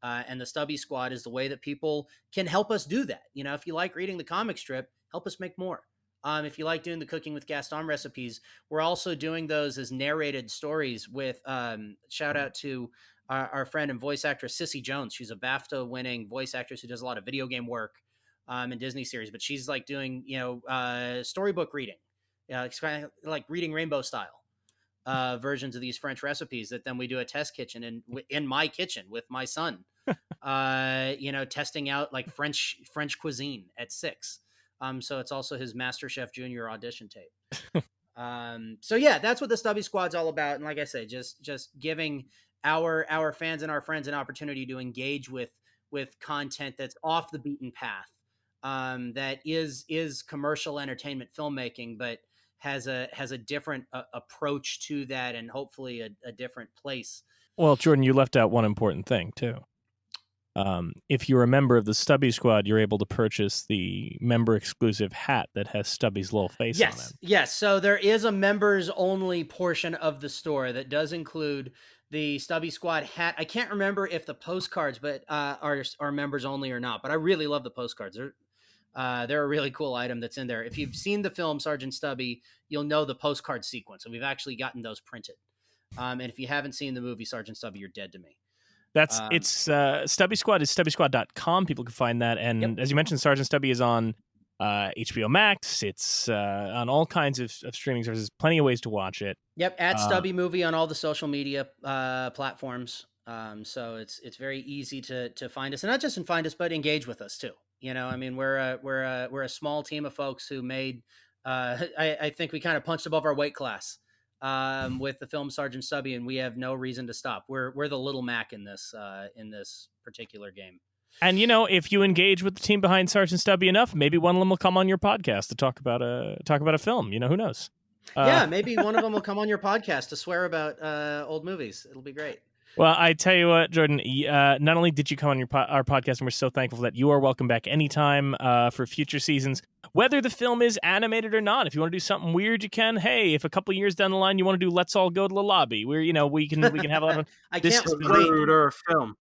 And the Stubby Squad is the way that people can help us do that. If you like reading the comic strip, help us make more. If you like doing the Cooking with Gaston recipes, we're also doing those as narrated stories with shout out to our friend and voice actress, Sissy Jones. She's a BAFTA winning voice actress who does a lot of video game work in Disney series, but she's like doing, storybook reading. It's kind of like Reading Rainbow style. versions of these French recipes that then we do a test kitchen in my kitchen with my son. Testing out like French cuisine at 6. So it's also his MasterChef Junior audition tape. So yeah, that's what the Stubby Squad's all about. And like I say, just giving our fans and our friends an opportunity to engage with content that's off the beaten path, that is commercial entertainment filmmaking, but has a different approach to that, and hopefully a different place. Well, Jordan, you left out one important thing too. If you're a member of the Stubby Squad, you're able to purchase the member-exclusive hat that has Stubby's little face on it. Yes. So there is a members-only portion of the store that does include the Stubby Squad hat. I can't remember if the postcards are members only or not, but I really love the postcards. They're a really cool item that's in there. If you've seen the film Sergeant Stubby, you'll know the postcard sequence, and we've actually gotten those printed. And if you haven't seen the movie Sergeant Stubby, you're dead to me. It's Stubby Squad is StubbySquad.com. People can find that. And as you mentioned, Sergeant Stubby is on HBO Max. It's on all kinds of streaming services. Plenty of ways to watch it. Yep, at Stubby Movie on all the social media platforms. So it's very easy to find us, and not just find us, but engage with us too. I mean, we're a small team of folks who made. I think we kind of punched above our weight class with the film Sergeant Stubby, and we have no reason to stop. We're the little Mac in this particular game. And if you engage with the team behind Sergeant Stubby enough, maybe one of them will come on your podcast to talk about a film. Who knows? Yeah, maybe one of them will come on your podcast to swear about old movies. It'll be great. Well, I tell you what, Jordan, not only did you come on our podcast, and we're so thankful that you are welcome back anytime for future seasons, whether the film is animated or not. If you want to do something weird, you can. Hey, if a couple years down the line you want to do Let's All Go to the Lobby, where we can have a lot of I can't wait. Zapruder film.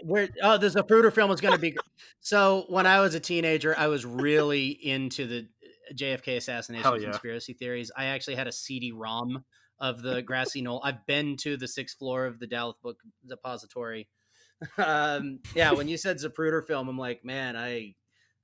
The Zapruder film is going to be. So when I was a teenager, I was really into the JFK assassination conspiracy theories. I actually had a CD-ROM of the grassy knoll. I've been to the 6th floor of the Dallas Book Depository. When you said Zapruder film, I'm like, man,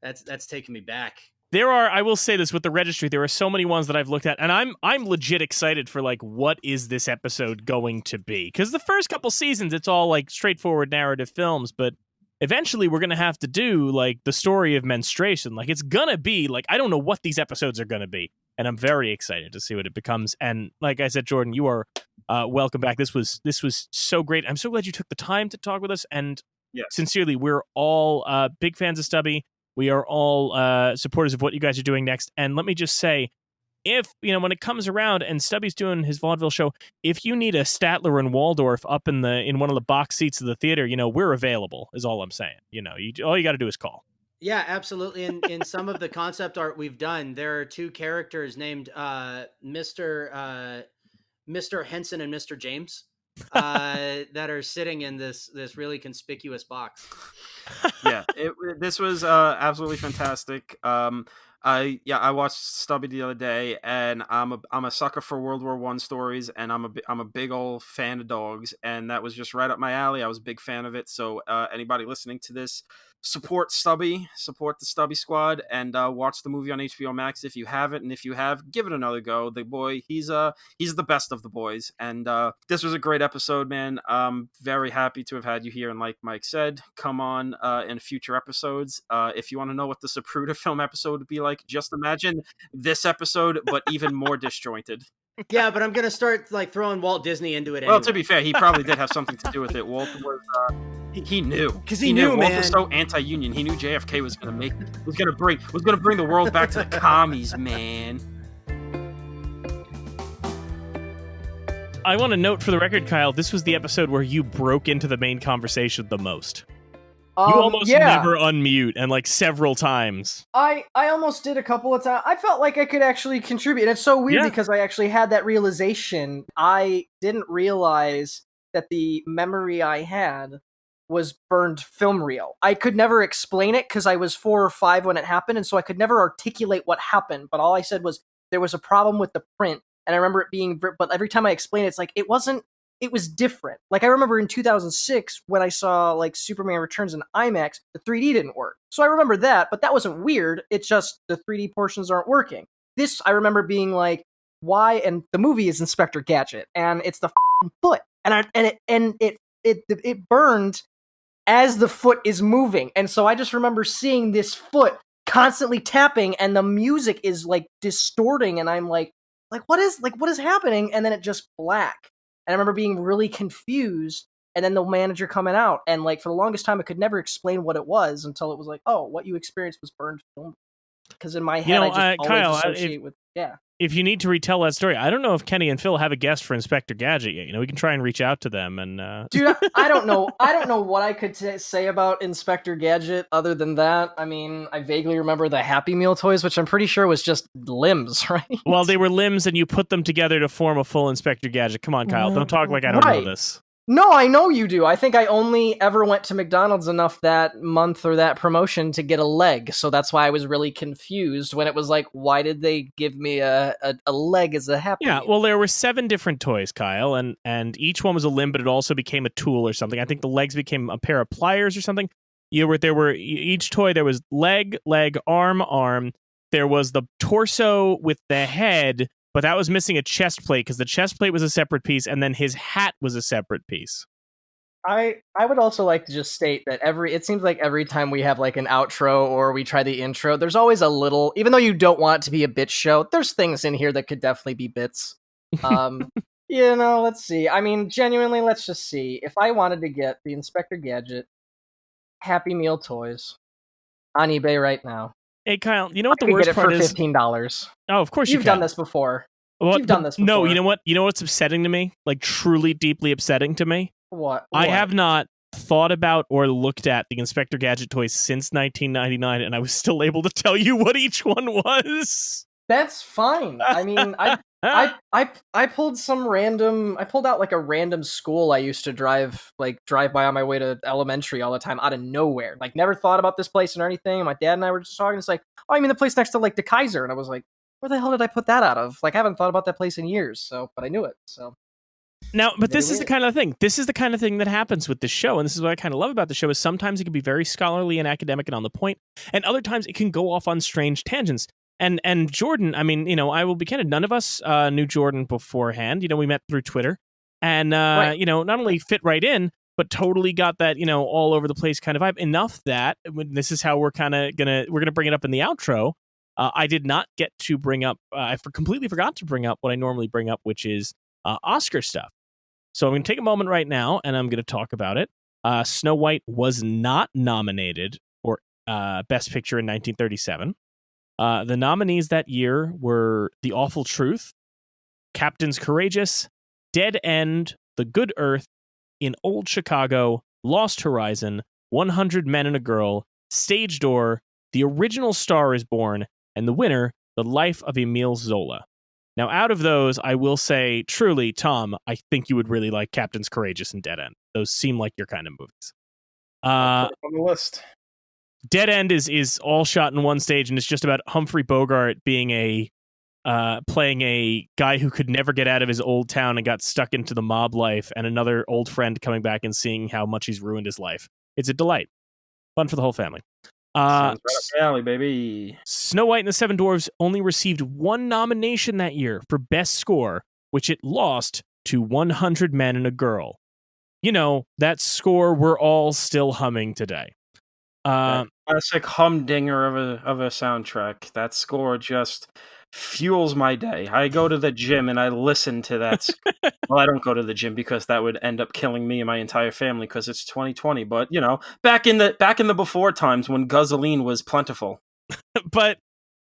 that's taking me back. I will say this with the registry, there are so many ones that I've looked at, and I'm legit excited for what is this episode going to be? Because the first couple seasons, it's all straightforward narrative films, but eventually we're going to have to do the story of menstruation. It's going to be I don't know what these episodes are going to be. And I'm very excited to see what it becomes. And like I said, Jordan, you are welcome back. This was so great. I'm so glad you took the time to talk with us. And sincerely, we're all big fans of Stubby. We are all supporters of what you guys are doing next. And let me just say, if when it comes around and Stubby's doing his vaudeville show, if you need a Statler and Waldorf up in one of the box seats of the theater, we're available. Is all I'm saying. All you got to do is call. Yeah, absolutely. And in some of the concept art we've done, there are 2 characters named Mr. Henson and Mr. James that are sitting in this really conspicuous box. Yeah, this was absolutely fantastic. I watched Stubby the other day, and I'm a sucker for World War I stories, and I'm a big old fan of dogs, and that was just right up my alley. I was a big fan of it. So anybody listening to this, support Stubby, support the Stubby Squad, and watch the movie on HBO Max if you haven't, and if you have, give it another go. The boy, he's the best of the boys, and this was a great episode, man. I'm very happy to have had you here, and like Mike said, come on in future episodes. If you want to know what the Zapruder film episode would be like, just imagine this episode, but even more disjointed. Yeah, but I'm gonna start throwing Walt Disney into it. Well, anyway. to be fair, he probably did have something to do with it. Walt was he knew because he knew, Walt man. was so anti-union. He knew JFK was gonna bring the world back to the commies, man. I want to note for the record, Kyle, this was the episode where you broke into the main conversation the most. You almost never unmute, and several times. I almost did a couple of times. I felt like I could actually contribute. And it's so weird because I actually had that realization. I didn't realize that the memory I had was burned film reel. I could never explain it because I was 4 or 5 when it happened, and so I could never articulate what happened. But all I said was there was a problem with the print, and I remember it being. But every time I explain it, it's it wasn't. It was different. I remember in 2006 when I saw Superman Returns in IMAX, the 3D didn't work. So I remember that, but that wasn't weird. It's just the 3D portions aren't working. This I remember being why? And the movie is Inspector Gadget, and it's the foot, and it burned as the foot is moving, and so I just remember seeing this foot constantly tapping, and the music is like distorting, and I'm like what is happening? And then it just black, and I remember being really confused. And then the manager coming out, and like for the longest time, I could never explain what it was until it was like, oh, what you experienced was burned film. Because in my head, I just always Kyle, associate with if you need to retell that story, I don't know if Kenny and Phil have a guest for Inspector Gadget yet. We can try and reach out to them. And dude, I don't know. I don't know what I could say about Inspector Gadget other than that. I mean, I vaguely remember the Happy Meal toys, which I'm pretty sure was just limbs, right? Well, they were limbs, and you put them together to form a full Inspector Gadget. Come on, Kyle, don't talk like I don't know this. No, I know you do. I think I only ever went to McDonald's enough that month or that promotion to get a leg, so that's why I was really confused when it was like, why did they give me a leg as a Happy Meal? Well, there were 7 different toys, Kyle, and each one was a limb, but it also became a tool or something. I think the legs became a pair of pliers or something. There were each toy, there was leg, arm. There was the torso with the head, but that was missing a chest plate because the chest plate was a separate piece, and then his hat was a separate piece. I would also like to just state that it seems like every time we have like an outro or we try the intro, there's always a little, even though you don't want it to be a bit show, there's things in here that could definitely be bits. Let's see. I mean, genuinely, let's just see. If I wanted to get the Inspector Gadget Happy Meal toys on eBay right now. Hey, Kyle, you know what the worst part is? Get it for $15. Oh, of course you've done this before. You've done this before. No, you know what? You know what's upsetting to me? Like, truly, deeply upsetting to me? What? I have not thought about or looked at the Inspector Gadget toys since 1999, and I was still able to tell you what each one was. That's fine. I mean, I pulled out like a random school I used to drive by on my way to elementary all the time out of nowhere. Like, never thought about this place or anything. My dad and I were just talking. It's like, oh, I mean the place next to like the Kaiser, and I was like, where the hell did I put that out of? Like, I haven't thought about that place in years. So, but I knew it. So now, but this is the kind of thing. This is the kind of thing that happens with this show, and this is what I kind of love about the show. Is sometimes it can be very scholarly and academic and on the point, and other times it can go off on strange tangents. And Jordan, I mean, I will be candid. None of us knew Jordan beforehand. We met through Twitter, and right. Not only fit right in, but totally got that all over the place kind of vibe. Enough that this is how we're gonna bring it up in the outro. I did not get to bring up. I completely forgot to bring up what I normally bring up, which is Oscar stuff. So I'm going to take a moment right now, and I'm going to talk about it. Snow White was not nominated for Best Picture in 1937. The nominees that year were The Awful Truth, Captains Courageous, Dead End, The Good Earth, In Old Chicago, Lost Horizon, 100 Men and a Girl, Stage Door, The Original Star is Born, and the winner, The Life of Emile Zola. Now, out of those, I will say, truly, Tom, I think you would really like Captains Courageous and Dead End. Those seem like your kind of movies. I'll put it on the list. Dead End is all shot in one stage, and it's just about Humphrey Bogart being playing a guy who could never get out of his old town and got stuck into the mob life, and another old friend coming back and seeing how much he's ruined his life. It's a delight. Fun for the whole family. Sounds right up the alley, baby. Snow White and the Seven Dwarfs only received one nomination that year for Best Score, which it lost to 100 Men and a Girl. That score we're all still humming today. Classic humdinger of a soundtrack. That score just fuels my day. I go to the gym and I listen to that. Well, I don't go to the gym because that would end up killing me and my entire family because it's 2020. But back in the before times when gasoline was plentiful. But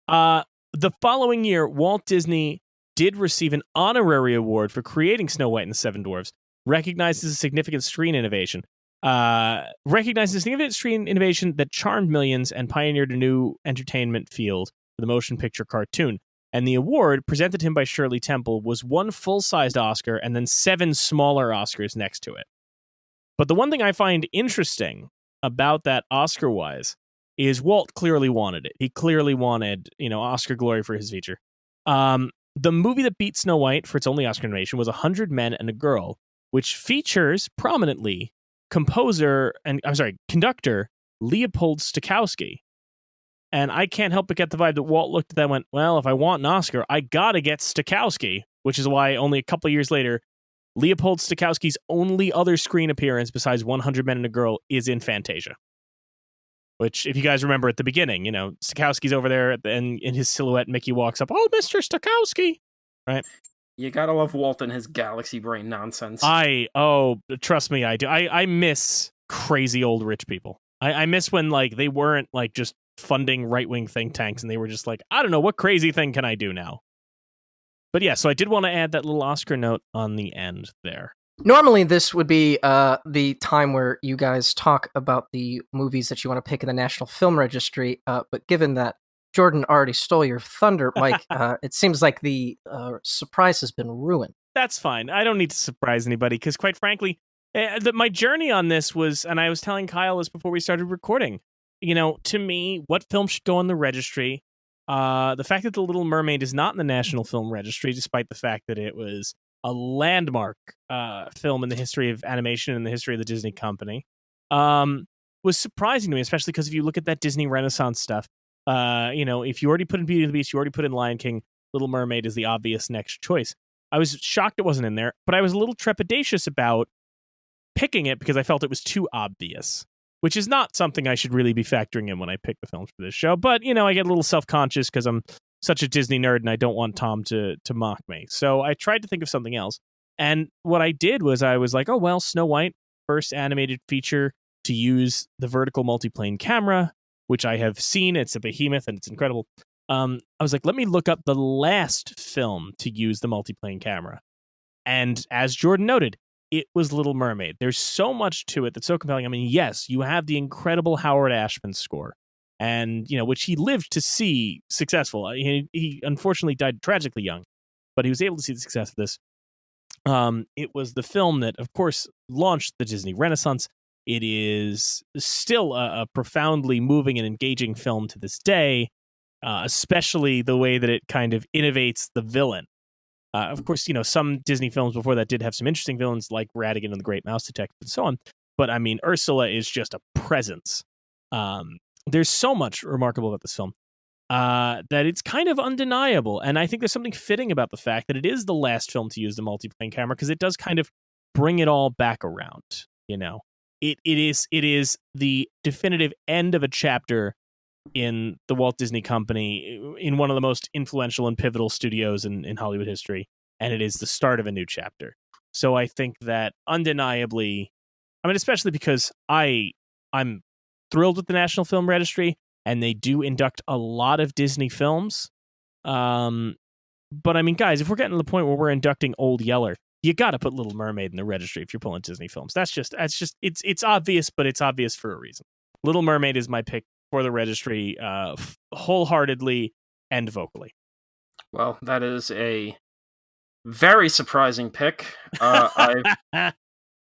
the following year, Walt Disney did receive an honorary award for creating Snow White and the Seven Dwarfs, recognized as a significant screen innovation. Recognized as a significant screen innovation that charmed millions and pioneered a new entertainment field for the motion picture cartoon. And the award, presented to him by Shirley Temple, was one full-sized Oscar and then 7 smaller Oscars next to it. But the one thing I find interesting about that Oscar-wise is Walt clearly wanted it. He clearly wanted, Oscar glory for his feature. The movie that beat Snow White for its only Oscar nomination was 100 Men and a Girl, which features prominently conductor Leopold Stokowski. And I can't help but get the vibe that Walt looked at that and went, well, if I want an Oscar, I gotta get Stokowski, which is why only a couple years later, Leopold Stokowski's only other screen appearance besides 100 Men and a Girl is in Fantasia. Which, if you guys remember at the beginning, Stokowski's over there, and in his silhouette, Mickey walks up, oh, Mr. Stokowski, right? You gotta love Walt and his galaxy brain nonsense. Trust me, I do. I miss crazy old rich people. I miss when, like, they weren't, like, just funding right-wing think tanks, and they were just like, I don't know, what crazy thing can I do now? But yeah, so I did want to add that little Oscar note on the end there. Normally, this would be the time where you guys talk about the movies that you want to pick in the National Film Registry, but given that Jordan already stole your thunder, Mike, it seems like the surprise has been ruined. That's fine. I don't need to surprise anybody, because quite frankly, my journey on this was, and I was telling Kyle this before we started recording, to me, what film should go on the registry? The fact that The Little Mermaid is not in the National Film Registry, despite the fact that it was a landmark film in the history of animation and the history of the Disney company, was surprising to me, especially because if you look at that Disney Renaissance stuff, if you already put in Beauty and the Beast, you already put in Lion King, Little Mermaid is the obvious next choice. I was shocked it wasn't in there, but I was a little trepidatious about picking it because I felt it was too obvious, which is not something I should really be factoring in when I pick the films for this show. But, I get a little self-conscious because I'm such a Disney nerd and I don't want Tom to mock me. So I tried to think of something else. And what I did was I was like, oh, well, Snow White, first animated feature to use the vertical multiplane camera, which I have seen. It's a behemoth and it's incredible. I was like, let me look up the last film to use the multiplane camera. And as Jordan noted, it was Little Mermaid. There's so much to it that's so compelling. I mean, yes, you have the incredible Howard Ashman score, and which he lived to see successful. He unfortunately died tragically young, but he was able to see the success of this. It was the film that, of course, launched the Disney Renaissance. It is still a profoundly moving and engaging film to this day, especially the way that it kind of innovates the villain. Of course, some Disney films before that did have some interesting villains like Ratigan and the Great Mouse Detective and so on. But I mean, Ursula is just a presence. There's so much remarkable about this film that it's kind of undeniable. And I think there's something fitting about the fact that it is the last film to use the multiplane camera, because it does kind of bring it all back around. It is the definitive end of a chapter in the Walt Disney Company, in one of the most influential and pivotal studios in Hollywood history, and it is the start of a new chapter. So I think that undeniably, especially because I'm thrilled with the National Film Registry, and they do induct a lot of Disney films. But guys, if we're getting to the point where we're inducting Old Yeller, you got to put Little Mermaid in the registry if you're pulling Disney films. It's obvious, but it's obvious for a reason. Little Mermaid is my pick for the registry, wholeheartedly and vocally. Well, that is a very surprising pick. I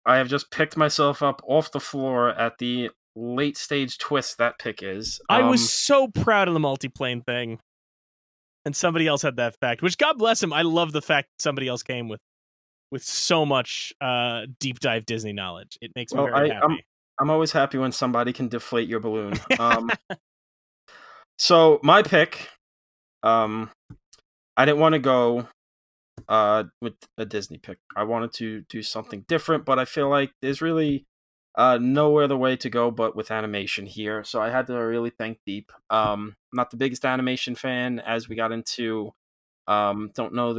have just picked myself up off the floor at the late stage twist that pick is. I was so proud of the multiplane thing, and somebody else had that fact, which, God bless him, I love the fact that somebody else came with so much deep dive Disney knowledge. It makes me very happy. I'm always happy when somebody can deflate your balloon. So my pick, I didn't want to go with a Disney pick. I wanted to do something different, but I feel like there's really no other way to go but with animation here. So I had to really think deep. I'm not the biggest animation fan, as we got into. Don't have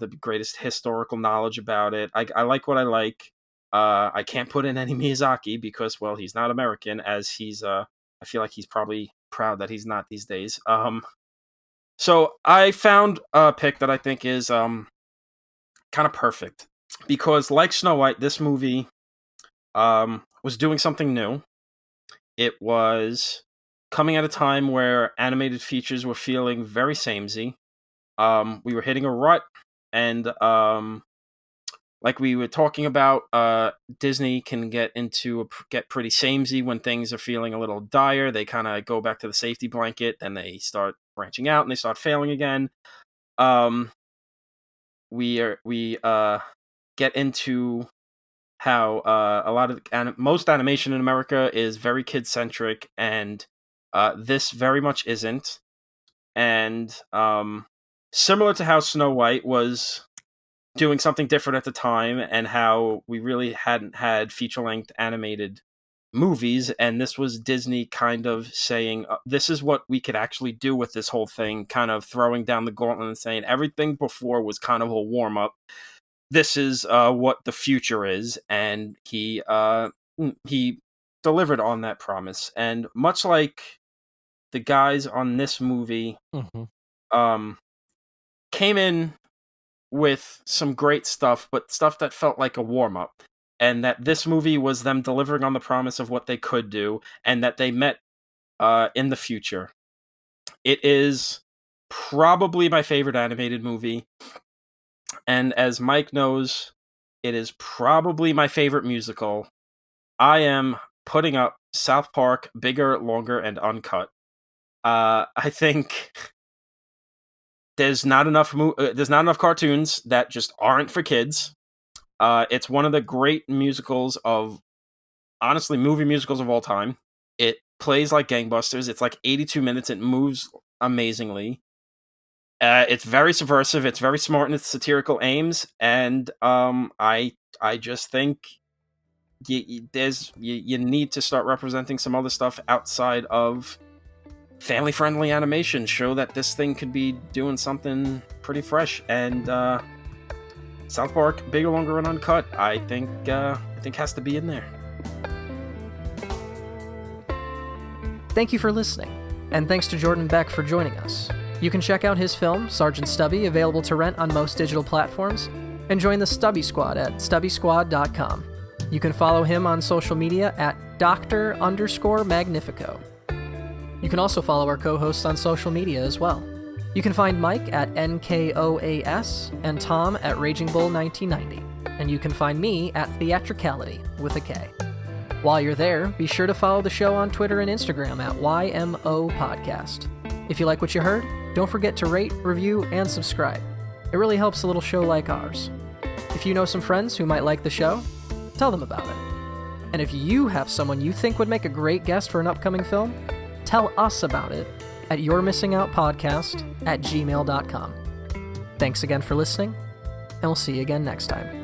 the greatest historical knowledge about it. I like what I like. I can't put in any Miyazaki because, well, he's not American, as he's I feel like he's probably proud that he's not these days. So I found a pick that I think is kind of perfect, because like Snow White, this movie was doing something new. It was coming at a time where animated features were feeling very samey. We were hitting a rut, and like we were talking about, Disney can get pretty samey when things are feeling a little dire. They kind of go back to the safety blanket, then they start branching out and they start failing again. We get into how most animation in America is very kid centric, and This very much isn't. And similar to how Snow White was doing something different at the time, and how we really hadn't had feature-length animated movies, and this was Disney kind of saying, this is what we could actually do with this whole thing, kind of throwing down the gauntlet and saying everything before was kind of a warm-up. This is what the future is, and he delivered on that promise. And much like the guys on this movie came in with some great stuff, but stuff that felt like a warm-up, and that this movie was them delivering on the promise of what they could do, and that they met in the future. It is probably my favorite animated movie, and as Mike knows, it is probably my favorite musical. I am putting up South Park Bigger, Longer, and Uncut. I think there's not enough cartoons that just aren't for kids. It's one of the great musicals of, honestly, movie musicals of all time. It plays like gangbusters. It's like 82 minutes. It moves amazingly. It's very subversive. It's very smart in its satirical aims, and I just think you need to start representing some other stuff outside of family-friendly animation. Show that this thing could be doing something pretty fresh, and South Park, Bigger, Longer, and Uncut, I think has to be in there. Thank you for listening, and thanks to Jordan Beck for joining us. You can check out his film, Sergeant Stubby, available to rent on most digital platforms, and join the Stubby Squad at stubbysquad.com. You can follow him on social media at Dr_Magnifico. You can also follow our co-hosts on social media as well. You can find Mike at NKOAS and Tom at Raging Bull 1990. And you can find me at Theatricality with a K. While you're there, be sure to follow the show on Twitter and Instagram at YMO Podcast. If you like what you heard, don't forget to rate, review, and subscribe. It really helps a little show like ours. If you know some friends who might like the show, tell them about it. And if you have someone you think would make a great guest for an upcoming film, tell us about it at yourmissingoutpodcast@gmail.com. Thanks again for listening, and we'll see you again next time.